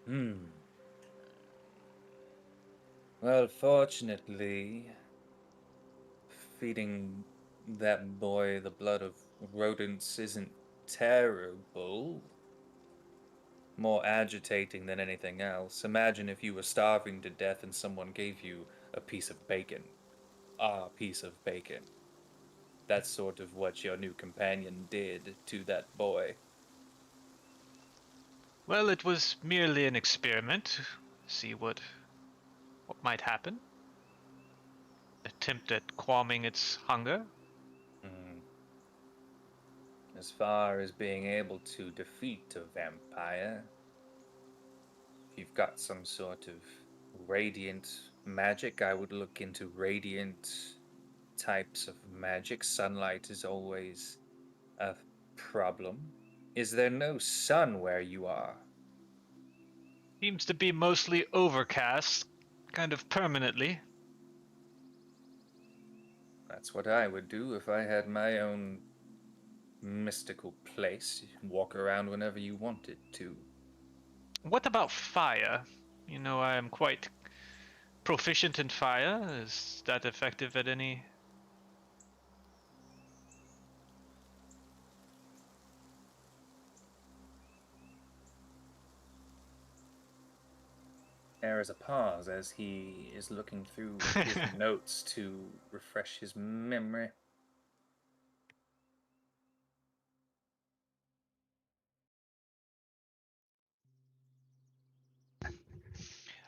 Hmm. Well, fortunately, feeding that boy the blood of rodents isn't terrible. More agitating than anything else. Imagine if you were starving to death and someone gave you a piece of bacon. A piece of bacon. That's sort of what your new companion did to that boy. Well, it was merely an experiment. See what might happen. Attempt at calming its hunger. Hmm. As far as being able to defeat a vampire, if you've got some sort of radiant magic, I would look into radiant types of magic. Sunlight is always a problem. Is there no sun where you are? Seems to be mostly overcast, kind of permanently. That's what I would do if I had my own mystical place. Walk around whenever you wanted to. What about fire? You know, I am quite proficient in fire. Is that effective at any? There is a pause as he is looking through his notes to refresh his memory.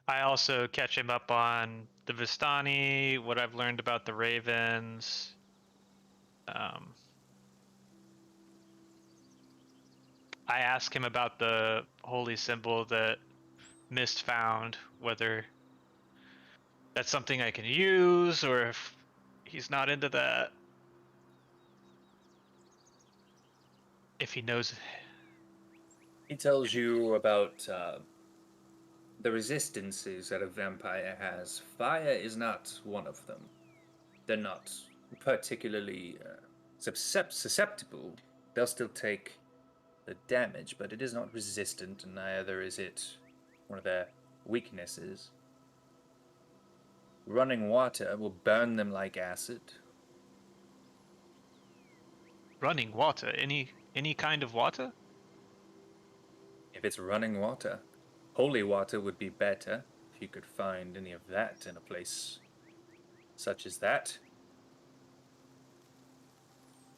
I also catch him up on the Vistani, what I've learned about the Ravens. Um, I ask him about the holy symbol that Mist found, whether that's something I can use or if he's not into that. If he knows. He tells you about the resistances that a vampire has. Fire is not one of them. They're not particularly susceptible. They'll still take the damage, but it is not resistant, and neither is it one of their weaknesses. Running water will burn them like acid. Running water, any kind of water? If it's running water, holy water would be better if you could find any of that in a place such as that.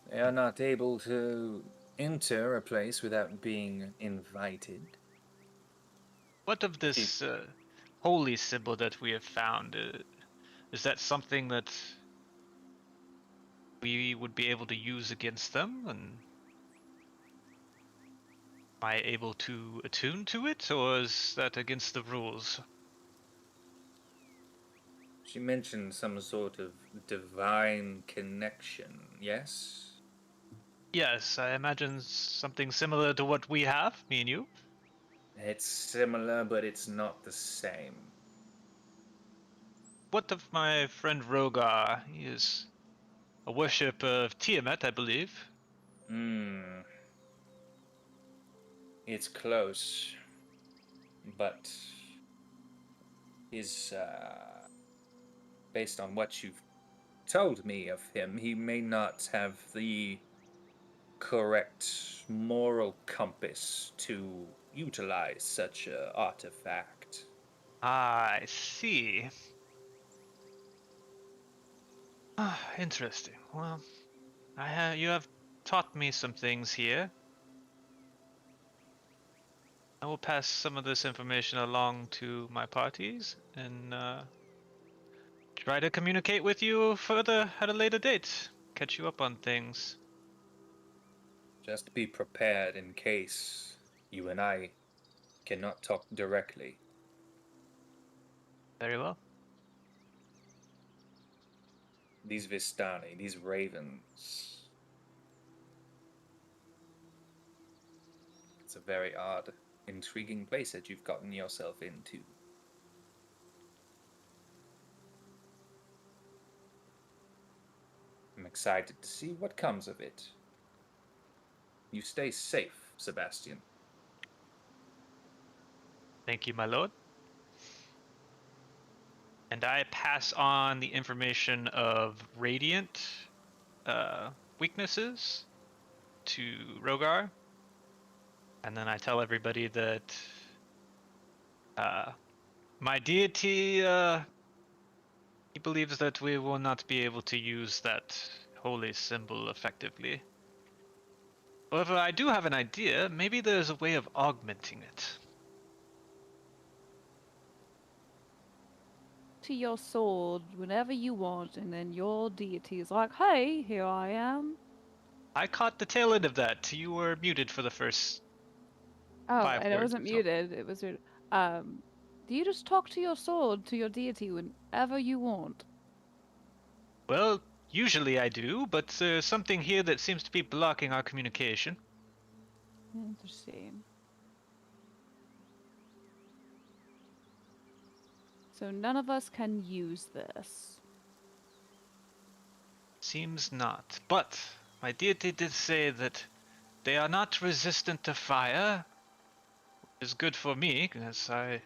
They are not able to enter a place without being invited. What of See, this holy symbol that we have found? Is that something that we would be able to use against them? And am I able to attune to it, or is that against the rules? she mentioned some sort of divine connection, yes? Yes, I imagine something similar to what we have, me and you. It's similar, but it's not the same. What of my friend Rogar? He is a worshipper of Tiamat, I believe. Hmm. It's close, but is based on what you've told me of him, he may not have the correct moral compass to utilize such a artifact. Ah, I see. Ah, interesting. Well, you have taught me some things here. I will pass some of this information along to my parties and try to communicate with you further at a later date. Catch you up on things. Just be prepared in case you and I cannot talk directly. Very well. These Vistani, these ravens. It's a very odd, intriguing place that you've gotten yourself into. I'm excited to see what comes of it. You stay safe, Sebastian. Thank you, my lord. And I pass on the information of radiant weaknesses to Rogar. And then I tell everybody that my deity, he believes that we will not be able to use that holy symbol effectively. However, I do have an idea. Maybe there's a way of augmenting it. To your sword whenever you want, and then your deity is like, hey, here I am. I caught the tail end of that. You were muted for the first Oh, 5 and it words wasn't or so. muted. It was do you just talk to your sword, to your deity, whenever you want? Well, usually I do, but there's something here that seems to be blocking our communication. Interesting. So none of us can use this. Seems not. But my deity did say that they are not resistant to fire. Is good for me, because I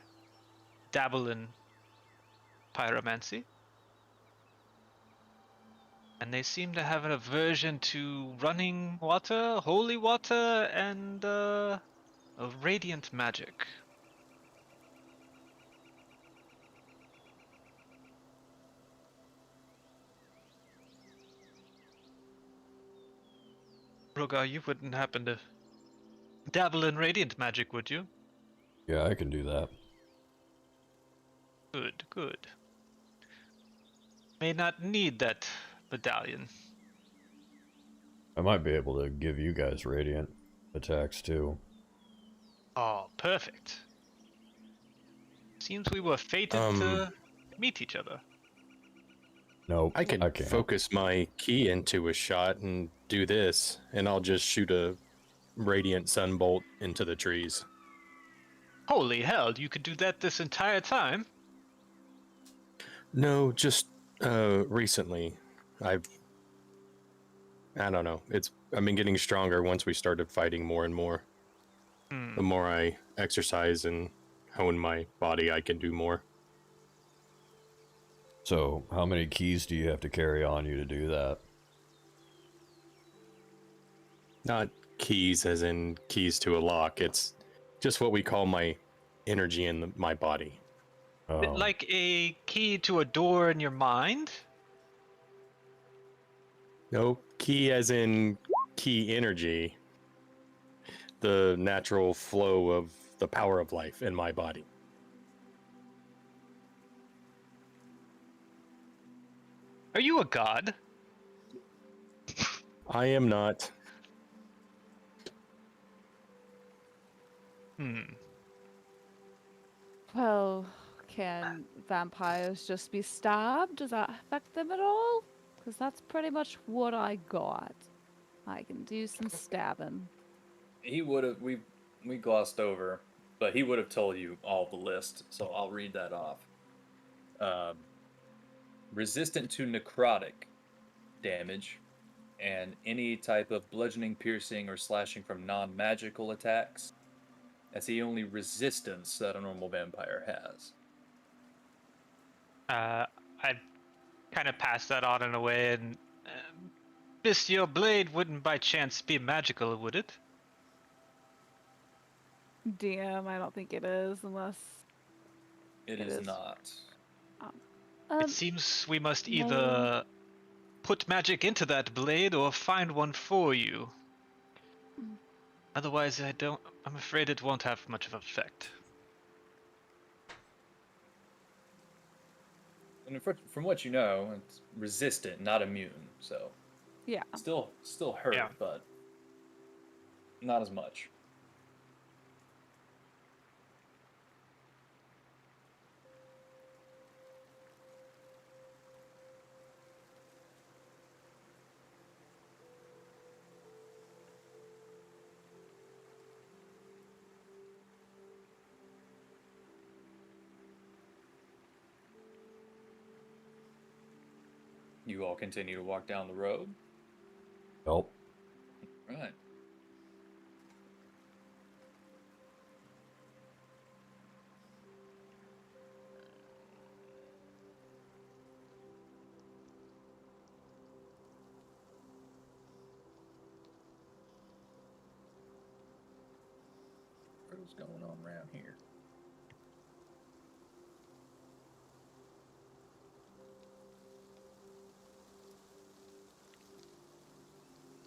dabble in pyromancy. And they seem to have an aversion to running water, holy water, and a radiant magic. Rogar, you wouldn't happen to dabble in radiant magic, would you? Yeah, I can do that. Good, good. May not need that medallion. I might be able to give you guys radiant attacks too. Oh, perfect. Seems we were fated to meet each other. Nope, I could can't. focus my key into a shot and do this, and I'll just shoot a radiant sunbolt into the trees. Holy hell, you could do that this entire time? No, just recently. I don't know. I've been getting stronger once we started fighting more and more. The more I exercise and hone my body, I can do more. So, how many keys do you have to carry on you to do that? Not keys as in keys to a lock. It's just what we call my energy in my body. Oh. Like a key to a door in your mind? No, key as in key energy. The natural flow of the power of life in my body. Are you a god? I am not. Well, can vampires just be stabbed? Does that affect them at all? Because that's pretty much what I got. I can do some stabbing. He would have, we glossed over, but he would have told you all the list, so I'll read that off. Resistant to necrotic damage, and any type of bludgeoning, piercing, or slashing from non-magical attacks. That's the only resistance that a normal vampire has. I kind of passed that on in a way, and Bestial Blade wouldn't by chance be magical, would it? DM, I don't think it is, unless It is not. It seems we must no. either put magic into that blade or find one for you. Otherwise, I'm afraid it won't have much of an effect. And from what you know, it's resistant, not immune. So Yeah. still hurt, Yeah. but not as much. You all continue to walk down the road. Nope. Right. What's going on around here?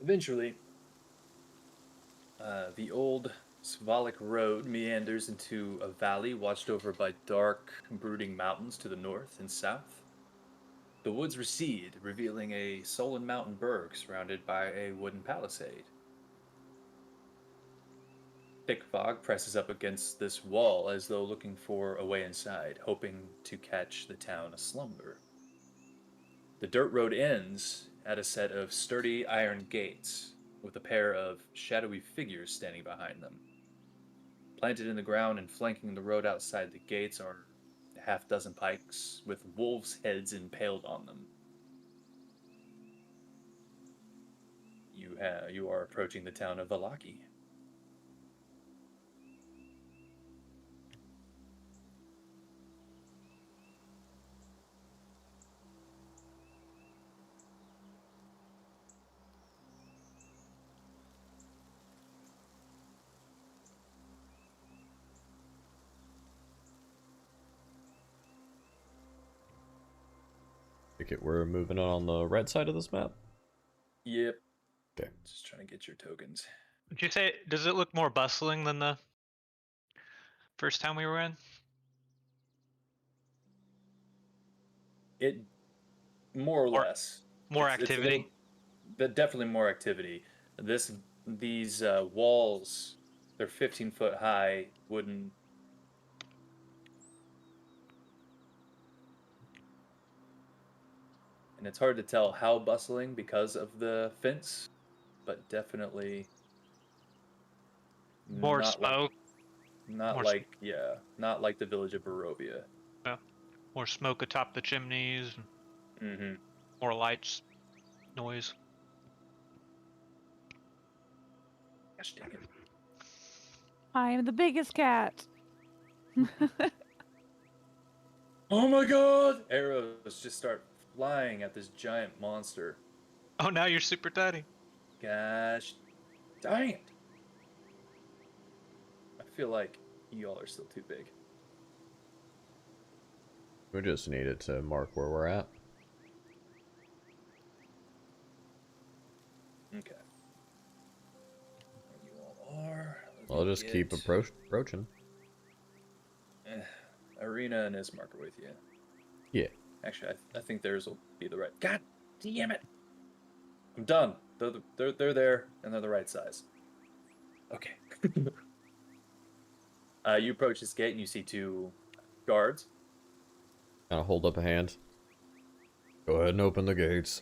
Eventually, the old Svalik road meanders into a valley watched over by dark, brooding mountains to the north and south. The woods recede, revealing a sullen mountain berg surrounded by a wooden palisade. Thick fog presses up against this wall as though looking for a way inside, hoping to catch the town aslumber. The dirt road ends at a set of sturdy iron gates, with a pair of shadowy figures standing behind them. Planted in the ground and flanking the road outside the gates are a half dozen pikes, with wolves' heads impaled on them. You are approaching the town of Valaki. Take it we're moving on the right side of this map. Yep. Okay. Just trying to get your tokens. Would you say, does it look more bustling than the first time we were in? It more or Or less. more It's a activity? little, but definitely more activity. These walls, they're 15-foot high, wooden. And it's hard to tell how bustling because of the fence, but definitely More not like smoke? More, s- not like the village of Barovia. uh, more smoke atop the chimneys, Mm-hmm. more lights, noise. Gosh dang it. I am the biggest cat. Oh my god! Arrows just start flying at this giant monster. Oh, now you're super tiny. Gosh dang it! I feel like y'all are still too big. We just needed to mark where we're at. Okay. There you all are. I'll just keep approaching. Arena and Ismark are with you. Yeah. Actually, I think theirs will be the right. God damn it! I'm done. They're there and they're the right size. Okay. You approach this gate and you see two guards. Kind of hold up a hand. Go ahead and open the gates.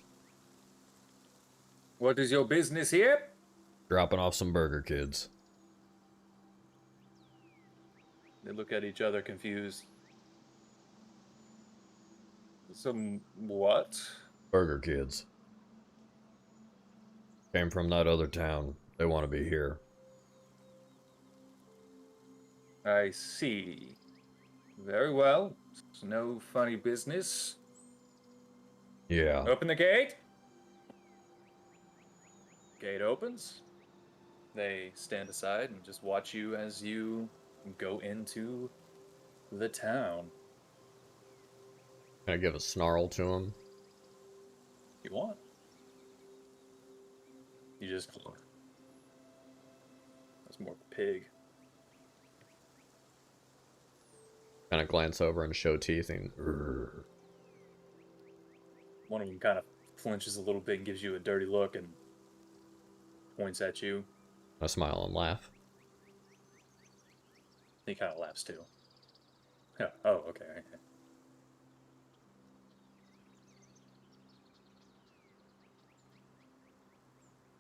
What is your business here? Dropping off some burger kids. They look at each other confused. Some what? Burger kids. Came from that other town. They want to be here. I see. Very well. It's no funny business. Yeah. Open the gate. Gate opens. They stand aside and just watch you as you go into the town. Can I give a snarl to him? You want. You just. That's more of a pig. Kind of glance over and show teeth and... "Urgh." One of them kind of flinches a little bit and gives you a dirty look and points at you. I smile and laugh. He kind of laughs too. Yeah. Oh, okay.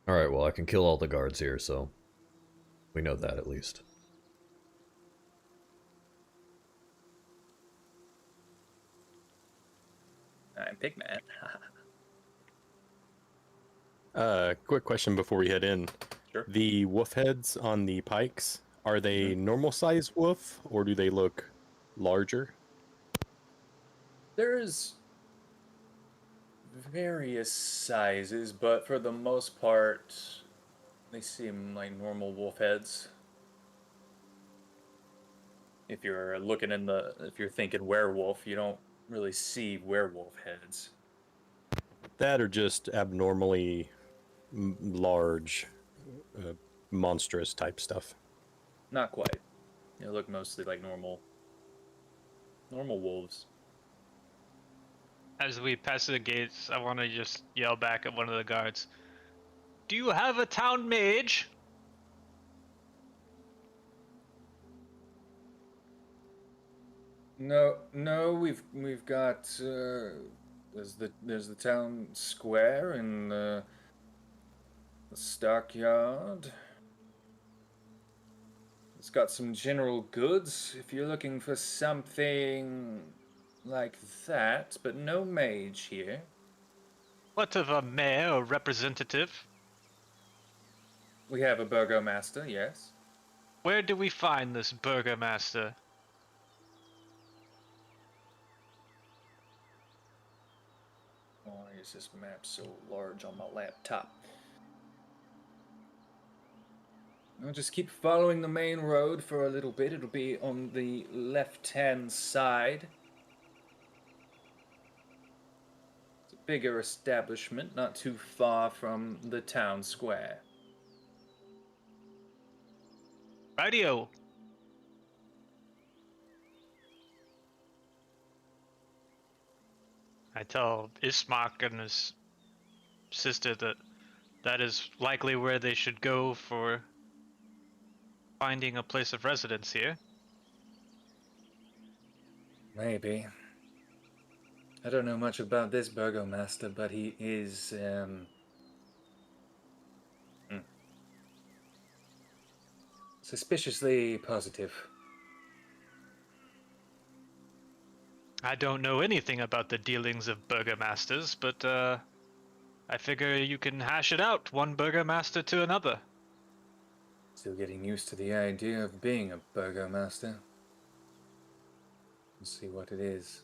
Alright, well, I can kill all the guards here, so... we know that at least. I'm Pigman. Quick question before we head in. Sure. The wolf heads on the pikes, are they Mm-hmm. normal size wolf or do they look larger? There's various sizes, but for the most part, they seem like normal wolf heads. If you're if you're thinking werewolf, you don't really see werewolf heads. That or just abnormally large, uh, monstrous type stuff? Not quite. They look mostly like normal wolves. As we pass the gates, I want to just yell back at one of the guards. Do you have a town mage? No, we've got there's the town square and the stockyard. It's got some general goods if you're looking for something like that, but no mage here. What of a mayor or representative? We have a burgomaster, yes. Where do we find this burgomaster? Why is this map so large on my laptop? I'll just keep following the main road for a little bit. It'll be on the left-hand side. It's a bigger establishment, not too far from the town square. Radio. I tell Ismark and his sister that that is likely where they should go for finding a place of residence here. Maybe. I don't know much about this burgomaster, but he is, suspiciously positive. I don't know anything about the dealings of burgomasters, but I figure you can hash it out, one burgomaster to another. Still getting used to the idea of being a burgomaster. Let's see what it is.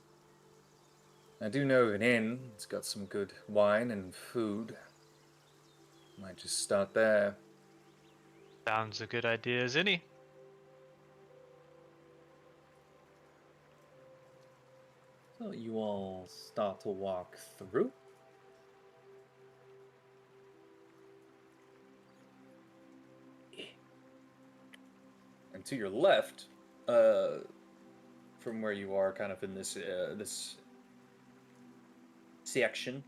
I do know of an inn. It's got some good wine and food. Might just start there. Sounds a good idea as any. So you all start to walk through. And to your left, from where you are, kind of in this section,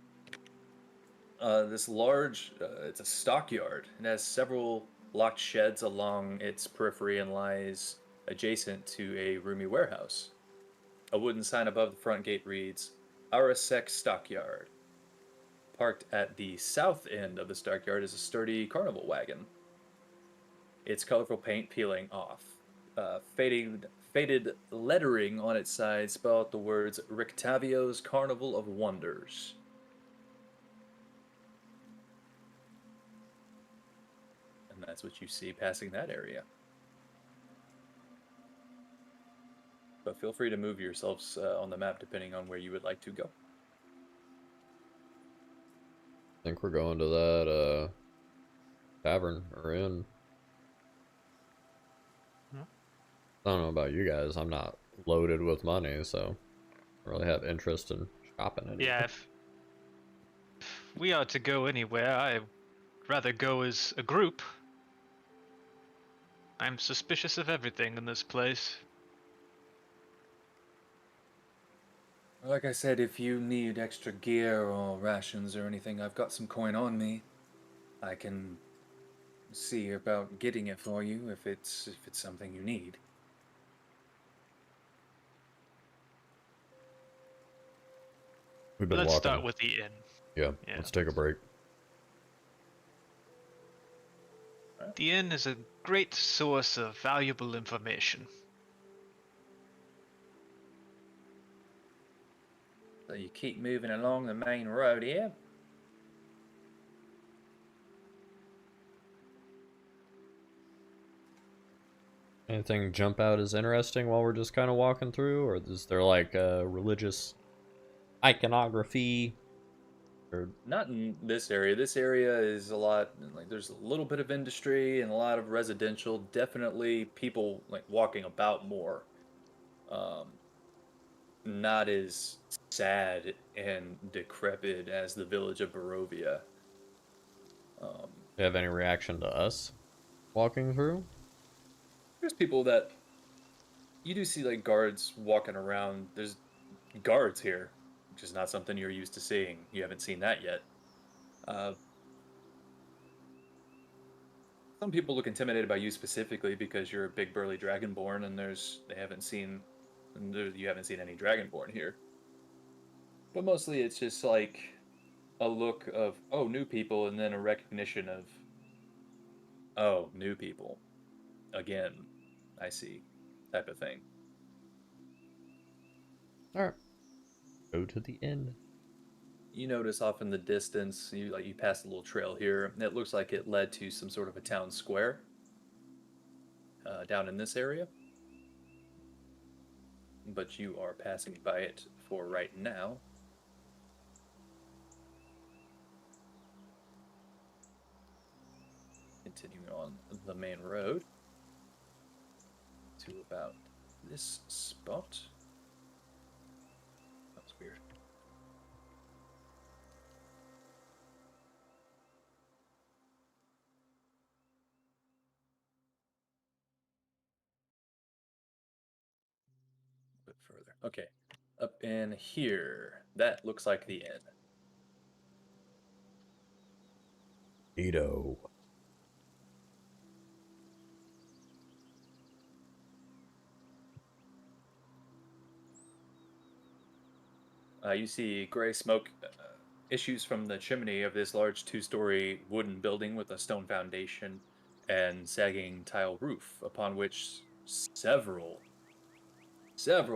this large, it's a stockyard. It has several locked sheds along its periphery and lies adjacent to a roomy warehouse. A wooden sign above the front gate reads, Arasek Stockyard. Parked at the south end of the stockyard is a sturdy carnival wagon. Its colorful paint peeling off. Faded lettering on its side spell out the words Rictavio's Carnival of Wonders. And that's what you see passing that area. But feel free to move yourselves on the map depending on where you would like to go. I think we're going to that tavern or inn. I don't know about you guys. I'm not loaded with money, so I don't really have interest in shopping anything. Yeah, if we are to go anywhere, I'd rather go as a group. I'm suspicious of everything in this place. Like I said, if you need extra gear or rations or anything, I've got some coin on me. I can see about getting it for you if it's something you need. We've been Let's walking. start with the inn. Yeah, let's take a break. The inn is a great source of valuable information. So you keep moving along the main road here. Anything jump out as interesting while we're just kind of walking through, or is there like religious iconography? Or Not in this area. This area is a lot like there's a little bit of industry and a lot of residential. Definitely people like walking about more. Um, Not as sad and decrepit as the village of Barovia. Um, do you have any reaction to us walking through? there's people that you do see like guards walking around. There's guards here, which is not something you're used to seeing. You haven't seen that yet. Uh, some people look intimidated by you specifically because you're a big burly dragonborn, and you haven't seen any dragonborn here. But mostly it's just like a look of oh new people, and then a recognition of oh new people again. I see, type of thing. All right, go to the inn. You notice off in the distance, you pass a little trail here. And it looks like it led to some sort of a town square down in this area. But you are passing by it for right now. Continuing on the main road to about this spot. That was weird. A bit further. Okay. Up in here. That looks like the inn. Edo. You see gray smoke issues from the chimney of this large two-story wooden building with a stone foundation and sagging tile roof, upon which several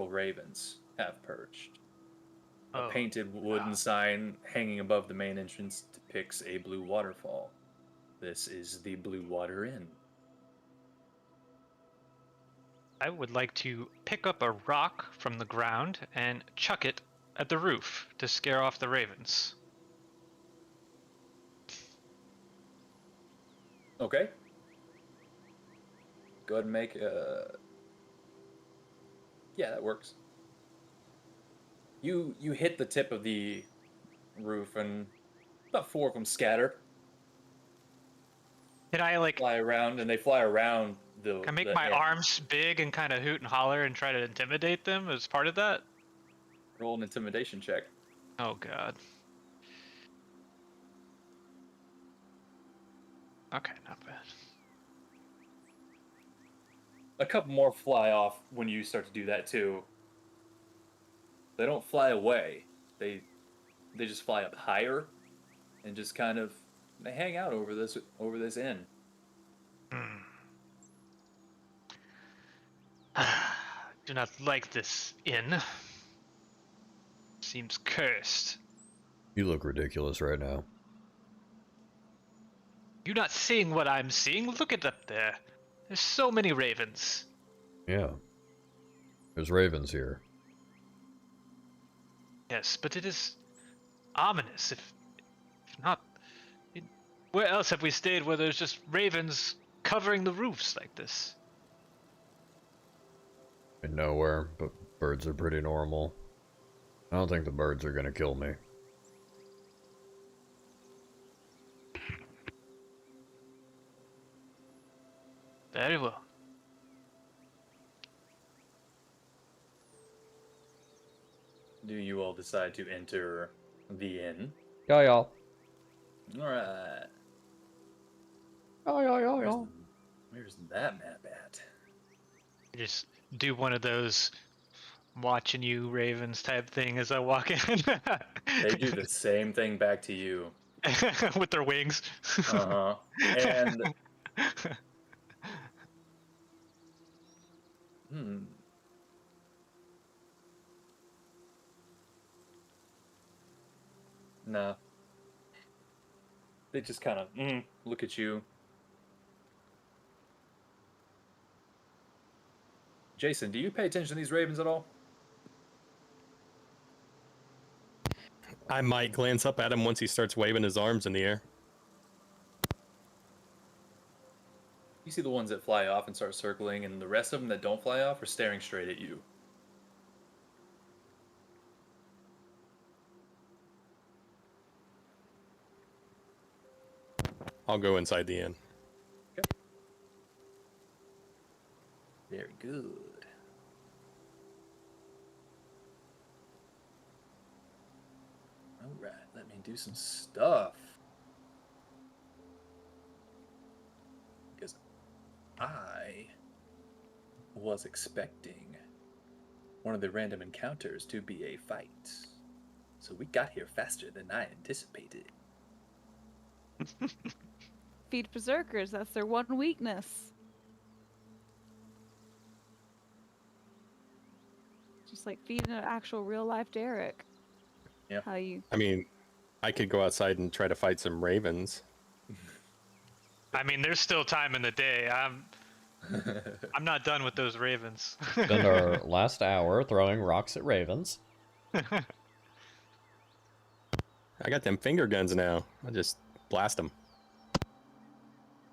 ravens have perched. A Oh, painted wooden sign hanging above the main entrance depicts a blue waterfall. This is the Blue Water Inn. I would like to pick up a rock from the ground and chuck it at the roof to scare off the ravens. Okay. Go ahead and make a... Yeah, that works. You hit the tip of the roof and about 4 of them scatter. Can I like Fly around, and they fly around the... can I make the my inn. arms big and kind of hoot and holler and try to intimidate them as part of that? Roll an intimidation check. Oh god. Okay, not bad. A couple more fly off when you start to do that too. They don't fly away. They just fly up higher and just kind of they hang out over this inn. Do not like this inn. Seems cursed. You look ridiculous right now. You not seeing what I'm seeing? Look at up there. There's so many ravens. Yeah. There's ravens here. Yes, but it is ominous. If not, where else have we stayed where there's just ravens covering the roofs like this? In nowhere, but birds are pretty normal. I don't think the birds are gonna kill me. Very well. Do you all decide to enter the inn? Yeah, y'all. All right. Yeah. Where's that map at? Just do one of those watching you ravens type thing as I walk in. They do the same thing back to you. With their wings. Uh-huh. And nah. They just kind of look at you. Jason, do you pay attention to these ravens at all? I might glance up at him once he starts waving his arms in the air. You see the ones that fly off and start circling, and the rest of them that don't fly off are staring straight at you. I'll go inside the inn. Okay. Very good. Alright, let me do some stuff. Because I was expecting one of the random encounters to be a fight. So we got here faster than I anticipated. Feed berserkers, that's their one weakness. Just like feeding an actual real life Derek. Yeah. How you I mean, I could go outside and try to fight some ravens. I mean, there's still time in the day. I'm not done with those ravens. Spend our last hour throwing rocks at ravens. I got them finger guns now. I just blast them.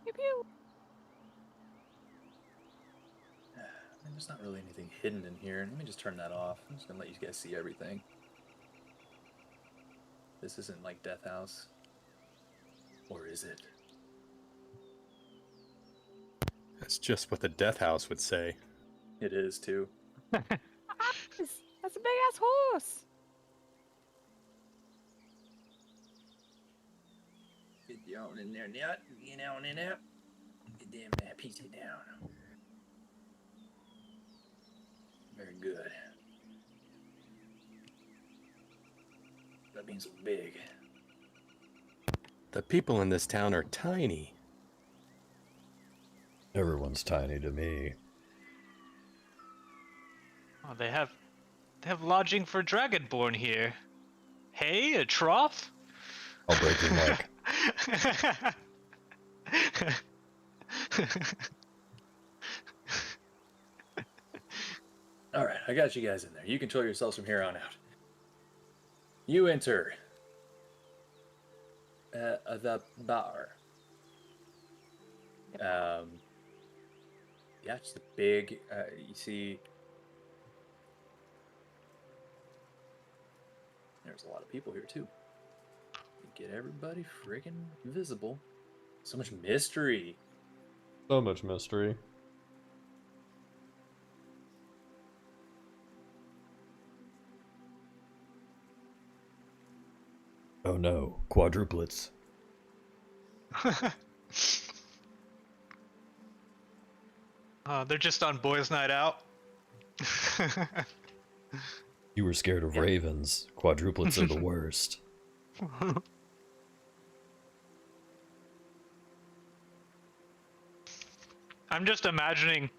pew pew. There's not really anything hidden in here. Let me just turn that off. I'm just gonna let you guys see everything. This isn't like Death House. Or is it? That's just what the death house would say. It is too. That's a big ass horse. Get down in there, Nut. Get down in there. Get damn that piece down. Very good. That means big. The people in this town are tiny. Everyone's tiny to me. Oh, they have lodging for Dragonborn here. Hey, a trough? I'll break your neck. Alright, I got you guys in there. You control yourselves from here on out. You enter the bar. Yeah, just a big, you see, there's a lot of people here too. Get everybody friggin' visible. So much mystery. So much mystery. Oh no, quadruplets. They're just on boys' night out. You were scared of ravens. Quadruplets are the worst. I'm just imagining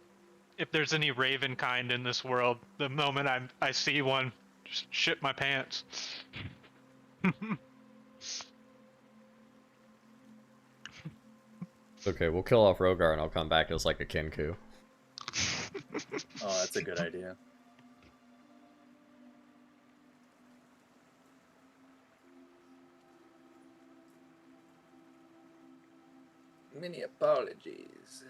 if there's any raven kind in this world. The moment I see one, just shit my pants. Okay, we'll kill off Rogar and I'll come back as like a Kenku. Oh, that's a good idea. Many apologies.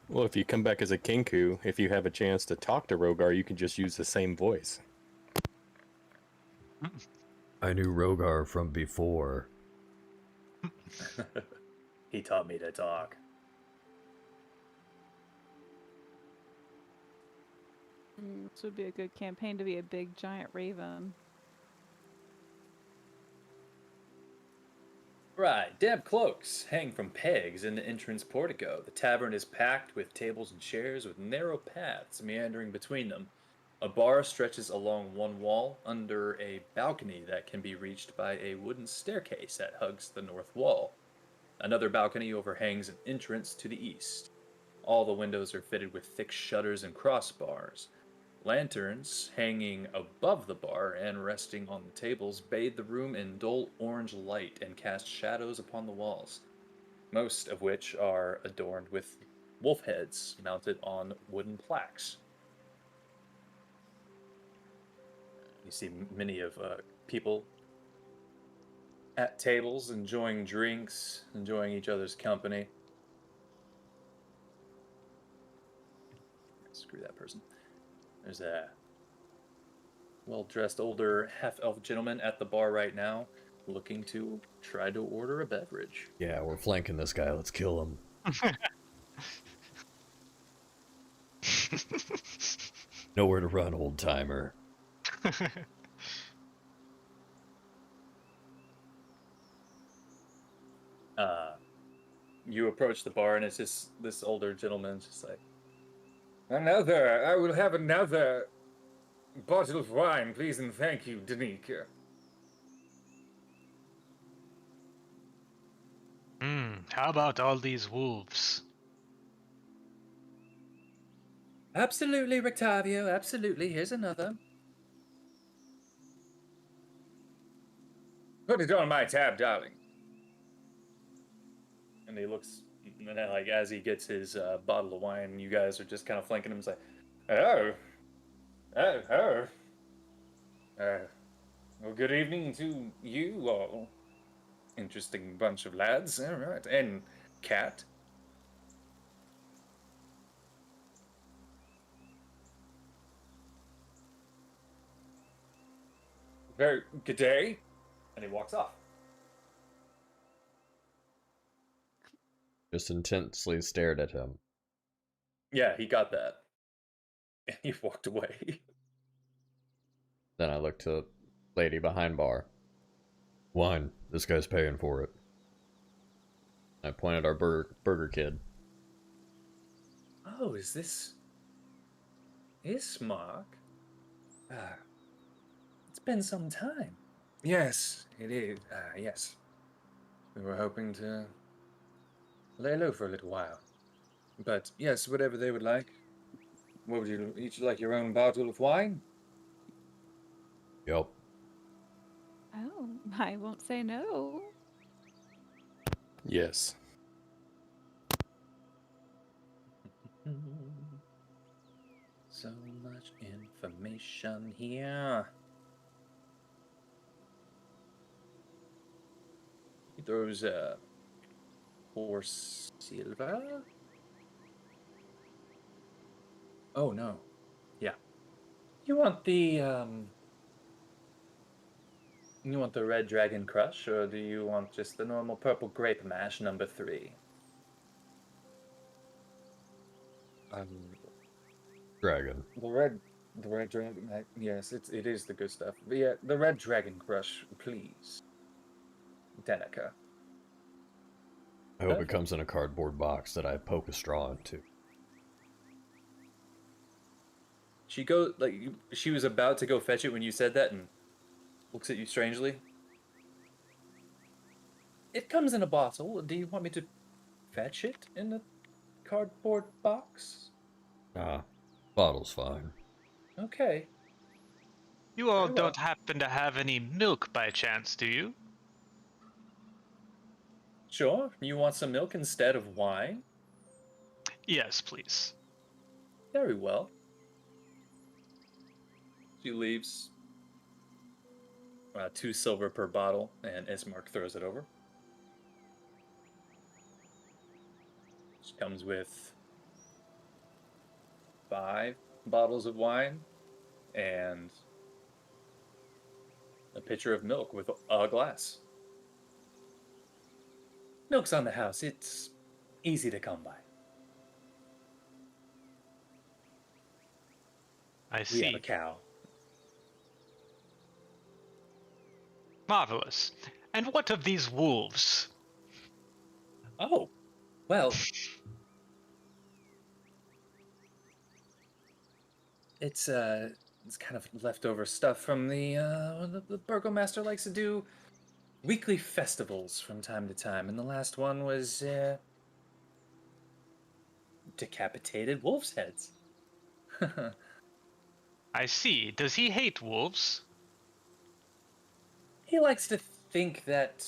Well, if you come back as a Kinku, if you have a chance to talk to Rogar, you can just use the same voice. I knew Rogar from before. He taught me to talk. This would be a good campaign to be a big giant raven. Right, damp cloaks hang from pegs in the entrance portico. The tavern is packed with tables and chairs with narrow paths meandering between them. A bar stretches along one wall under a balcony that can be reached by a wooden staircase that hugs the north wall. Another balcony overhangs an entrance to the east. All the windows are fitted with thick shutters and crossbars. Lanterns hanging above the bar and resting on the tables bathe the room in dull orange light and cast shadows upon the walls, most of which are adorned with wolf heads mounted on wooden plaques. You see many of people at tables enjoying drinks, enjoying each other's company. Screw that person. There's a well-dressed older half-elf gentleman at the bar right now, looking to try to order a beverage. Yeah, we're flanking this guy. Let's kill him. Nowhere to run, old timer. You approach the bar, and it's just this older gentleman's just like, I will have another bottle of wine, please, and thank you, Danica. How about all these wolves? absolutely, Rictavio, absolutely. Here's another. Put it on my tab, darling. And he looks, and then, like, as he gets his bottle of wine, you guys are just kind of flanking him. It's like, Oh. Well, good evening to you all. Interesting bunch of lads, all right. And Cat. Very good day. and he walks off. Just intensely stared at him. Yeah, he got that. And he walked away. Then I looked to lady behind bar. Wine. This guy's paying for it. I pointed our burger kid. Oh, is this Ismark? It's been some time. Yes, it is. Yes. We were hoping to lay low for a little while. But yes, whatever they would like. What would you each like your own bottle of wine? Yup. Oh, I won't say no. Yes. So much information here. He throws a horse silver. Oh no. Yeah. You want the you want the red dragon crush, or do you want just the normal purple grape mash number 3? Dragon. The red dragon. Yes, it is the good stuff. But yeah, the red dragon crush, please, Danica. I hope it comes in a cardboard box that I poke a straw into. She she was about to go fetch it when you said that, and looks at you strangely. It comes in a bottle. Do you want me to fetch it in a cardboard box? Ah, bottle's fine. Okay. You all Very well. don't happen to have any milk by chance, do you? Sure. You want some milk instead of wine? Yes, please. Very well. She leaves. 2 silver per bottle, and Ismark throws it over. She comes with 5 bottles of wine and a pitcher of milk with a glass. Milk's on the house. It's easy to come by. I We see. have a cow. Marvelous. And what of these wolves? Oh, well, it's kind of leftover stuff from the burgomaster likes to do weekly festivals from time to time, and the last one was decapitated wolves' heads. I see. Does he hate wolves? He likes to think that,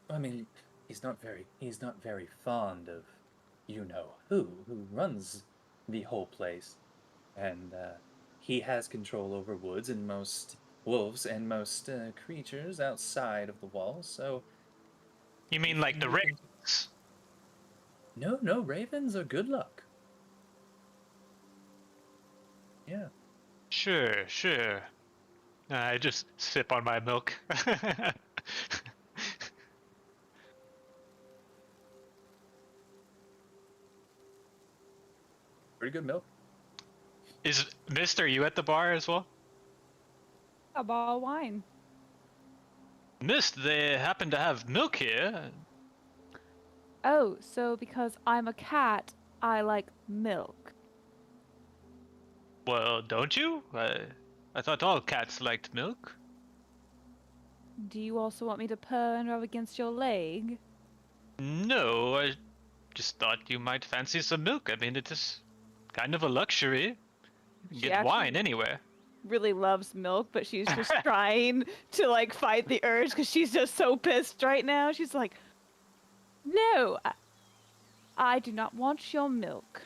I mean, he's not very fond of who runs the whole place. And he has control over woods and most wolves and most creatures outside of the walls. So You mean if like the you can... ravens? No, ravens are good luck. Yeah. Sure. I just sip on my milk. Pretty good milk. Is Mister you at the bar as well? A bottle of wine. Mist, they happen to have milk here. Oh, so because I'm a cat, I like milk. Well, don't you? I thought all cats liked milk. Do you also want me to purr and rub against your leg? No, I just thought you might fancy some milk. I mean, it is kind of a luxury. You can She get actually wine anywhere. really loves milk, but she's just trying to like fight the urge because she's just so pissed right now. She's like, no, I do not want your milk.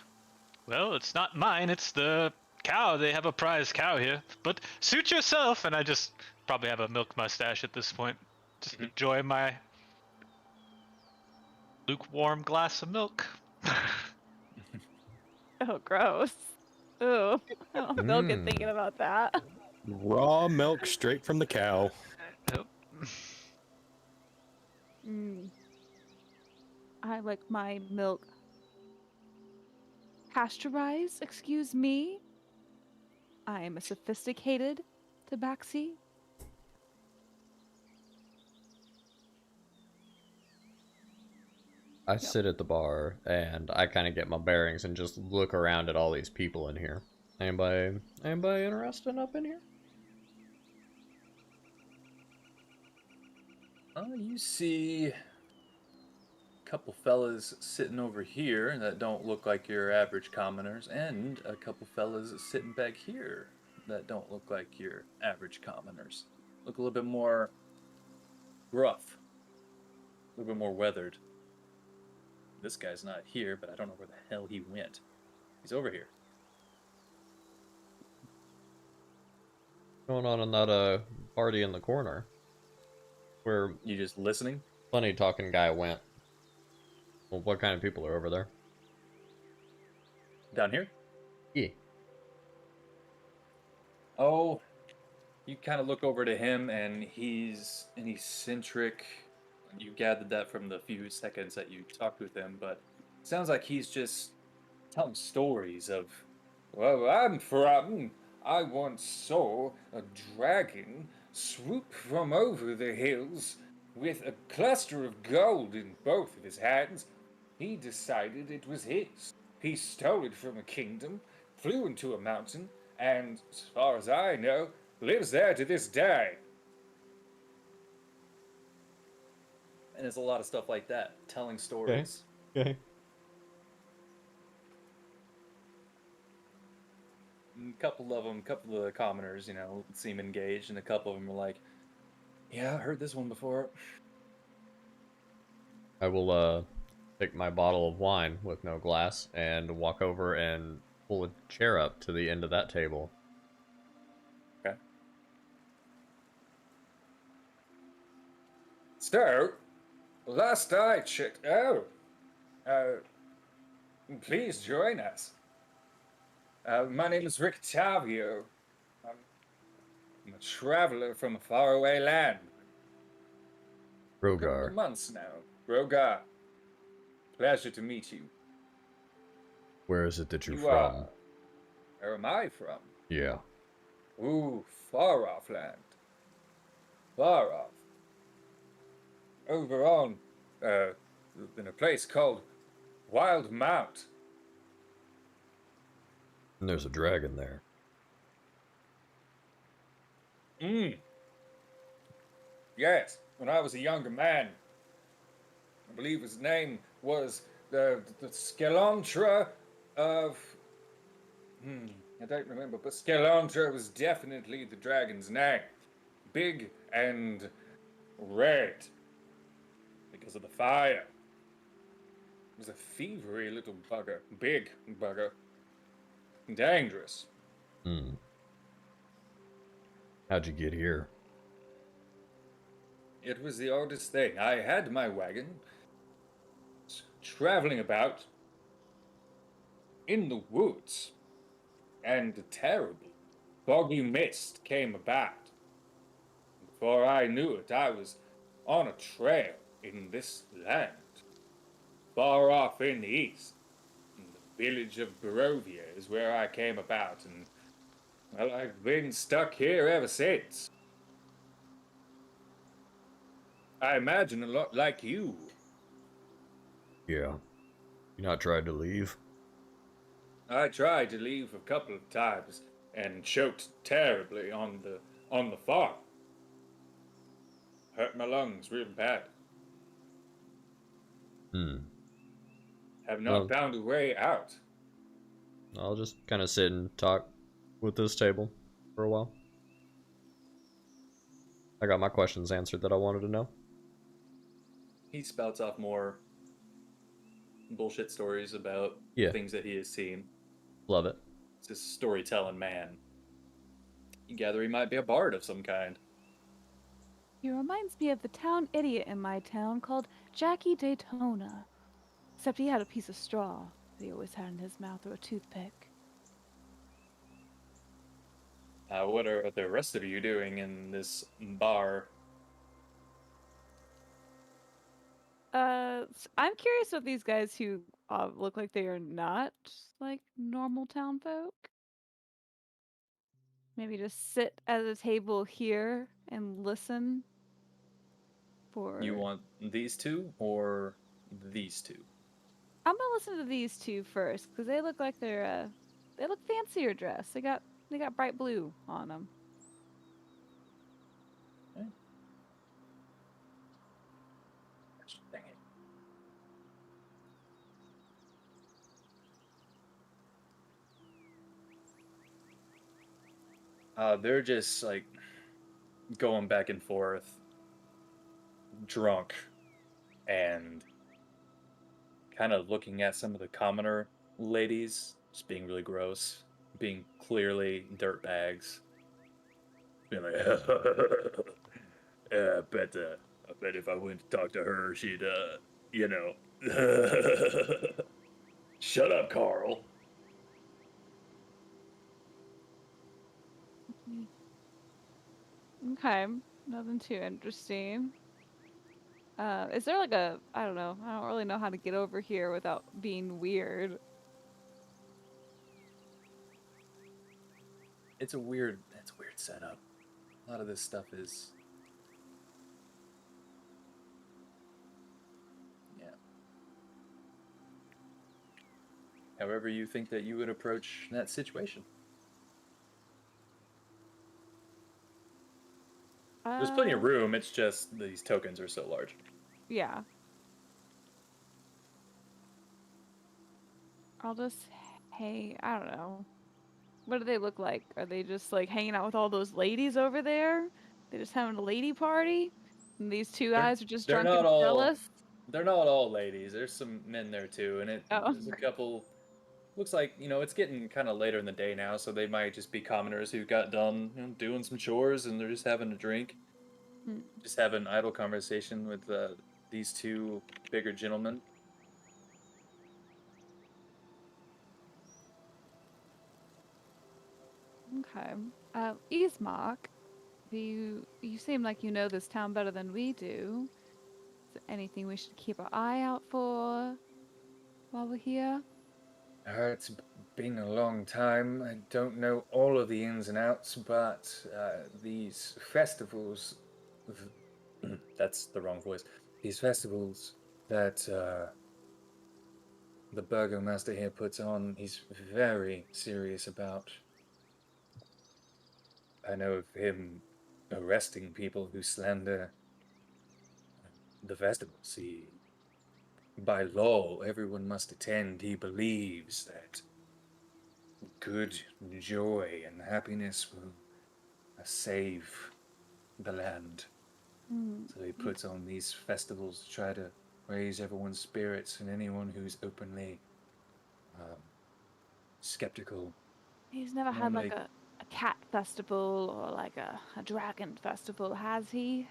Well, it's not mine, it's the cow. They have a prize cow here. But suit yourself, and I just probably have a milk mustache at this point. Just enjoy my lukewarm glass of milk. Oh, gross. Ooh, I don't feel good thinking about that. Raw milk straight from the cow. Yep. I like my milk pasteurized, excuse me. I am a sophisticated tabaxi. I sit at the bar and I kind of get my bearings and just look around at all these people in here. Anybody interested up in here? You see a couple fellas sitting over here that don't look like your average commoners, and a couple fellas sitting back here that don't look like your average commoners. Look a little bit more rough, a little bit more weathered. This guy's not here, but I don't know where the hell he went. He's over here. What's going on in that party in the corner? Where You just listening? funny talking guy went. Well, what kind of people are over there? Down here? Yeah. Oh, you kind of look over to him, and he's an eccentric. You gathered that from the few seconds that you talked with him, but it sounds like he's just telling stories of, well, I once saw a dragon swoop from over the hills with a cluster of gold in both of his hands. He decided it was his. He stole it from a kingdom, flew into a mountain, and, as far as I know, lives there to this day. And there's a lot of stuff like that, telling stories. Okay. A couple of the commoners, seem engaged, and a couple of them are like, yeah, I heard this one before. I will take my bottle of wine with no glass and walk over and pull a chair up to the end of that table. Okay. So, last I checked, please join us. My name is Rick Tavio. I'm a traveler from a faraway land. Couple Rogar. of months now. Rogar. Pleasure to meet you. Where is it that you're You from? are. Where am I from? Yeah. Ooh, far off land. Far off. Over on, in a place called Wild Mount. And there's a dragon there. Yes, when I was a younger man. I believe his name was the Skelantra of... I don't remember, but Skelantra was definitely the dragon's name. Big and red. Because of the fire. was a thievery little bugger. Big bugger. Dangerous. Hmm. How'd you get here? It was the oddest thing. I had my wagon, traveling about in the woods, and a terrible foggy mist came about. Before I knew it, I was on a trail in this land, far off in the east. In the village of Barovia is where I came about, and well, I've been stuck here ever since. I imagine a lot like you. Yeah. You not tried to leave? I tried to leave a couple of times and choked terribly on the farm. Hurt my lungs real bad. Hmm. Have not Well, found a way out. I'll just kind of sit and talk with this table for a while. I got my questions answered that I wanted to know. He spouts off more bullshit stories about Yeah, things that he has seen. love it. It's a storytelling man. You gather he might be a bard of some kind. He reminds me of the town idiot in my town called Jackie Daytona. Except he had a piece of straw that he always had in his mouth, or a toothpick. What are the rest of you doing in this bar? I'm curious what these guys who look like they are not like normal town folk. Maybe just sit at a table here and listen for. You want these two or these two? I'm gonna listen to these two first because they look like they look fancier dressed. They got bright blue on them. Okay. Dang it. They're just like going back and forth, drunk, and kind of looking at some of the commoner ladies, just being really gross, being clearly dirt bags. Being like, I bet if I went to talk to her, she'd, you know, shut up, Carl. Okay, nothing too interesting. Is there like a, I don't know, I don't really know how to get over here without being weird. It's a weird setup. A lot of this stuff is, yeah. However you think that you would approach that situation. There's plenty of room, it's just these tokens are so large. Yeah. I'll just, hey, I don't know. What do they look like? Are they just like hanging out with all those ladies over there? They just having a lady party? And these two They're, guys are just they're drunk and not all jealous? they're not all ladies. There's some men there too, and Oh. there's a couple. Looks like it's getting kind of later in the day now, so they might just be commoners who got done doing some chores and they're just having a drink, Hmm. just having idle conversation with these two bigger gentlemen. Okay. Ismark, you seem like you know this town better than we do. Is there anything we should keep our eye out for while we're here? It's been a long time. I don't know all of the ins and outs, but these festivals. That's the wrong voice. These festivals that the burgomaster here puts on, he's very serious about. I know of him arresting people who slander the festivals. By law, everyone must attend. He believes that good joy and happiness will save the land. Hmm. So he puts on these festivals to try to raise everyone's spirits and anyone who's openly um, skeptical. He's never had like Normally, a cat festival or like a dragon festival, has he?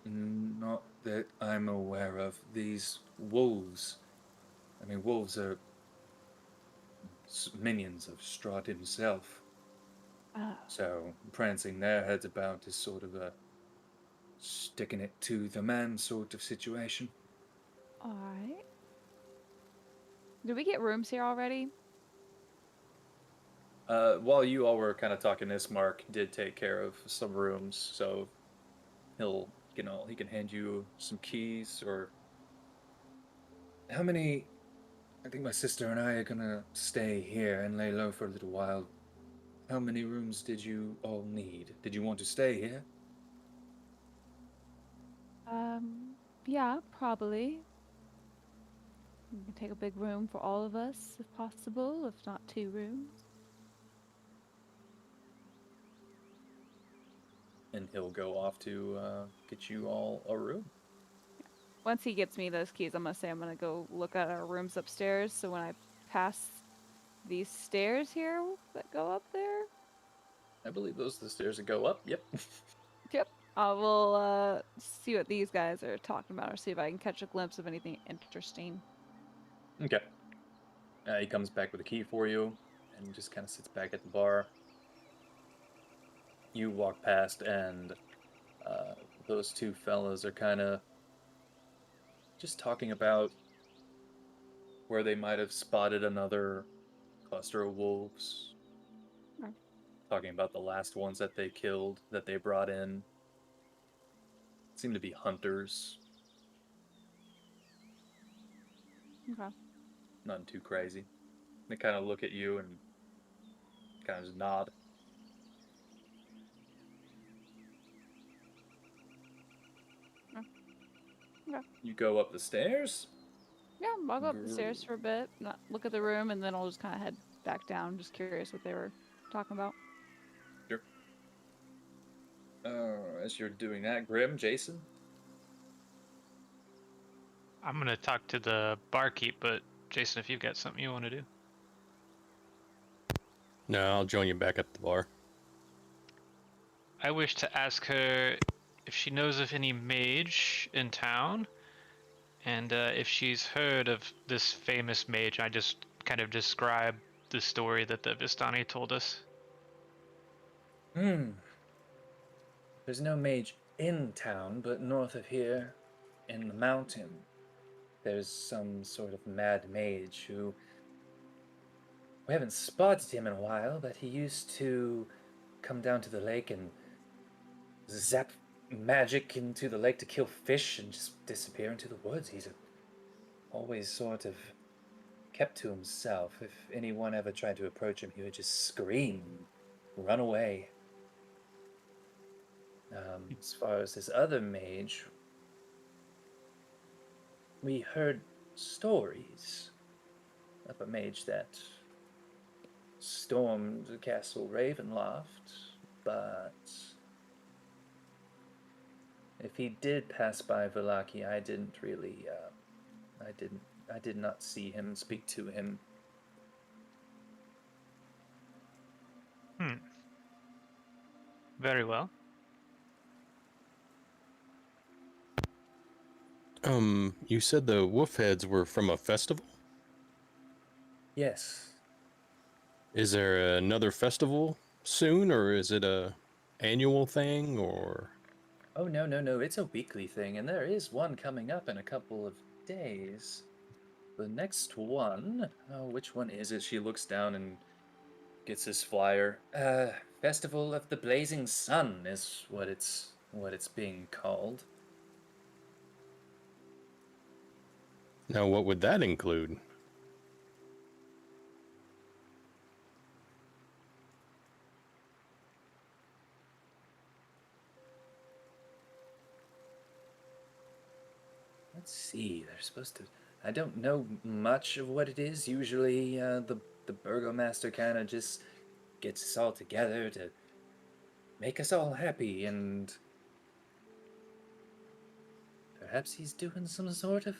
not that I'm aware of. These wolves, I mean, wolves are minions of Strahd himself. Oh, So prancing their heads about is sort of a sticking it to the man sort of situation. alright. Did we get rooms here already? While you all were kind of talking, this Mark did take care of some rooms, so he'll, he can hand you some keys or How many? I think my sister and I are gonna stay here and lay low for a little while. How many rooms did you all need? Did you want to stay here? Yeah, probably. We can take a big room for all of us, if possible, if not 2 rooms. and he'll go off to get you all a room. Once he gets me those keys, I'm gonna go look at our rooms upstairs. So when I pass these stairs here that go up there, I believe those are the stairs that go up. Yep. yep, I will see what these guys are talking about, or see if I can catch a glimpse of anything interesting. Okay. He comes back with a key for you and just kind of sits back at the bar. You walk past, and those two fellas are kind of just talking about where they might have spotted another cluster of wolves. Okay. Talking about the last ones that they killed, that they brought in. Seem to be hunters. Okay. Nothing too crazy. They kind of look at you and kind of just nod. Okay. You go up the stairs. Yeah, I'll go up the stairs for a bit, not look at the room, and then I'll just kind of head back down. Just curious what they were talking about. Sure. As you're doing that, Grim, Jason. I'm gonna talk to the barkeep, but Jason, if you've got something you want to do. No, I'll join you back at the bar. I wish to ask her if she knows of any mage in town, and if she's heard of this famous mage. I just kind of describe the story that the Vistani told us. There's no mage in town, but north of here, in the mountain, there's some sort of mad mage who. We haven't spotted him in a while, but he used to come down to the lake and zap magic into the lake to kill fish and just disappear into the woods. He's always sort of kept to himself. If anyone ever tried to approach him, he would just scream, run away. As far as this other mage, we heard stories of a mage that stormed Castle Ravenloft, but if he did pass by Velaki, I didn't really, I did not see him, speak to him. Very well. You said the wolf heads were from a festival? Yes. Is there another festival soon, or is it a annual thing, or? Oh, no, it's a weekly thing, and there is one coming up in a couple of days. The next one, oh, which one is it? She looks down and gets this flyer. Festival of the Blazing Sun is what it's being called. Now, what would that include? Let's see. They're supposed to. I don't know much of what it is. Usually, the burgomaster kind of just gets us all together to make us all happy, and Perhaps he's doing some sort of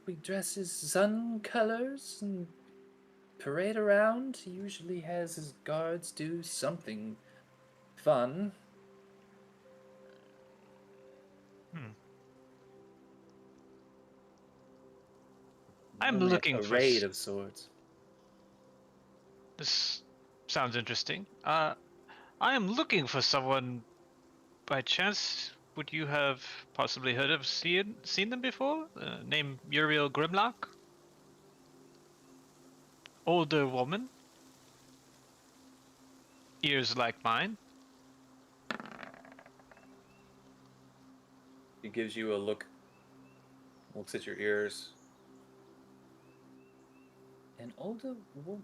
we dress his sun colors and parade around. He usually has his guards do something fun. I'm Normally looking a for parade of sorts. This sounds interesting. I am looking for someone. By chance, would you have possibly heard of seen them before? Named Muriel Grimlock? Older woman, ears like mine. He gives you a look, looks at your ears. An older woman.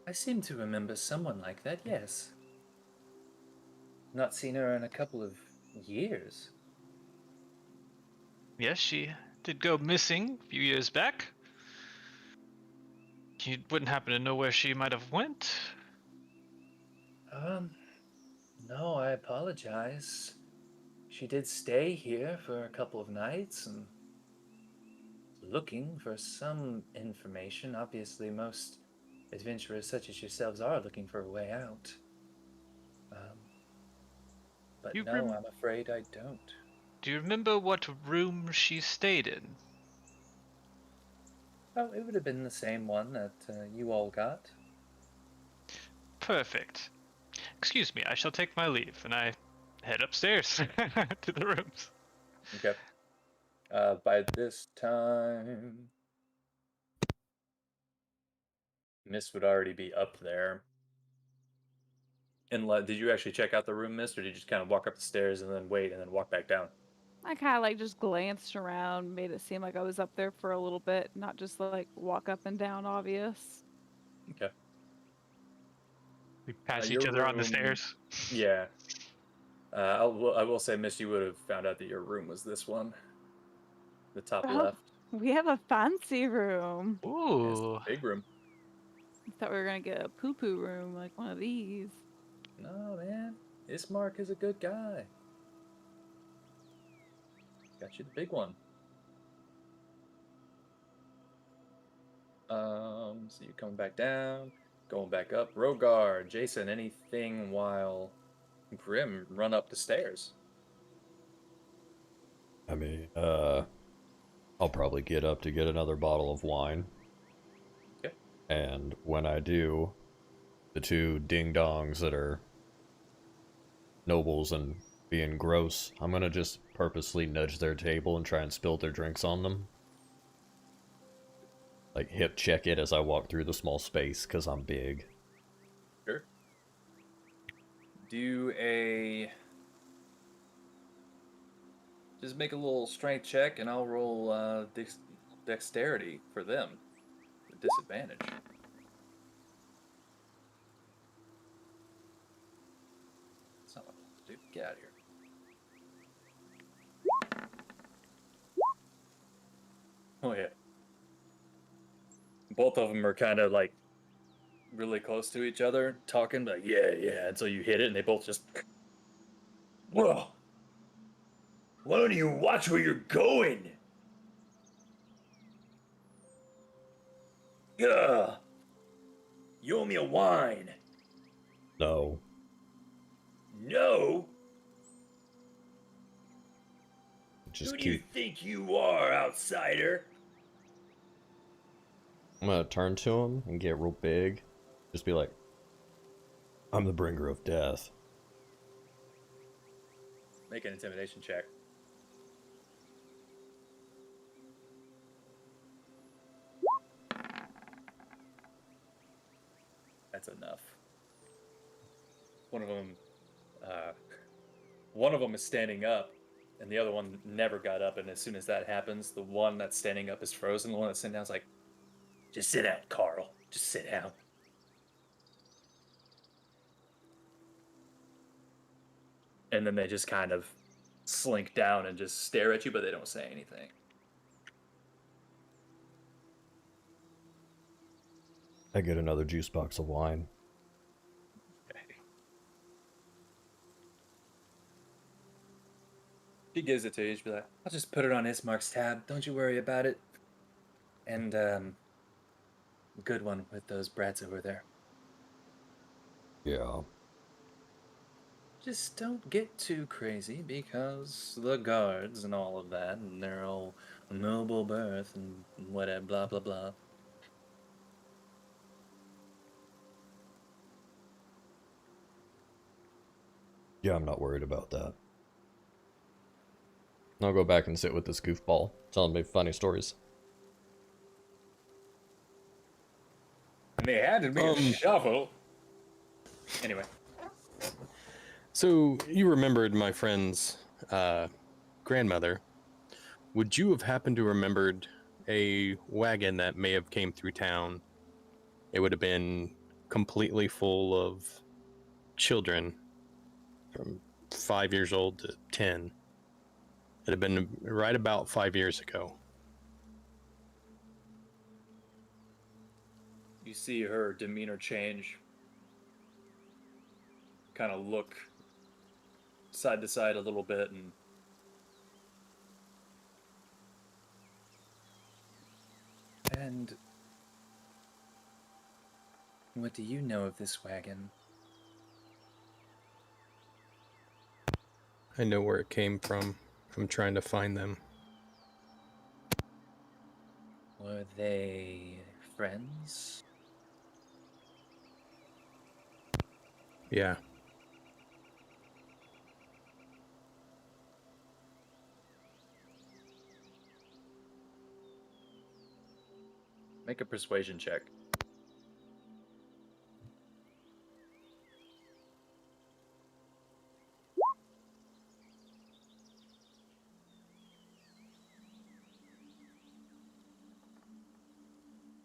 I seem to remember someone like that, yes. Not seen her in a couple of years. Yes, she did go missing a few years back. You wouldn't happen to know where she might have went? No, I apologize. She did stay here for a couple of nights and looking for some information. Obviously, most adventurers such as yourselves are looking for a way out. But You no, rem- I'm afraid I don't. Do you remember what room she stayed in? Oh, it would have been the same one that you all got. Perfect. Excuse me, I shall take my leave, and I head upstairs to the rooms. Okay. By this time, Miss would already be up there. And did you actually check out the room, Miss, or did you just kind of walk up the stairs and then wait and then walk back down? I kind of like just glanced around, made it seem like I was up there for a little bit, not just like walk up and down obvious. Okay. We pass each Your other on the room- stairs. Yeah. I will say, Miss, you would have found out that your room was this one, the top Oh, left. we have a fancy room. Yes, Ooh. big room. I thought we were gonna get a poo-poo room like one of these. No, man. Ismark is a good guy. Got you the big one. So you're coming back down, going back up. Rogar, Jason, anything while Grim run up the stairs? I mean, I'll probably get up to get another bottle of wine. Okay. And when I do, the two ding-dongs that are nobles and being gross, I'm gonna just purposely nudge their table and try and spill their drinks on them. Like, hip check it as I walk through the small space, because I'm big. Sure. Do a... Just make a little strength check, and I'll roll dexterity for them. The disadvantage. That's not what I want to do. Get out of here. Oh, yeah. Both of them are kind of like really close to each other, talking like, yeah, yeah, until you hit it, and they both just... Whoa! Why don't you watch where you're going? Yeah. You owe me a wine. No. No. Just Who do you keep... think you are, outsider? I'm gonna turn to him and get real big. Just be like, I'm the bringer of death. Make an intimidation check. That's enough. One of them is standing up, and the other one never got up. And as soon as that happens, the one that's standing up is frozen. The one that's sitting down is like, "Just sit down, Carl. Just sit down." And then they just kind of slink down and just stare at you, but they don't say anything. I get another juice box of wine. Okay. She gives it to you. She'll be like, I'll just put it on Ismark's tab. Don't you worry about it. And, good one with those brats over there. Yeah. Just don't get too crazy because the guards and all of that, and they're all noble birth and whatever, blah, blah, blah. Yeah, I'm not worried about that. I'll go back and sit with this goofball, telling me funny stories. And they handed me a shovel. Anyway. So you remembered my friend's grandmother. Would you have happened to remembered a wagon that may have came through town? It would have been completely full of children from 5 years old to 10. It had been right about 5 years ago. You see her demeanor change. Kind of look side to side a little bit and what do you know of this wagon? I know where it came from. I'm trying to find them. Were they friends? Yeah. Make a persuasion check.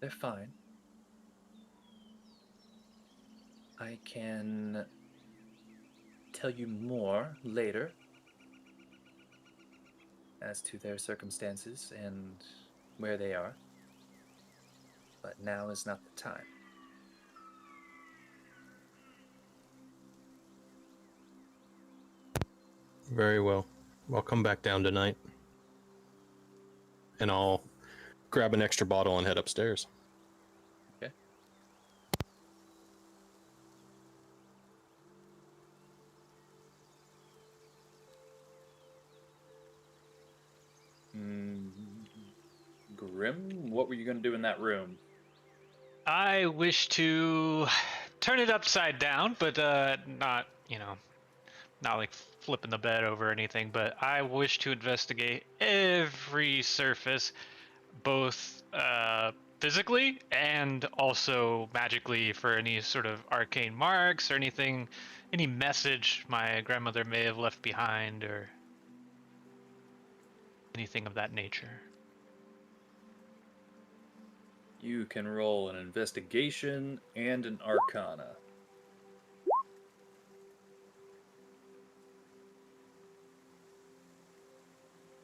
They're fine. I can tell you more later as to their circumstances and where they are. But now is not the time. Very well. I'll come back down tonight. And I'll grab an extra bottle and head upstairs. Okay. Grim, what were you going to do in that room? I wish to turn it upside down, but not, not like flipping the bed over or anything, but I wish to investigate every surface, both physically and also magically, for any sort of arcane marks or anything, any message my grandmother may have left behind or anything of that nature. You can roll an investigation and an arcana.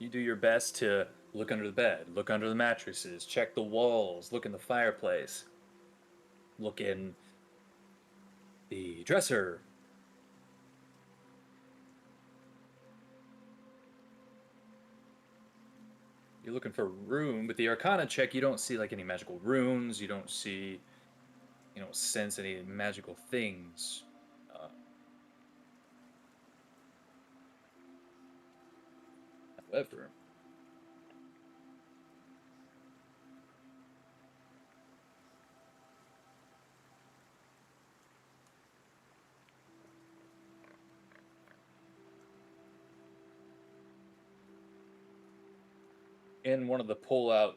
You do your best to look under the bed, look under the mattresses, check the walls, look in the fireplace, look in the dresser. You're looking for a room. With the arcana check, you don't see like any magical runes, you don't see, you don't sense any magical things. However, in one of the pull-out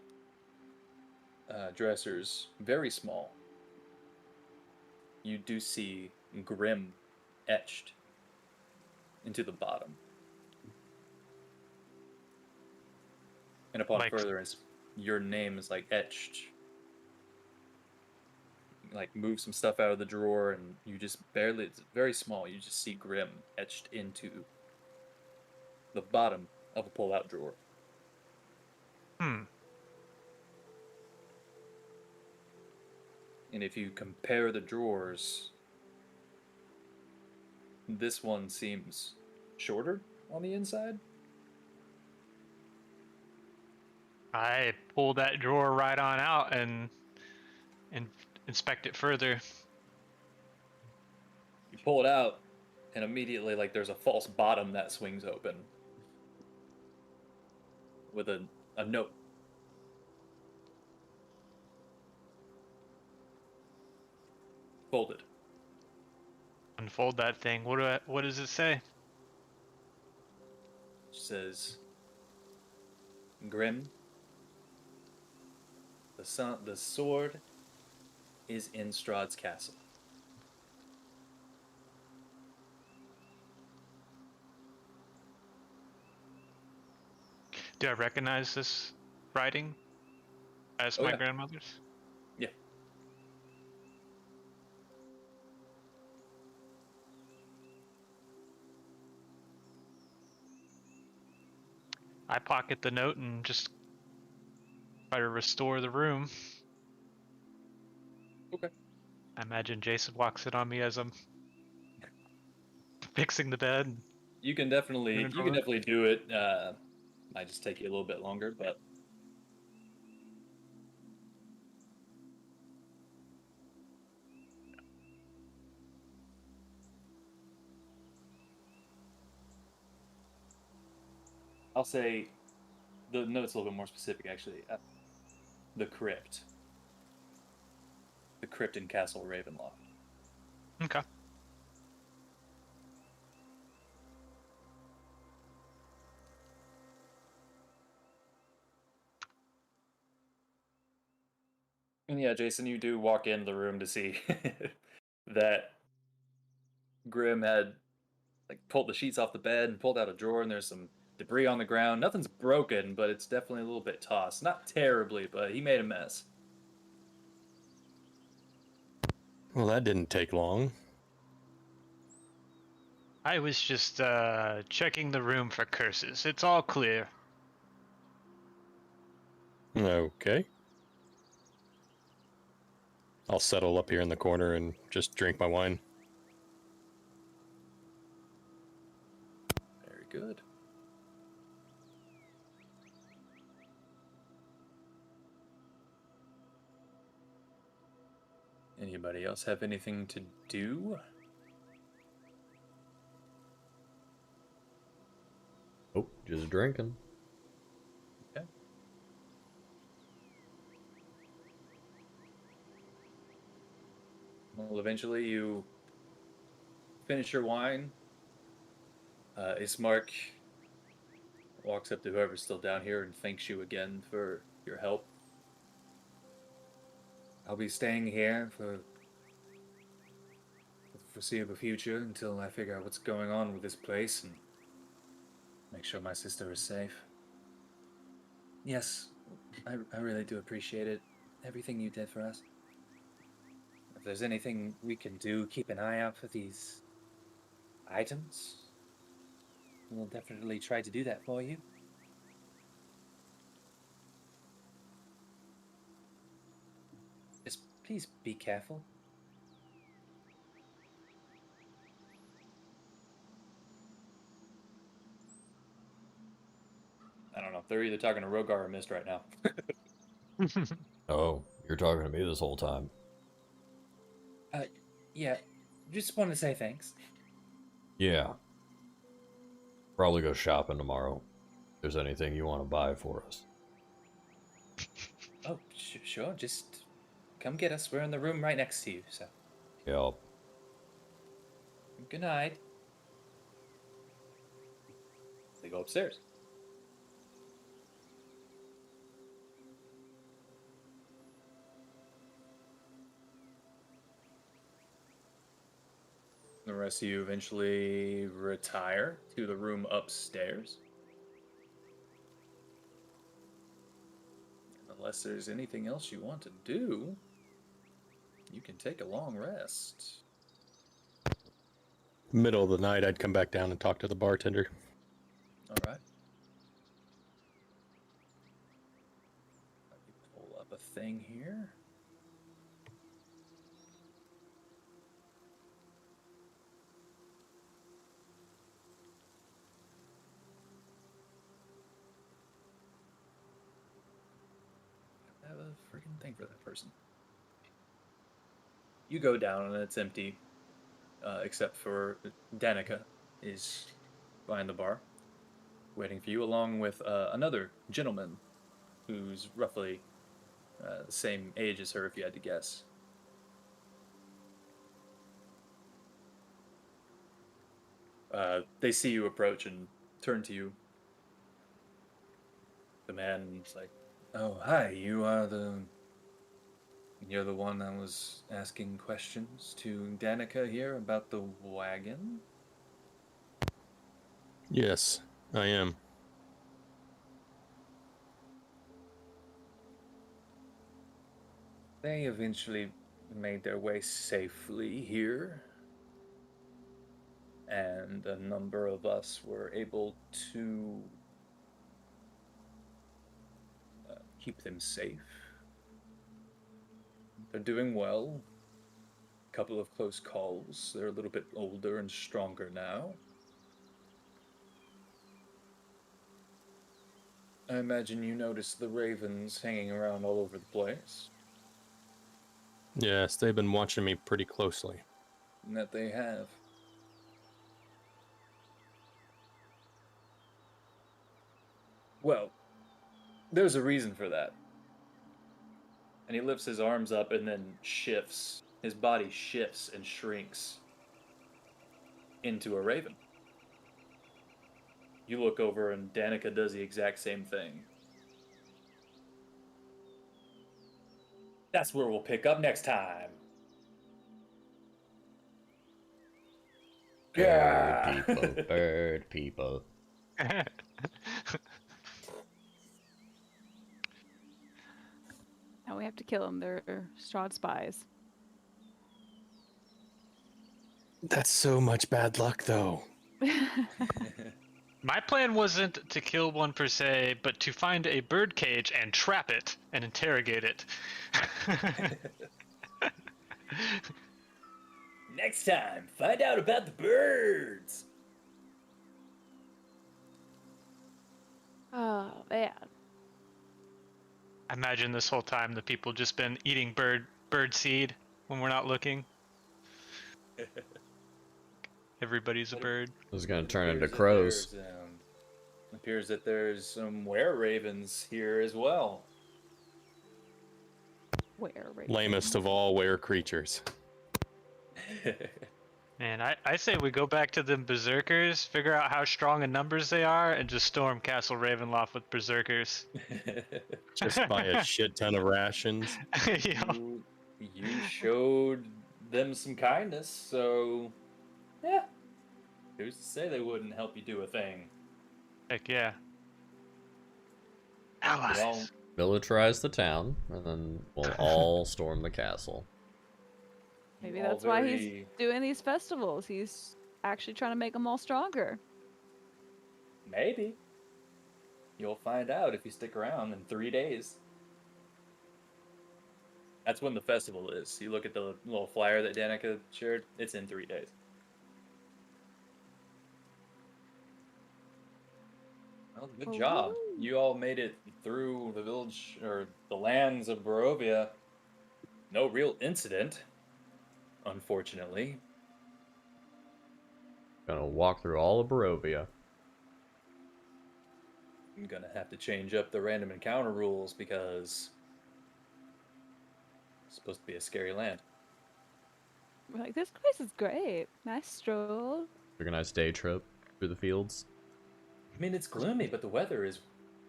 dressers, very small, you do see Grim etched into the bottom. And upon Like- furtherance, your name is like etched. Like move some stuff out of the drawer, and you just barely, it's very small, you just see Grim etched into the bottom of a pull-out drawer. And if you compare the drawers, this one seems shorter on the inside, I pull that drawer right on out and inspect it further. You pull it out, and immediately, like, there's a false bottom that swings open with a note. Folded. Unfold that thing. What does it say? It says, Grim, the sword is in Strahd's castle. Do I recognize this writing as Oh, my yeah. grandmother's? Yeah. I pocket the note and just try to restore the room. Okay. I imagine Jason walks in on me as I'm fixing the bed. You can definitely Turn it over. do it. Might just take you a little bit longer, but I'll say the note's a little bit more specific, actually. The crypt. The crypt in Castle Ravenloft. Okay. And yeah, Jason, you do walk into the room to see that Grim had like pulled the sheets off the bed and pulled out a drawer, and there's some debris on the ground. Nothing's broken, but it's definitely a little bit tossed. Not terribly, but he made a mess. Well, that didn't take long. I was just checking the room for curses. It's all clear. Okay. I'll settle up here in the corner and just drink my wine. Very good. Anybody else have anything to do? Oh, just drinking. Okay. Well, eventually you finish your wine. Ismark walks up to whoever's still down here and thanks you again for your help. I'll be staying here for the foreseeable future until I figure out what's going on with this place and make sure my sister is safe. Yes, I really do appreciate it. Everything you did for us. If there's anything we can do, keep an eye out for these items. We'll definitely try to do that for you. Just please be careful. I don't know. They're either talking to Rogar or Mist right now. Oh, you're talking to me this whole time. Yeah, just want to say thanks. Yeah. Probably go shopping tomorrow. If there's anything you want to buy for us. Oh, sure. Just come get us. We're in the room right next to you. So, Yeah. good night. They go upstairs. The rest of you eventually retire to the room upstairs. Unless there's anything else you want to do, you can take a long rest. Middle of the night, I'd come back down and talk to the bartender. All right. Let me pull up a thing here. thing for that person. You go down and it's empty, except for Danica is behind the bar, waiting for you, along with another gentleman who's roughly the same age as her, if you had to guess. They see you approach and turn to you. The man's like, "Oh, hi, you're the one that was asking questions to Danica here about the wagon?" Yes, I am. They eventually made their way safely here, and a number of us were able to keep them safe. They're doing well. A couple of close calls. They're a little bit older and stronger now. I imagine you noticed the ravens hanging around all over the place. Yes, they've been watching me pretty closely. And that they have. Well, there's a reason for that. And he lifts his arms up and then shifts. His body shifts and shrinks into a raven. You look over and Danica does the exact same thing. That's where we'll pick up next time. Bird people, bird people. Now we have to kill them. They're Strahd spies. That's so much bad luck, though. My plan wasn't to kill one per se, but to find a bird cage and trap it and interrogate it. Next time, find out about the birds. Oh, man. I imagine this whole time the people just been eating bird seed when we're not looking. Everybody's a bird. This is gonna turn into crows. Appears that there's some were-ravens here as well. Where? Right? Lamest of all were creatures. Man, I say we go back to them berserkers, figure out how strong in numbers they are, and just storm Castle Ravenloft with berserkers. Just buy a shit ton of rations. Yeah. You showed them some kindness, so yeah. Who's to say they wouldn't help you do a thing? Heck yeah. Well, Militarize the town, and then we'll all storm the castle. Maybe all that's why he's very- doing these festivals. He's actually trying to make them all stronger. Maybe. You'll find out if you stick around in 3 days. That's when the festival is. You look at the little flyer that Danica shared, it's in 3 days. Well, good job. Woohoo. You all made it through the village, or the lands of Barovia. No real incident, unfortunately. Gonna walk through all of Barovia. I'm gonna have to change up the random encounter rules because it's supposed to be a scary land. We're like, this place is great. Nice stroll. Took a nice day trip through the fields. I mean, it's gloomy, but the weather is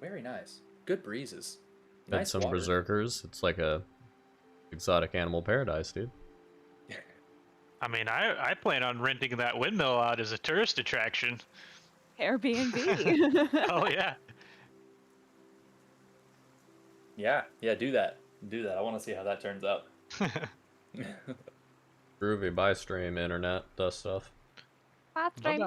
very nice. Good breezes. Had Nice some water. berserkers. It's like a exotic animal paradise, dude. I mean, I plan on renting that windmill out as a tourist attraction. Airbnb. Oh, yeah. Yeah, do that. Do that. I want to see how that turns out. Groovy, buy stream, internet, that stuff. Hot Bye-bye.